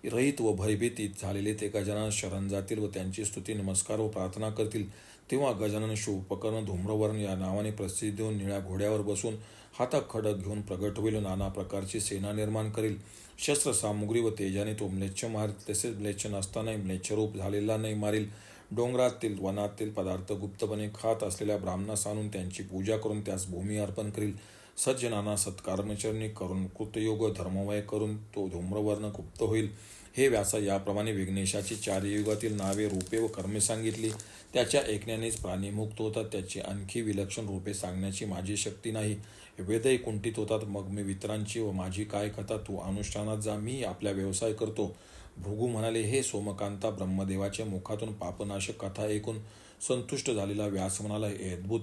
रहित व भयभीत झालेले ते गजानन शरण जातील व त्यांची स्तुती नमस्कार व प्रार्थना करतील. तेव्हा गजानन शिवोपकर्ण धूम्रवर्ण या नावाने प्रसिद्ध देऊन निळ्या घोड्यावर बसून हातात खडक घेऊन प्रगट होईल, नाना प्रकारची सेना निर्माण करील, शस्त्रसामुग्री व तेजाने तो म्लेच्छ मारील, तसेच म्लेच्छ नसतानाही म्लेच्छरूप झालेला नाही मारील. डोंगरातील वनातील पदार्थ गुप्तपणे खात असलेल्या ब्राह्मणास आणून त्यांची पूजा करून त्यास भूमी अर्पण करील. सज्जनांना सत्कर्मचरणी करून कृतयोग धर्ममय करून तो धूम्रवर्ण गुप्त होईल. हे व्यासा, याप्रमाणे विघ्नेशाची 4 युगातील नावे, रूपे व कर्मे सांगितली. त्याच्या ऐकण्यानेच प्राणी मुक्त होतात. त्याची आणखी विलक्षण रूपे सांगण्याची माझी शक्ती नाही. वेदही कुंठित होतात. मग मी इतरांची व माझी काय कथा, तू अनुष्ठानात जा, मी आपला व्यवसाय करतो. भृगू म्हणाले, हे सोमकांता, ब्रह्मदेवाच्या मुखातून पापनाशक कथा ऐकून संतुष्ट झालेला व्यास म्हणाला, हे अद्भुत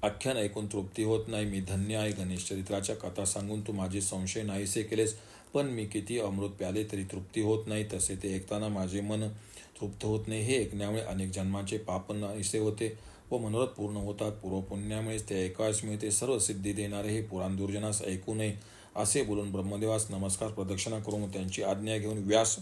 आख्यान ऐकून तृप्ती होत नाही. मी धन्य आहे. गणेश चरित्राच्या कथा सांगून तू माझे संशय नाहीसे केलेस. पण मी किती अमृत प्याले तरी तृप्ती होत नाही. तसे ते ऐकताना माझे मन तृप्त होत नाही. हे ऐकण्यामुळे अनेक जन्माचे पाप नाहीसे होते व मनोरथ पूर्ण होतात. पूर्वपुण्यामुळेच ते ऐकायस मिळते. सर्व सिद्धी देणारे हे पुराण दुर्जनास ऐकू नये. असे बोलून ब्रह्मदेवास नमस्कार प्रदक्षिणा करून त्यांची आज्ञा घेऊन व्यास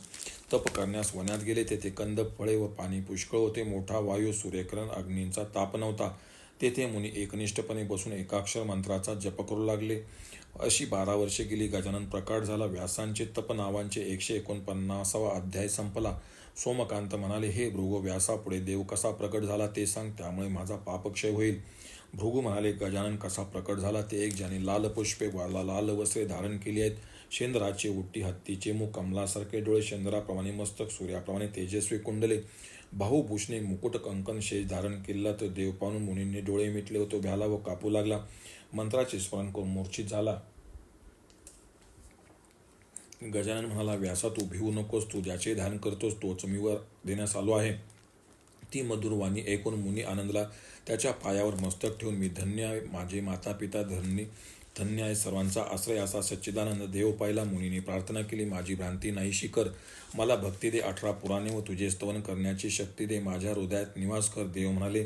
तप करण्यास वनात गेले. तेथे कंद, फळे व पाणी पुष्कळ होते. मोठा वायू, सूर्यकिरण, अग्नींचा ताप नव्हता. तेथे मुनी एकनिष्ठपणे बसून एकाक्षर मंत्राचा जप करू लागले. अशी 12 वर्षे गेली. गजानन प्रकट झाला. व्यासांचे तप नावांचे 149वा अध्याय संपला. सोमकांत म्हणाले, हे भृगु, व्यासापुढे देव कसा प्रकट झाला ते सांग, त्यामुळे माझा पापक्षय होईल. भृगु म्हणाले, गजानन कसा प्रकट झाला ते एक, ज्याने लाल पुष्पे, लाल वस्त्रे धारण केली आहेत, शेंद्राची उट्टी, हत्तीचे मुख, कमलासारखे डोळे, चंद्राप्रमाणे मस्तक, सूर्याप्रमाणे तेजस्वी कुंडले, बाहुभूषणे, मुकुट, कंकण, शेष धारण केलेला तो देव पाहून मुनींनी डोळे मिटले व तो भ्याला व कापू लागला. मंत्राचे स्मरण करून मूर्छित झाला. गजानन म्हणाला, व्यासा, तू भिवू नकोस. तू ज्याचे ध्यान करतोस तोच मी वर देण्यास आलो आहे. ती मधुर वाणी ऐकून मुनी आनंदला त्याच्या पायावर मस्तक ठेवून, मी धन्य आहे, माझे माता पिता धन्य आहे, सर्वांचा आश्रय असा सच्चिदानंद देव पाहिला. मुनीने प्रार्थना केली, माझी भ्रांती नाहीशी कर, मला भक्ती दे, 18 पुराणे व तुझे स्तवन करण्याची शक्ती दे, माझ्या हृदयात निवास कर. देव म्हणाले,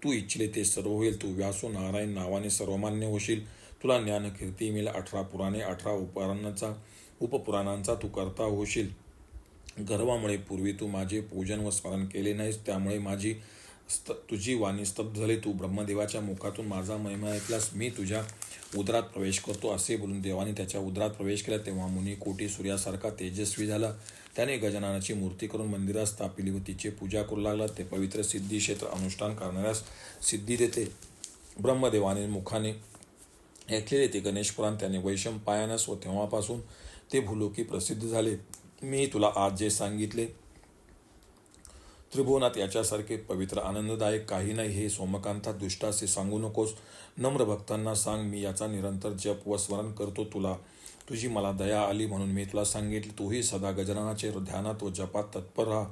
तू इच्छिले ते सर्व होईल. तू व्यासो नारायण नावाने सर्वमान्य होशील. तुला ज्ञान कीर्ती मिळेल. 18 पुराणे, 18 उपपुराणांचा तू करता होशील. गर्वामुळे पूर्वी तू माझे पूजन व स्मरण केले नाहीस, त्यामुळे तुझी वाणी स्तब्ध झाली. तू ब्रह्मदेवाच्या मुखातून माझा महिमा ऐकलास. मी तुझ्या उदरात प्रवेश करतो. असे बोलून देवाने त्याच्या उदरात प्रवेश केला. तेव्हा मुनी कोटी सूर्यासारखा तेजस्वी झाला. त्याने गजाननाची मूर्ती करून मंदिरात स्थापिली व तिची पूजा करू लागला. ते पवित्र सिद्धी क्षेत्र अनुष्ठान करणाऱ्यास सिद्धी देते. ब्रह्मदेवाने मुखाने ऐकलेले ते गणेश पुराण त्याने वैशंपायनास व तेव्हापासून ते भूलोकी प्रसिद्ध झाले. मी तुला आज जे सांगितले त्रिभुवनात याच्यासारखे पवित्र आनंददायक काही नाही. हे सोमकांता, दुष्टासे सांगू नकोस. नम्र भक्तांना सांग. मी याचा निरंतर जप व स्मरण करतो. तुझी मला दया आली म्हणून मी तुला सांगितले. तूही सदा गजाननाचे ध्यानात व जपात तत्पर राहा.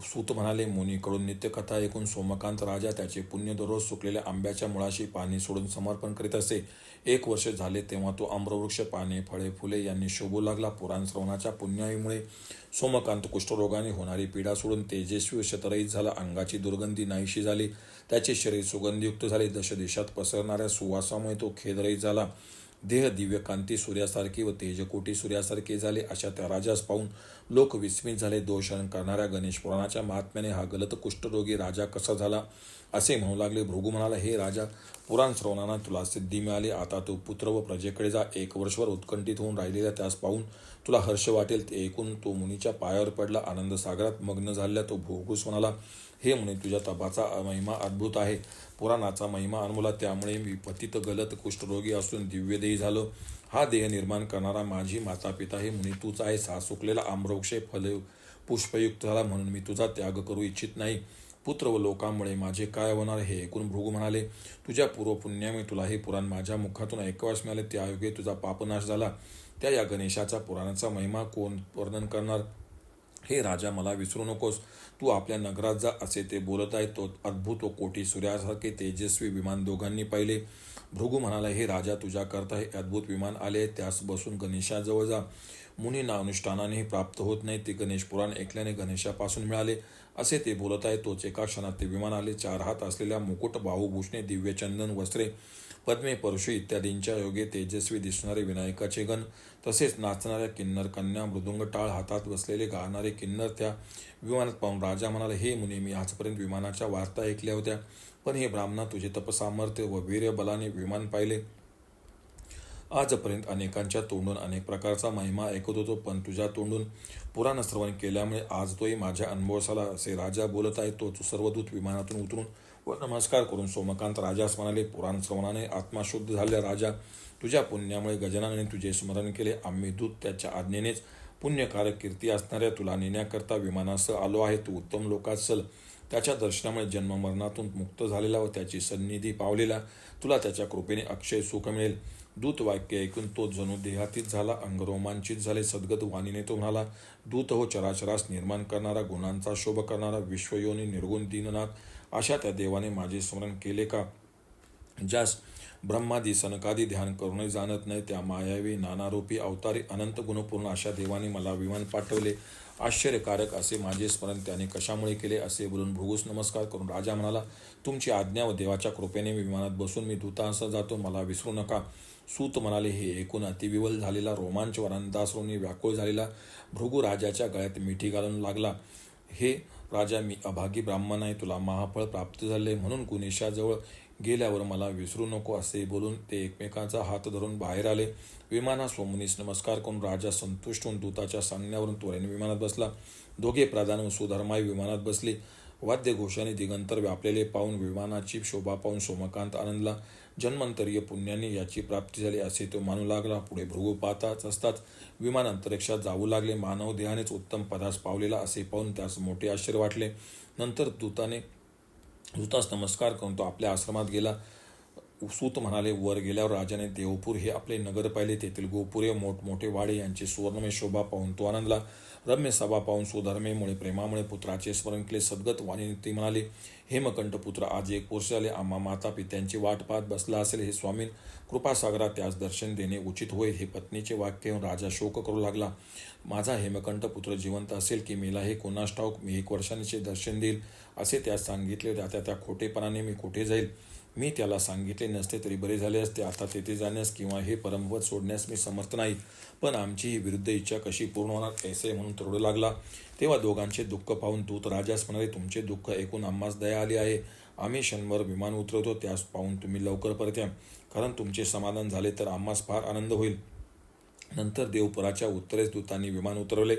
सूत म्हणाले, मुनीकडून नित्यकथा ऐकून सोमकांत राजा त्याचे पुण्य दररोज सुकलेल्या आंब्याच्या मुळाशी पाणी सोडून समर्पण करीत असे. 1 वर्ष झाले तेव्हा तो आम्रवृक्ष पाने, फळे, फुले यांनी शोभू लागला. पुराण श्रवणाच्या पुण्याईमुळे सोमकांत कुष्ठरोगाने होणारी पीडा सोडून तेजस्वी व शतरहित झाला. अंगाची दुर्गंधी नाहीशी झाली. त्याचे शरीर सुगंधयुक्त झाले. दशदेशात पसरणाऱ्या सुवासामुळे तो खेदरहित झाला. देह दिव्य कांती सूर्यासारखी व तेजकोटी सूर्यासारखे झाले. अशा त्या राजास पाहून लोक विस्मित झाले. दोषहरण करणाऱ्या गणेश पुराणाच्या महात्म्याने हा गलत कुष्ठरोगी राजा कसा झाला असे म्हणू लागले. भृगू म्हणाला, हे राजा, पुराण श्रवणाना तुला सिद्धी मिळाली. आता तू पुत्र व प्रजेकडे जा. 1 वर्षभर उत्कंठित होऊन राहिलेल्या त्यास पाहून तुला हर्ष वाटेल. ते ऐकून तो मुनीच्या पायावर पडला. आनंद सागरात मग्न झालेला तो भृगूस म्हणाला, हे मुनी, तुझ्या तपाचा महिमा अद्भुत आहे. पुराणाचा महिमा अनुभवला, त्यामुळे मी पतित गलत कुष्ठरोगी असून दिव्यदेही झालो. हा देह निर्माण करणारा माझी माता पिता हे मुनी तूच आहेस. हा सुकलेला आम्रवृक्ष फल पुष्पयुक्त झाला म्हणून मी तुझा त्याग करू इच्छित नाही. पुत्र व लोकांमुळे माझे काय होणार हे ऐकून भृगू म्हणाले, तुझ्या पूर्वपुण्यामुळे तुला हे पुराण माझ्या मुखातून ऐकवास मिळाले. त्यायोगे तुझा पापनाश झाला. त्या या गणेशाचा पुराणाचा महिमा कोण वर्णन करणार. हे राजा, मला विसरू नकोस. तू आपल्या नगरात जा. असे ते बोलत आहेत. तो अद्भुत व कोटी सूर्यासारखे तेजस्वी विमान दोघांनी पाहिले. भृगू म्हणाला, हे राजा, तुझ्याकरता हे अद्भुत विमान आले. त्यास बसून गणेशाजवळ जा. मुनींना अनुष्ठानानेही प्राप्त होत नाही. ते गणेश पुराण ऐकल्याने गणेशापासून मिळाले. असे ते बोलत आहेत. तोच एका क्षणात ते विमान आले. 4 हात असलेल्या मुकुट, बाहुभूषणे, दिव्य चंदन वस्त्रे, पद्मे, परशु इत्यादींच्या योगे तेजस्वी दिसणारे विनायकाचे गण, तसेच नाचणाऱ्या किन्नर कन्या, मृदुंग टाळ हातात बसलेले गाणारे किन्नर त्या विमानात पाहून राजा म्हणाला, हे मुनी, मी आजपर्यंत विमानाच्या वार्ता ऐकल्या होत्या, पण हे ब्राह्मणा, तुझे तपसामर्थ्य व वीर्य बलाने विमान पाहिले. आजपर्यंत अनेकांच्या तोंडून अनेक प्रकारचा महिमा ऐकत होतो, पण तुझ्या तोंडून पुराण श्रवण केल्यामुळे आज तोही माझ्या अनुभवास आला. असे राजा बोलत आहे. तोच सर्वदूत विमानातून उतरून व नमस्कार करून सोमकांत राजास म्हणाले, पुराण श्रवणाने आत्मा शुद्ध झाल्या राजा. तुझ्या पुण्यामुळे गजाननाने तुझे स्मरण केले. आम्ही दूत त्याच्या आज्ञेनेच पुण्यकारक कीर्ती असणाऱ्या तुला नेण्याकरता विमानासह आलो आहे. तू उत्तम लोकात चल. त्याच्या दर्शनामुळे जन्ममरणातून मुक्त झालेला व त्याची सन्निधी पावलेला तुला त्याच्या कृपेने अक्षय सुख मिळेल. दूत वाक्य ऐकून तो जणू देहातीत झाला. अंगरोमांचित झाले. सद्गत वाणीने तो म्हणाला, दूत हो, चराचरास निर्माण करणारा, गुणांचा शोभ करणारा, विश्वयोनी निर्गुण दीननाथ, अशा त्या देवाने माझे स्मरण केले का? ज्यास ब्रह्मादी सनकादी ध्यान करूनही जाणत नाही, त्या मायावी नानारूपी अवतारी अनंत गुणपूर्ण अशा देवाने मला विमान पाठवले. आश्चर्यकारक असे माझे स्मरण त्याने कशामुळे केले? असे बोलून भृगूस नमस्कार करून राजा म्हणाला, तुमची आज्ञा व देवाच्या कृपेने मी विमानात बसून मी दूतांसह जातो. मला विसरू नका. सूत म्हणाले, हे ऐकून अतिविवल झालेला, रोमांच व आनंदाश्रूंनी व्याकुळ झालेला भृगू राजाच्या गळ्यात मिठी घालून लागला. हे राजा, मी अभागी ब्राह्मण आहे. तुला महाफळ प्राप्त झाले, म्हणून गुणेशाजवळ गेल्यावर मला विसरू नको. असे बोलून ते एकमेकांचा हात धरून बाहेर आले. विमानास व मुनीस नमस्कार करून राजा संतुष्ट होऊन दूताच्या सांगण्यावरून त्वरेने विमानात बसला. दोघे प्रधान व सुधर्माई विमानात बसले. वाद्यघोषाने दिगंतर व्यापलेले पाहून, विमानाची शोभा पाहून सोमकांत आनंदला. जन्मांतरीय पुण्याने याची प्राप्ती झाली असे तो मानू लागला. पुढे भृगू पाहताच असताच विमान अंतरिक्षात जाऊ लागले. मानव देहानेच उत्तम पदास पावलेला असे पाहून त्यास मोठे आश्चर्य वाटले. नंतर दूतास नमस्कार करून तो आपल्या आश्रमात गेला. सूत म्हणाले, वर गेल्यावर राजाने देवपूर हे आपले नगर पाहिले. तेथील गोपुरे, मोठमोठे वाडे यांची सुवर्णमय शोभा पाहून तो आनंदला. रम्य सभा पाहून सुधर्मेमुळे, प्रेमामुळे पुत्राचे स्मरण केले. सद्गत वाणीने ती म्हणाले, हेमकंठ पुत्र, आज 1 वर्ष झाले आम्हा माता पित्यांची वाट पाहत बसला असेल. हे स्वामी कृपासागरा, त्यास दर्शन देणे उचित होय. हे पत्नीचे वाक्य येऊन राजा शोक करू लागला. माझा हेमकंठ पुत्र जिवंत असेल की मेला हे कोणास ठाऊक. मी 1 वर्षांचे दर्शन देईल असे त्यास सांगितले. आता त्या खोटेपणाने मी कुठे जाईल? मी त्याला सांगितले नसते तरी बरे झाले असते. आता तेथे जाण्यास किंवा हे परमपद सोडण्यास मी समर्थ नाही. पण आमची ही विरुद्ध इच्छा कशी पूर्ण होणार? ऐसे म्हणून रडू लागला. तेव्हा दोघांचे दुःख पाहून दूत राजास म्हणाले, तुमचे दुःख ऐकून आम्हास दया आली आहे. आम्ही क्षणभर विमान उतरवतो. त्यास पाहून तुम्ही लवकर परत या, कारण तुमचे समाधान झाले तर आम्हास फार आनंद होईल. नंतर देवपुराच्या उत्तरेस दूतांनी विमान उतरवले.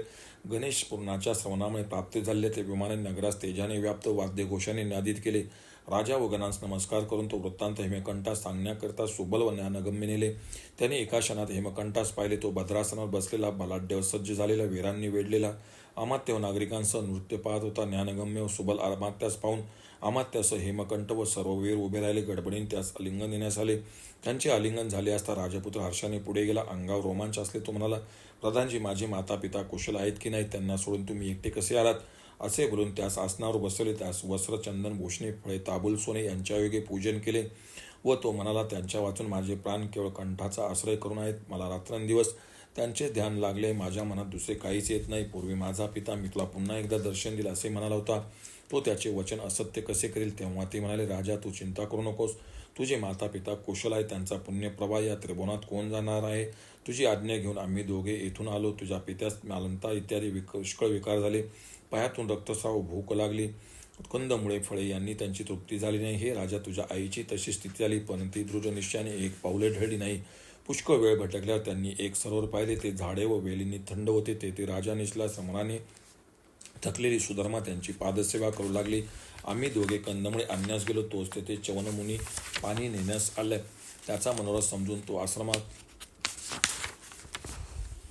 गणेश पुराणाच्या श्रवणामुळे प्राप्त झालेले ते विमाने नगरास तेजाने व्याप्त वाद्यघोषाने नादित केले. राजा व गणांस नमस्कार करून तो वृत्तांत हेमकंठास सांगण्याकरता सुबल व ज्ञानगम्य नेले. त्याने एका क्षणात हेमकंठास पाहिले. तो भद्रासनावर बसलेला, बलाढ्य सज्ज झालेला, वीरांनी वेढलेला, अमात्य व नागरिकांसह नृत्य पाहत होता. ज्ञानगम्य व सुबल अमात्यास पाहून अमात्यासह हेमकंठ व सर्व वीर उभे राहिले. गडबडीने त्यास आलिंगन देण्यास आले. त्यांचे आलिंगन झाले असता राजपुत्र हर्षाने पुढे गेला. अंगावर रोमांच असले तो म्हणाला, प्रधानजी, माझे माता पिता कुशल आहेत की नाही? त्यांना सोडून तुम्ही एकटे कसे आलात? असे बोलून त्यास आसनावर बसवले. त्यास वस्त्र, चंदन, भूषणे, फळे, ताबूल सोने यांच्या योगे पूजन केले व तो म्हणाला, त्यांच्या वाचून माझे प्राण केवळ कंठाचा आश्रय करून आहेत. मला रात्रंदिवस त्यांचे ध्यान लागले. माझ्या मनात दुसरे काहीच येत नाही. पूर्वी माझा पिता मी तुला पुन्हा एकदा दर्शन दिले असे म्हणाला होता. तो त्याचे वचन असत्य कसे करेल? तेव्हा ते म्हणाले, राजा, तू चिंता करू नकोस. तुझे माता पिता कुशल आहे. त्यांचा पुण्यप्रभा या त्रिभुवनात कोण जाणार आहे? तुझी आज्ञा घेऊन आम्ही दोघे येथून आलो. तुझ्या पित्यास मालमता इत्यादी पुष्कळ विकार झाले. पायातून रक्तस्राव, भूक लागली, कंदमुळे, फळे यांनी त्यांची तृप्ती झाली नाही. हे राजा, तुझ्या आईची तशी स्थिती झाली, पण ती दृढ निश्चयाने एक पाऊले ढळली नाही. पुष्कळ वेळ भटकल्यावर त्यांनी एक सरोवर पाहिले. ते झाडे व वेलींनी थंड होते. तेथे राजा निसला. समराने थकलेली सुधर्मा त्यांची पादसेवा करू लागली. आम्ही दोघे कंदमुळे आणण्यास गेलो. तोच तेथे च्यवनमुनी पाणी नेण्यास आले. त्याचा मनोरथ समजून तो आश्रमात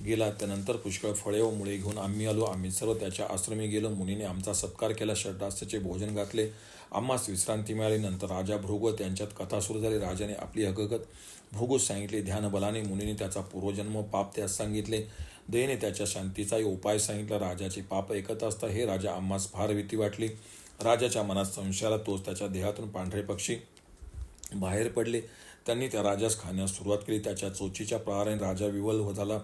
गेला. त्यानंतर पुष्कळ फळे व मुळे घेऊन आम्ही आलो. आम्ही सर्व त्याच्या आश्रमी गेलो. मुनीने आमचा सत्कार केला. षड्रास्याचे भोजन घातले. आम्हास विश्रांती मिळाली. नंतर राजा भृगू त्यांच्यात कथा सुरू झाली. राजाने आपली हकीकत भृगूस सांगितली. ध्यान बलाने मुनीने त्याचा पूर्वजन्म पाप त्यास सांगितले. दयेने त्याच्या शांतीचाही उपाय सांगितला. राजाचे पाप ऐकत असता हे राजा आम्हास फार भीती वाटली. राजाच्या मनात संशय आला. तोच त्याच्या देहातून पांढरे पक्षी बाहेर पडले. त्यांनी त्या राजास खाण्यास सुरुवात केली. त्याच्या चोचीच्या प्रहाराने राजा विवल झाला.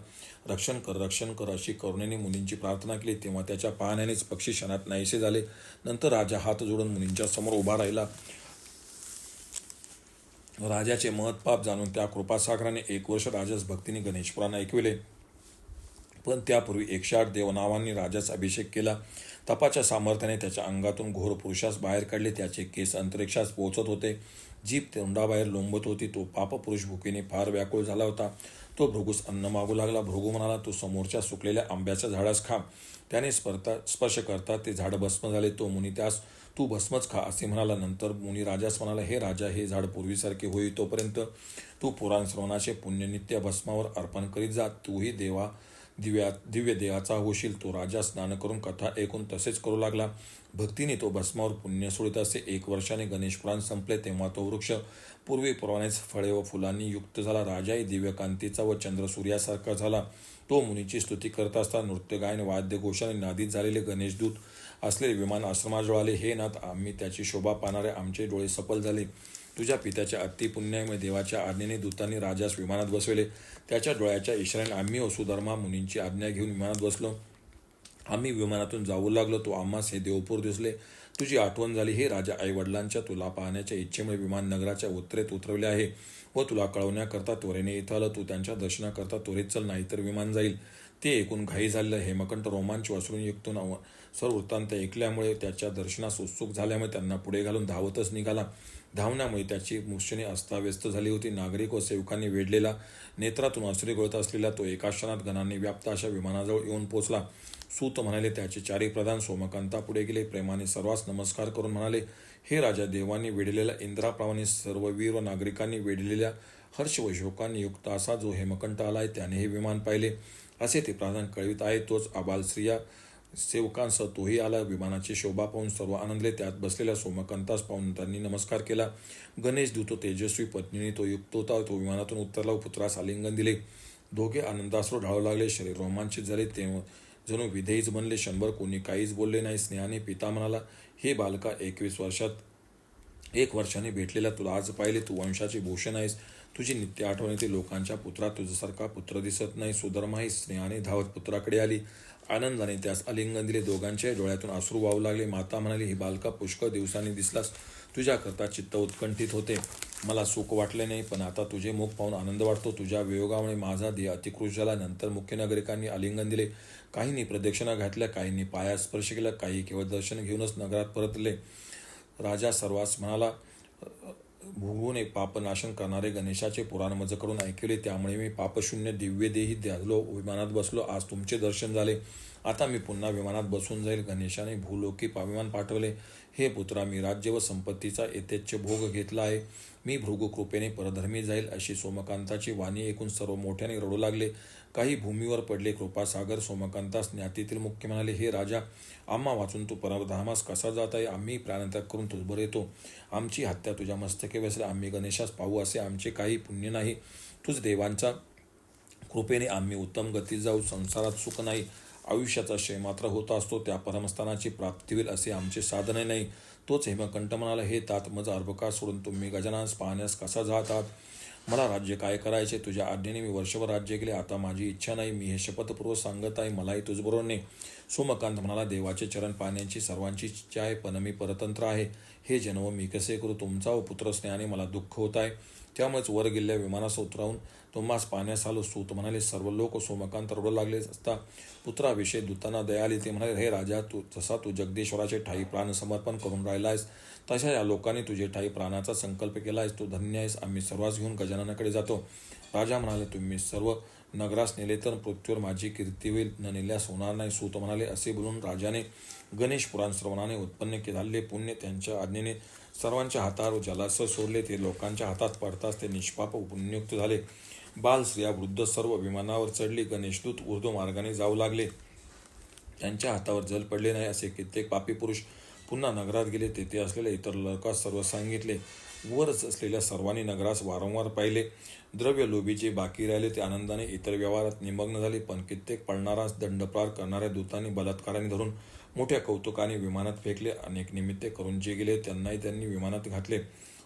रक्षण कर, रक्षण कर अशी करुणेने मुनींची प्रार्थना केली. तेव्हा त्याच्या पाहण्यानेच पक्षी क्षणात नाहीसे झाले. नंतर राजा हात जोडून मुनींच्या समोर उभा राहिला. राजाचे महत्पाप जाणून त्या कृपासागराने 1 वर्ष राजास भक्तीने गणेश पुराण ऐकविले. पण त्यापूर्वी 108 देवनावांनी राजाचा अभिषेक केला. तपाच्या सामर्थ्याने त्याच्या अंगातून घोर पुरुषास बाहेर काढले. त्याचे केस अंतरिक्षास पोहोचत होते. जीभ तोंडाबाहेर लोंबत होती. तो पापपुरुष भुकेने फार व्याकुळ झाला होता. तो भृगूस अन्न मागू लागला. भृगू म्हणाला, तू समोरच्या सुकलेल्या आंब्याच्या झाडास खा. त्याने स्पर्श करता ते झाड भस्म झाले. तो मुनी त्यास तू भस्मच खा असे म्हणाला. नंतर मुनी राजास म्हणाला, हे राजा, हे झाड पूर्वीसारखे होई तोपर्यंत तू पुराण श्रवणाचे पुण्य नित्य भस्मावर अर्पण करीत जा. तूही दिव्य देहाचा होशील. तो राजा स्नान करून कथा ऐकून तसेच करू लागला. भक्तीने तो भस्मावर पुण्य सोडित असे. 1 वर्षाने गणेश पुराण संपले. तेव्हा तो वृक्ष पूर्वीप्रमाणेच फळे व फुलांनी युक्त झाला. राजाही दिव्यकांतीचा व चंद्र सूर्यासारखा झाला. तो मुनीची स्तुती करत असता नृत्य गायन वाद्यघोषाने नादित झालेले गणेशदूत असलेले विमान आश्रमाजवळ आले. हे नाथ, आम्ही त्याची शोभा पाहणारे आमचे डोळे सफल झाले. तुझ्या पित्याच्या अतिपुण्यामुळे देवाच्या आज्ञेने दूतांनी राजास विमानात बसवले. त्याच्या डोळ्याच्या इशाऱ्याने आम्ही वसुधर्मा मुनींची आज्ञा घेऊन विमानात बसलो. आम्ही विमानातून जाऊ लागलो. तो आम्हास हे देवपूर दिसले. तुझी आठवण झाली. हे राजा, आई वडिलांच्या तुला पाहण्याच्या इच्छेमुळे विमान नगराच्या उत्तरेत उतरवले आहे व तुला कळवण्याकरता त्वरेने इथं आलं. तू त्यांच्या दर्शनाकरता त्वरित चल, नाहीतर विमान जाईल. ते ऐकून घाई झालेलं हेमकंठ रोमांच अश्रून युक्त सर्व वृत्तांत ऐकल्यामुळे त्याच्या दर्शनास उत्सुक झाल्यामुळे त्यांना पुढे घालून धावतच निघाला. धावण्यामुळे त्याची मुष्टिने अस्ताव्यस्त झाली होती. नागरिक व सेवकांनी वेढलेला, नेत्रातून अश्रू गळत असलेला तो एका क्षणात गणांनी व्याप्त अशा विमानाजवळ येऊन पोचला. सूत म्हणाले, त्याचे 4 प्रधान सोमकांता पुढे गेले. प्रेमाने सर्वांस नमस्कार करून म्हणाले, हे राजा, देवांनी वेढलेल्या इंद्राप्रमाणे सर्व वीर व नागरिकांनी वेढलेल्या हर्ष व शोकांनी युक्त असा जो हेमकंठ आलाय, त्याने हे विमान पाहिले असे ते प्रधान कळवित आहे. तोच आबाल स्त्रिया सेवकांसह तोही आला. विमानाची शोभा पाहून सर्व आनंदले. त्यात बसलेल्या सोमकांतास पाहून त्यांनी नमस्कार केला. गणेश दूत तेजस्वी पत्नीने तो युक्त होता. तो विमानातून उतरला व पुत्रास आलिंगन दिले. दोघे आनंदाश्रू ढाळू लागले. शरीर रोमांचित झाले. ते जणू विधेयीच बनले. क्षणभर कोणी काहीच बोलले नाही. स्नेहाने पिता म्हणाला, हे बालका, 1 वर्षाने भेटलेला तुला आज पाहिले. तू वंशाचे भूषण आहेस. तुझी नित्य आठवण येते. लोकांच्या पुत्रात तुझ्यासारखा पुत्र दिसत नाही. सुधर्माही स्नेहाने धावत पुत्राकडे आली. आनंदाने त्यास आलिंगन दिले. दोघांच्याही डोळ्यातून अश्रू वाहू लागले. माता म्हणाली, ही बालका, पुष्कळ दिवसांनी दिसलास. तुझ्याकरता चित्त उत्कंठित होते. मला सुख वाटले नाही, पण आता तुझे मुख पाहून आनंद वाटतो. तुझ्या वियोगामुळे माझा देह अतिकृश झाला. नंतर मुख्य नागरिकांनी आलिंगन दिले. काहींनी प्रदक्षिणा घातल्या, काहींनी पायात स्पर्श केला, काही केवळ दर्शन घेऊनच नगरात परतले. राजा सर्वांस म्हणाला, भृगूने पापनाशन करणारे गणेशाचे पुराण मज करून ऐकले. त्यामुळे मी पापशून्य दिव्यदेही झालो. विमानात बसलो. आज तुमचे दर्शन झाले. आता मी पुन्हा विमानात बसून जाईल. गणेशाने भूलोकी विमान पाठवले. हे पुत्रा, मी राज्य व संपत्तीचा यथेच्छ भोग घेतला आहे. मी भृगू कृपेने परधर्मी जाईल. अशी सोमकांताची वाणी ऐकून सर्व मोठ्याने रडू लागले. काही भूमीवर पडले. कृपासागर सोमकांतास ज्ञातीतील मुख्य म्हणाले, हे राजा, आम्हा वाचून तू परधामास कसा जात आहे? आम्ही प्राणत्याग करून तुझबर येतो. आमची हत्या तुझ्या मस्तके बसल्या. आम्ही गणेशास पाहू असे आमचे काही पुण्य नाही. तुझ देवांच्या कृपेने आम्ही उत्तम गतीत जाऊ. संसारात सुख नाही, आयुष्याचा क्षय मात्र होत असतो. त्या परमस्थानाची प्राप्ती होईल असे आमचे साधने नाही. तोच हेमकंठ म्हणाला, हे तात, मज अर्भकास सोडून तुम्ही गजाननास पाहण्यास कसा जात आहात? मला राज्य काय करायचे? तुझ्या आज्ञेने मी वर्षभर राज्य केले. आता माझी इच्छा नाही. मी हे शपथपूर्वक सांगत आहे. मलाही तुझबरोबर ने. सोमकांत म्हणाला, देवाचे चरण पाहण्याची सर्वांची इच्छा आहे, पण मी परतंत्र आहे. हे जन्म मी कसे करू? तुमचा व पुत्र स्नेहाने मला दुःख होत आहे. त्यामुळेच वर गेलेल्या विमानास उतरावून तुम्हास पाहण्यास आलो. सूत म्हणाले, सर्व लोक सोमकांत रडू लागले असता पुत्राविषयी दूतांना दया आली. ते म्हणाले, हे राजा, जसा तू जगदीश्वराचे ठाई प्राण समर्पण करून राहिलायस, तशा या लोकांनी तुझे ठाई प्राणाचा संकल्प केला आहेस. तू धन्य आहेस. आम्ही सर्वांस घेऊन गजाननाकडे जातो. राजा म्हणाले, तुम्ही सर्व नगरास नेले तर पृथ्वीवर माझी कीर्ती होईल, न नेल्यास होणार नाही. सूत म्हणाले, असे बोलून राजाने गणेश पुराण श्रवणाने उत्पन्न झाले पुण्य त्यांच्या आज्ञेने सर्वांच्या हातावर जलाशय सोडले. ते लोकांच्या हातात पडताच ते निष्पाप पुण्युक्त झाले. बाल, स्त्रिया, वृद्ध सर्व विमानावर चढली. गणेशदूत ऊर्ध्व मार्गाने जाऊ लागले. त्यांच्या हातावर जल पडले नाही. असे कित्येक पापी पुरुष पुन्हा नगरात गेले. तेथे असलेल्या इतर लोकांस सर्व सांगितले. वरच असलेल्या सर्वांनी नगरास वारंवार पाहिले. द्रव्य लोभी जे बाकी राहिले ते आनंदाने इतर व्यवहारात निमग्न झाले. पण कित्येक पळणारास दंडपार करणाऱ्या दूतांनी बलात्काराने धरून मोठ्या कौतुकाने विमानात फेकले. अनेक निमित्ते करून जे गेले त्यांनाही त्यांनी विमानात घातले.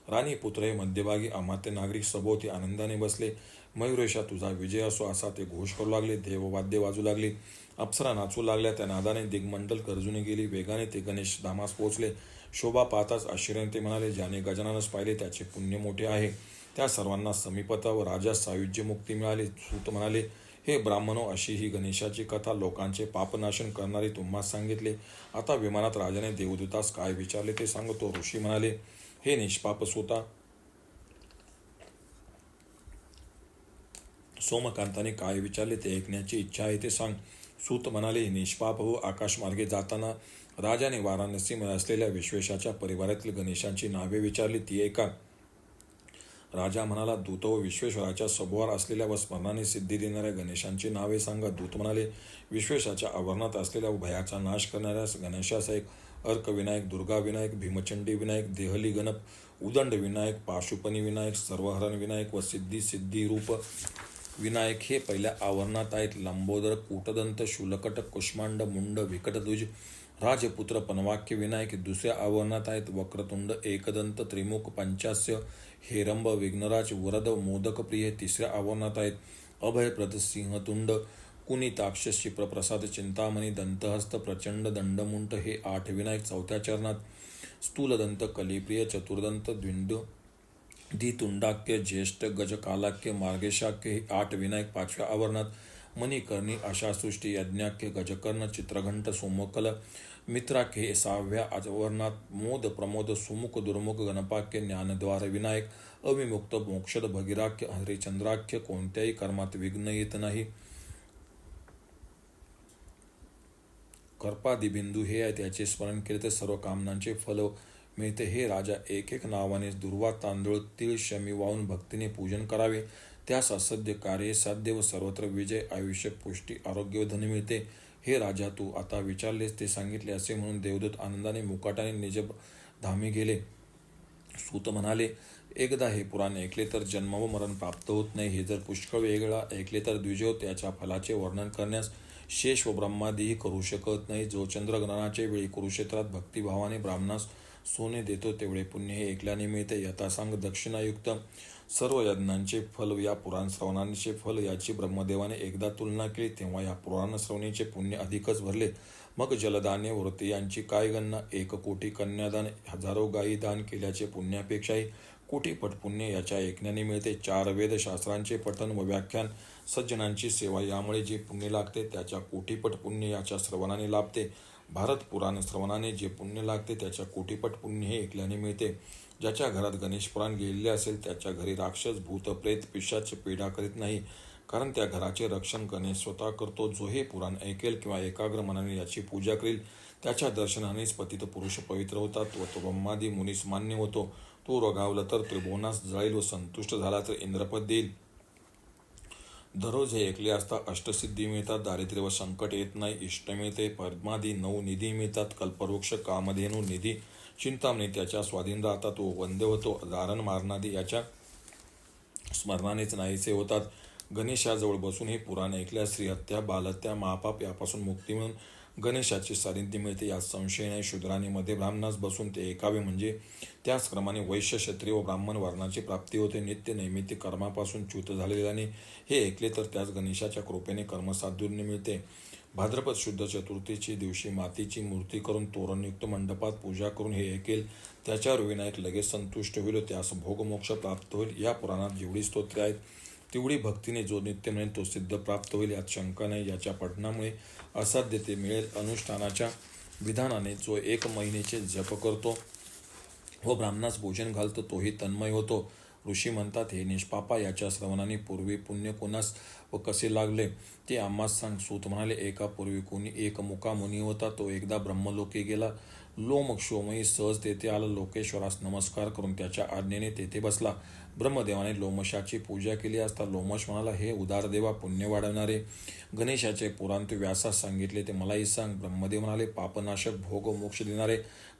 राणी पुत्र हे मध्यभागी अमात्य नागरिक सभोवती आनंदाने बसले. मयुरेशा तुझा विजय असो असा ते घोष करू लागले. देववाद्ये वाजू लागली. अप्सरा नाचू लागल्या. त्या नादाने दिग्मंडल गर्जून गेली. वेगाने ते गणेश धामास पोहोचले. शोभा पाहताच आश्चर्याने ते म्हणाले, ज्याने गजाननास पाहिले त्याचे पुण्य मोठे आहे. त्या सर्वांना समीपता व राजा सायुज्य मुक्ती मिळाली. सूत म्हणाले, हे ब्राह्मणो, अशी ही गणेशाची कथा लोकांचे पापनाशन करणारी तुम्हास सांगितले. आता विमानात राजाने देवदूतास काय विचारले ते सांगतो. ऋषी म्हणाले, हे निष्पाप सूता, सोमकांताने काय विचारले ते ऐकण्याची इच्छा आहे ते सांग. सूत म्हणाले, निष्पाप हो, आकाशमार्गे जाताना राजाने वाराणसीमध्ये असलेल्या विश्वेशाच्या परिवारातील गणेशांची नावे विचारली ती ऐका. राजा म्हणाला, दूत व विश्वेश्वराच्या सभोवार असलेल्या व स्मरणाने सिद्धी देणाऱ्या गणेशांची नावे सांगा. दूत म्हणाले, विश्वेशाच्या आवरणात असलेल्या व भयाचा नाश करणाऱ्या गणेशास ऐक. अर्कविनायक, दुर्गा विनायक, भीमचंडी विनायक, देहली गणप, उदंड विनायक, पाशुपनी विनायक, सर्वहरण विनायक व सिद्धी रूप विनायक हे पहिल्या आवरणात आहेत. लंबोदर, कूटदंत, शूलकट, कुष्मांड, मुंड, विकटद्विज, राजपुत्र, पनवाक्य विनायक दुसऱ्या आवरणात आहेत. वक्रतुंड, एकदंत, त्रिमुख, पंचास्य, हेरंब, विघ्नराज, वरद, मोदकप्रिय तिसऱ्या आवरणात आहेत. अभयप्रद, सिंहतुंड, कुनिताक्ष, शिप्रप्रसाद, चिंतामणी, दंतहस्त, प्रचंड, दंडमुंट हे 8 विनायक चौथ्या चरणात. स्थूलदंत, कलिप्रिय, चतुर्दंत, द्वितुंडाक्य, ज्येष्ठ, गजकालाक्य, मार्गेशाक्य हे 8 विनायक 5व्या आवरणात. मणिकर्णी, आशासृष्टी, यज्ञाक्य, गजकर्ण, चित्रघंट, सोमकल, मित्राख्य हे 6व्या आवरणात. मोद, प्रमोद, सुमुख, दुर्मुख, गणपाक्य, ज्ञानद्वार विनायक, अविमुक्त, मोक्षद, भगीराख्य, हरिचंद्राख्य, कोणत्याही कर्मात विघ्न येत नाही. कर्पादिबिंदू हे आहे, त्याचे स्मरण केले तर सर्व कामनांचे फल मिळते. हे राजा, एक एक नावाने दुर्वा, तांदूळ, तीळ, शमी वाहून भक्तीने पूजन करावे. त्यास असध्य कार्य साध्य व सर्वत्र विजय, आयुष्य, पुष्टी, आरोग्य व धन मिळते. हे राजा, तू आता विचारलेस ते सांगितले. असे म्हणून देवदूत आनंदाने मुकाटाने निज धामी गेले. सूत म्हणाले, एकदा हे पुराण ऐकले तर जन्म व मरण प्राप्त होत नाही. हे जर पुष्कळ वेगळा ऐकले तर द्विजो त्याच्या फलाचे वर्णन करण्यास शेष व ब्रह्मादीही करू शकत नाही. जो चंद्रग्रहणाच्या वेळी कुरुक्षेत्रात भक्तिभावाने ब्राह्मणास सोने देतो तेवढे पुण्य हे ऐकल्याने मिळते. यथासांग दक्षिणायुक्त सर्व यज्ञांचे फल या पुराण श्रवणाचे फल याची ब्रह्मदेवाने एकदा तुलना केली तेव्हा या पुराण श्रवणीचे पुण्य अधिकच भरले. मग जलदाने व्रते यांची काय गणना. 1 कोटी कन्यादान, हजारो गायी दान केल्याचे पुण्यापेक्षाही कोटीपट पुण्य याच्या ऐकण्याने मिळते. 4 वेद शास्त्रांचे पठन व व्याख्यान, सज्जनांची सेवा यामुळे जे पुण्य लागते त्याच्या कोटीपट पुण्य याच्या श्रवणाने लाभते. भारत पुराण श्रवणाने जे पुण्य लागते त्याच्या कोटीपट पुण्य हे ऐकल्याने मिळते. ज्याच्या घरात गणेश पुराण गेलेले असेल त्याच्या घरी राक्षस, भूत, प्रेत, पिशाच पीडा करीत नाही, कारण त्या घराचे रक्षण गणेश स्वतः करतो. जो हे पुराण ऐकेल किंवा एकाग्र मनाने याची पूजा करील त्याच्या दर्शनानेच पतित पुरुष पवित्र होतात व तो ब्रह्मादी मुनीस मान्य होतो. तो रोगावला तर त्रिभुवनास जळेल व संतुष्ट झाला तर इंद्रपद देईल. दररोज हे ऐकले असता अष्टसिद्धी मिळतात, दारिद्र्य व संकट येत नाही, इष्ट मिळते, पद्मादी 9 निधी मिळतात, कल्पवृक्ष, कामधेनू, निधी, चिंतामणी त्याच्या स्वाधीन राहतात, तो वंद्य होतो, दारण मारणादी याच्या स्मरणानेच नाहीसे होतात. गणेशाजवळ बसून हे पुराण ऐकल्यास स्त्रीहत्या, बालहत्या, महापाप यापासून मुक्ती मिळून गणेशाचे सानिध्य मिळते. यात संशय नाही. शूद्रांनी मध्ये ब्राह्मणास बसून ते ऐकावे म्हणजे त्याच क्रमाने वैश्य, क्षत्रिय व ब्राह्मण वर्णाची प्राप्ती होते. नित्य नैमित्तिक कर्मापासून च्युत झालेल्याने हे ऐकले तर त्यास गणेशाच्या कृपेने कर्मसाधुर्य मिळते. भाद्रपद शुद्ध चतुर्थीची दिवशी मातीची मूर्ती करून तोरणयुक्त मंडपात पूजा करून हे ऐकेल त्याच्यावर विनायक लगेच संतुष्ट होईल, त्यास भोगमोक्ष प्राप्त होईल. या पुराणात जेवढी स्तोत्रे आहेत तेवढी भक्तीने जो नित्य म्हणेल तो सिद्ध प्राप्त होईल, यात शंका नाही. याच्या पठणामुळे असाध्य ते मिळेल. अनुष्ठानाच्या विधानाने जो 1 महिन्याचे जप करतो व ब्राह्मणास भोजन घालतो तोही तन्मय होतो. ऋषी म्हणतात, हे निष्पापा, याच्या श्रवणाने पूर्वी पुण्य कोणास व कसे लागले ते आम्हास सांग. सूत म्हणाले, एका पूर्वी कोणी एक मुका मुनी होता. तो एकदा ब्रह्मलोकी गेला. लोमक्षोमही सहज तेथे आला. लोकेश्वरास नमस्कार करून त्याच्या आज्ञेने तेथे बसला. ब्रह्मदेवाने लोमशाची पूजा केली असता लोमश म्हणाला, हे उदार देवा, पुण्य वाढवणारे गणेशाचे पुराण तू व्यासास सांगितले ते मलाही सांग. ब्रह्मदेव म्हणाले, पापनाशक भोग मोक्ष देणारे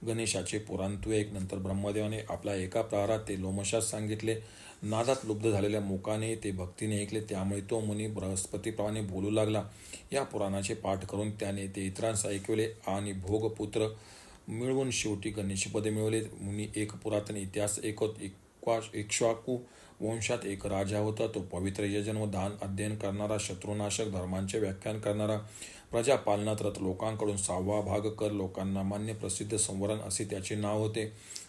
गणेशाचे पुराण तू ऐक. नंतर ब्रह्मदेवाने आपल्या एका प्रहारात ते लोमशास सांगितले. नादात लुब्ध झालेल्या मुखाने ते भक्तीने ऐकले, त्यामुळे तो मुनी बृहस्पतीप्रमाणे बोलू लागला. या पुराणाचे पाठ करून त्याने ते इतरांस ऐकवले आणि भोगपुत्र मिळवून शेवटी गणेशपदे मिळवले. मुनी एक पुरातन इतिहास इक्ष्वाकू वंशात एक राजा होता. तो पवित्र यजन व दान अध्ययन करणारा, शत्रुनाशक, धर्मांचे व्याख्यान करणारा, प्रजापालनात रत, लोकांकडून 6वा भाग कर, लोकांना मान्य, प्रसिद्ध, संवरण असे त्याचे नाव होते.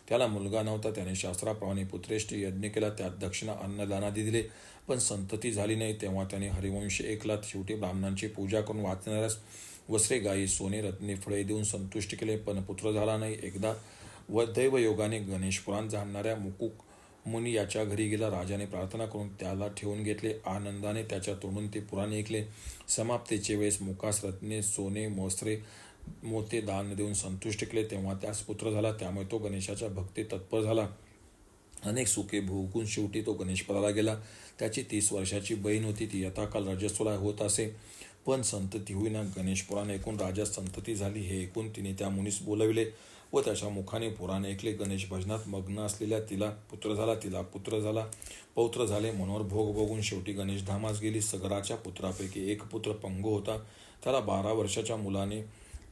त्याला मुलगा नव्हता. त्याने शास्त्राप्रमाणे पुत्रेष्टी यज्ञ केला, त्यात दक्षिणा अन्नदानादी दिले, पण संतती झाली नाही. तेव्हा त्याने हरिवंश ऐकला. शेवटी ब्राह्मणांची पूजा करून वाचणाऱ्यास वस्त्रे, गायी, सोने, रत्ने, फळे देऊन संतुष्ट केले, पण पुत्र झाला नाही. एकदा दैवयोगाने गणेश पुराण जाणणाऱ्या मुकुक मुनी याच्या घरी गेला. राजाने प्रार्थना करून त्याला ठेवून घेतले. आनंदाने त्याच्या तोंडून ते पुराण ऐकले. समाप्तीचे वेळेस मुकास रत्ने, सोने, वस्त्रे, मोते दान देऊन संतुष्ट केले. तेव्हा त्यास पुत्र झाला. त्यामुळे तो गणेशाच्या भक्ती तत्पर झाला. अनेक सुखे भोगून शेवटी तो गणेशपदाला गेला. त्याची 30 वर्षाची बहीण होती. ती यथाकाल रजस्वला होत असे, पण संतती होईना. गणेश पुराण ऐकून राजास संतती झाली हे ऐकून तिने त्या मुनीस बोलविले व त्याच्या मुखाने पुराण ऐकले. गणेश भजनात मग्न असलेल्या तिला पुत्र झाला, पौत्र झाले. मनोहर भोग भोगून शेवटी गणेश धामास गेली. सगराच्या पुत्रापैकी एक पुत्र पंगू होता. त्याला 12 वर्षाच्या मुलाने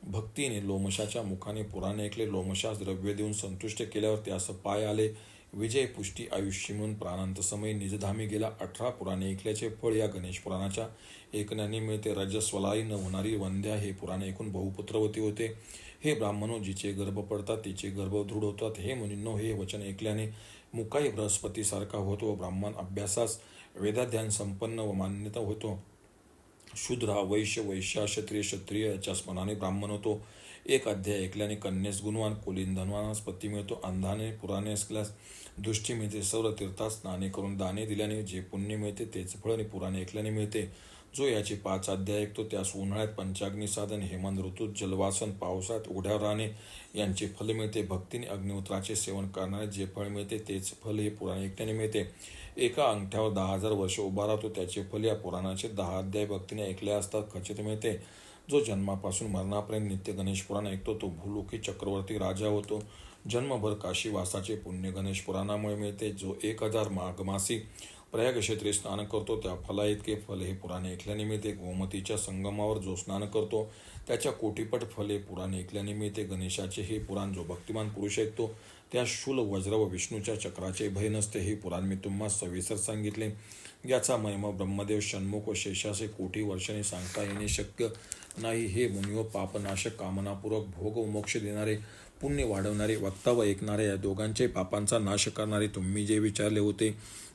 भक्तीने लोमशाच्या मुखाने पुराण ऐकले. लोमशास द्रव्य देऊन संतुष्ट केल्यावर त्यास पाय आले. विजय, पुष्टी, आयुष्य मिळून प्राणांत समय निजधामी गेला. 18 पुराणे ऐकल्याचे फळ या गणेश पुराणाच्या ऐकण्याने मिळते. रजस्वलाई न होणारी वंद्या हे पुराण ऐकून बहुपुत्रवती होते. हे ब्राह्मणो, जिचे गर्भ पडतात तिचे गर्भ दृढ होतात. हे मुनींनो, हे वचन ऐकल्याने मुकाई बृहस्पतीसारखा होतो व ब्राह्मण अभ्यासास वेदाध्यान संपन्न व मान्यता होतो. शूद्र हा वैश्य, वैश्य क्षत्रिय याच्या स्मरणाने ब्राह्मण होतो. एक अध्याय ऐकल्याने कन्येस गुणवान, कुलीन धनवानास पती मिळतो. अंधाने पुराणे ऐकल्यास दृष्टी मिळते. सर्व तीर्थात स्नाने करून दाने दिल्याने जे पुण्य मिळते तेच फळ पुराणे ऐकल्याने मिळते. जो याचे 5 अध्याय ऐकतो त्यास उन्हाळ्यात पंचाग्नी साधन, हेमंत ऋतूत जलवासन, पावसाळ्यात उघड्यावर राहणे यांचे फल मिळते. भक्तीने अग्निहोत्राचे सेवन करणारे जे फळ मिळते तेच फल हे पुराण ऐकल्याने मिळते. एका अंगठ्यावर 10,000 वर्ष उभा राहतो त्याचे फल या पुराणाचे 10 अध्याय भक्तीने ऐकले असतात खचित मिळते. जो जन्मापासून मरणापर्यंत नित्य गणेश पुराण ऐकतो तो भूलोकी चक्रवर्ती राजा होतो. जन्मभर काशीवासाचे पुण्य गणेश पुराणामुळे मिळते. जो 1000 माघमासी प्रयाग क्षेत्री स्नान करतो त्या फला इतके फल हे पुराण ऐकल्याने मिळते. गोमतीच्या संगमावर जो स्नान करतो त्याच्या कोटीपट फल हे पुराण ऐकल्याने मिळते. गणेशाचे हे पुराण जो भक्तिमान पुरुष ऐकतो त्या शूल, वज्र व विष्णूच्या चक्राचे भय नसते. हे पुराण मी तुम्हाला सविस्तर सांगितले. याचा महिमा ब्रह्मदेव, षण्मुख व शेषाचे कोटी वर्षांनी सांगता येणे शक्य नाही. हे मुनियो, पापनाशक, कामनापूर्वक भोग व मोक्ष देणारे, पुण्य वाढवणारे, वक्ता व ऐकणारे या दोघांचे पापांचा नाश करणारे तुम्ही जे विचारले होते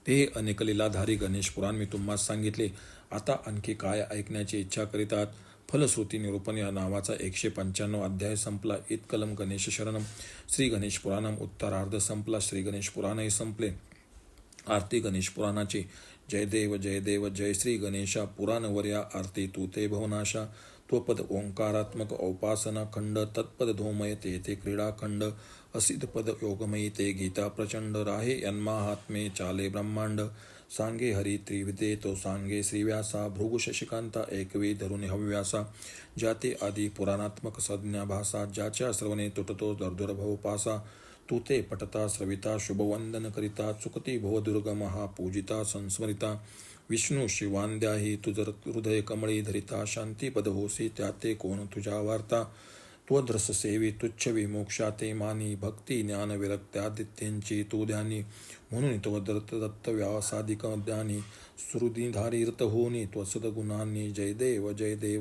ते अनेक लीलाधारी गणेश पुराण मी तुम्हाला सांगितले. आता आणखी काय ऐकण्याची इच्छा करीत आहात? फलश्रुती निरूपण या नावाचा 195 अध्याय संपला. इत्कलम गणेश शरणम. श्री गणेश पुराणम उत्तरार्ध संपला. श्री गणेश पुराणही संपले. आरती गणेश पुराणाची. जय देव जय देव जय श्री गणेशा. पुराणवर्या आरती तू ते भवनाशा. त्वपद ओंकारात्मक औपासना खंड. तत्पद धूमय ते क्रीडाखंड. असित पद योगमयी ते गीता प्रचंड. राहे यन्माहात्मे चाले ब्रह्मांड. सांगे हरी त्रिविदे तो सांगे श्रीव्यासा. भृगु शशिकांता एकवी धरुणी हव्यासा. ज्याते आदी पुराणात्मक संज्ञा भासा. ज्याच्या श्रवणे तुटतो दर्दुर्भव पासा. तू ते पटता श्रविता शुभवंदन करिता. चुकती भवदुर्गमहा पूजिता संस्मरिता. विष्णू शिवांद्याही तुझ हृदय कमळी धरिता. शांतीपद होसी त्याते कोण तुझ्या वार्ता. त्वद्रस सेवी तुच्छ विमोक्षाते मानी. भक्ती ज्ञान विरक्त्यादित्यांची तू ध्यानी. म्हणून दत्त व्यासादिक ज्ञानी. श्रुतिधारी रत होनी त्वसदगुणांनी. जय देव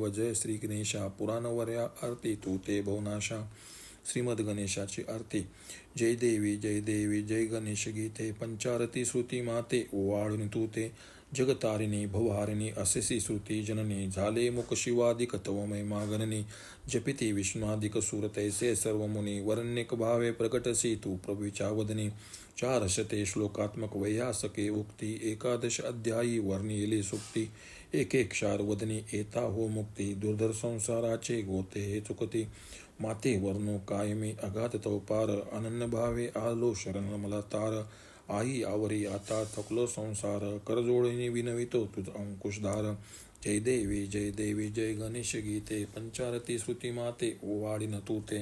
जय श्री गणेशा. पुराणवर्या आरती तू ते भवनाशा. श्रीमद गणेशाची आरती. जय देवी जय गणेश गीते. पंचारती श्रुती माते ओवाळून तू ते. जगतारिणी भवहारिणी असेसी श्रुती जननी. झाले मुख शिवादिक तव महिमा गणनी. जपिती विष्णुआदिक सुरतैसे सर्व मुनी. वर्णिक भावे प्रकटसी तू प्रभूच्या वदनी. 400 श्लोकात्मक वैयासके उक्ती 11 अध्यायी वर्णिली सुक्ती 1 क्षार वदनी येता हो मुक्ती दुर्धर संसाराचे गोते हे चुकती माते वर्णो कायमी अगाध तवपार अनन्य भावे आलो शरण मला तार आई आवरी आता थकलो संसार करजोडीने विनवितो तुझ अंकुशधार जय देवी जय गणेश गीते पंचारती श्रुती माते ओवाळी न तू ते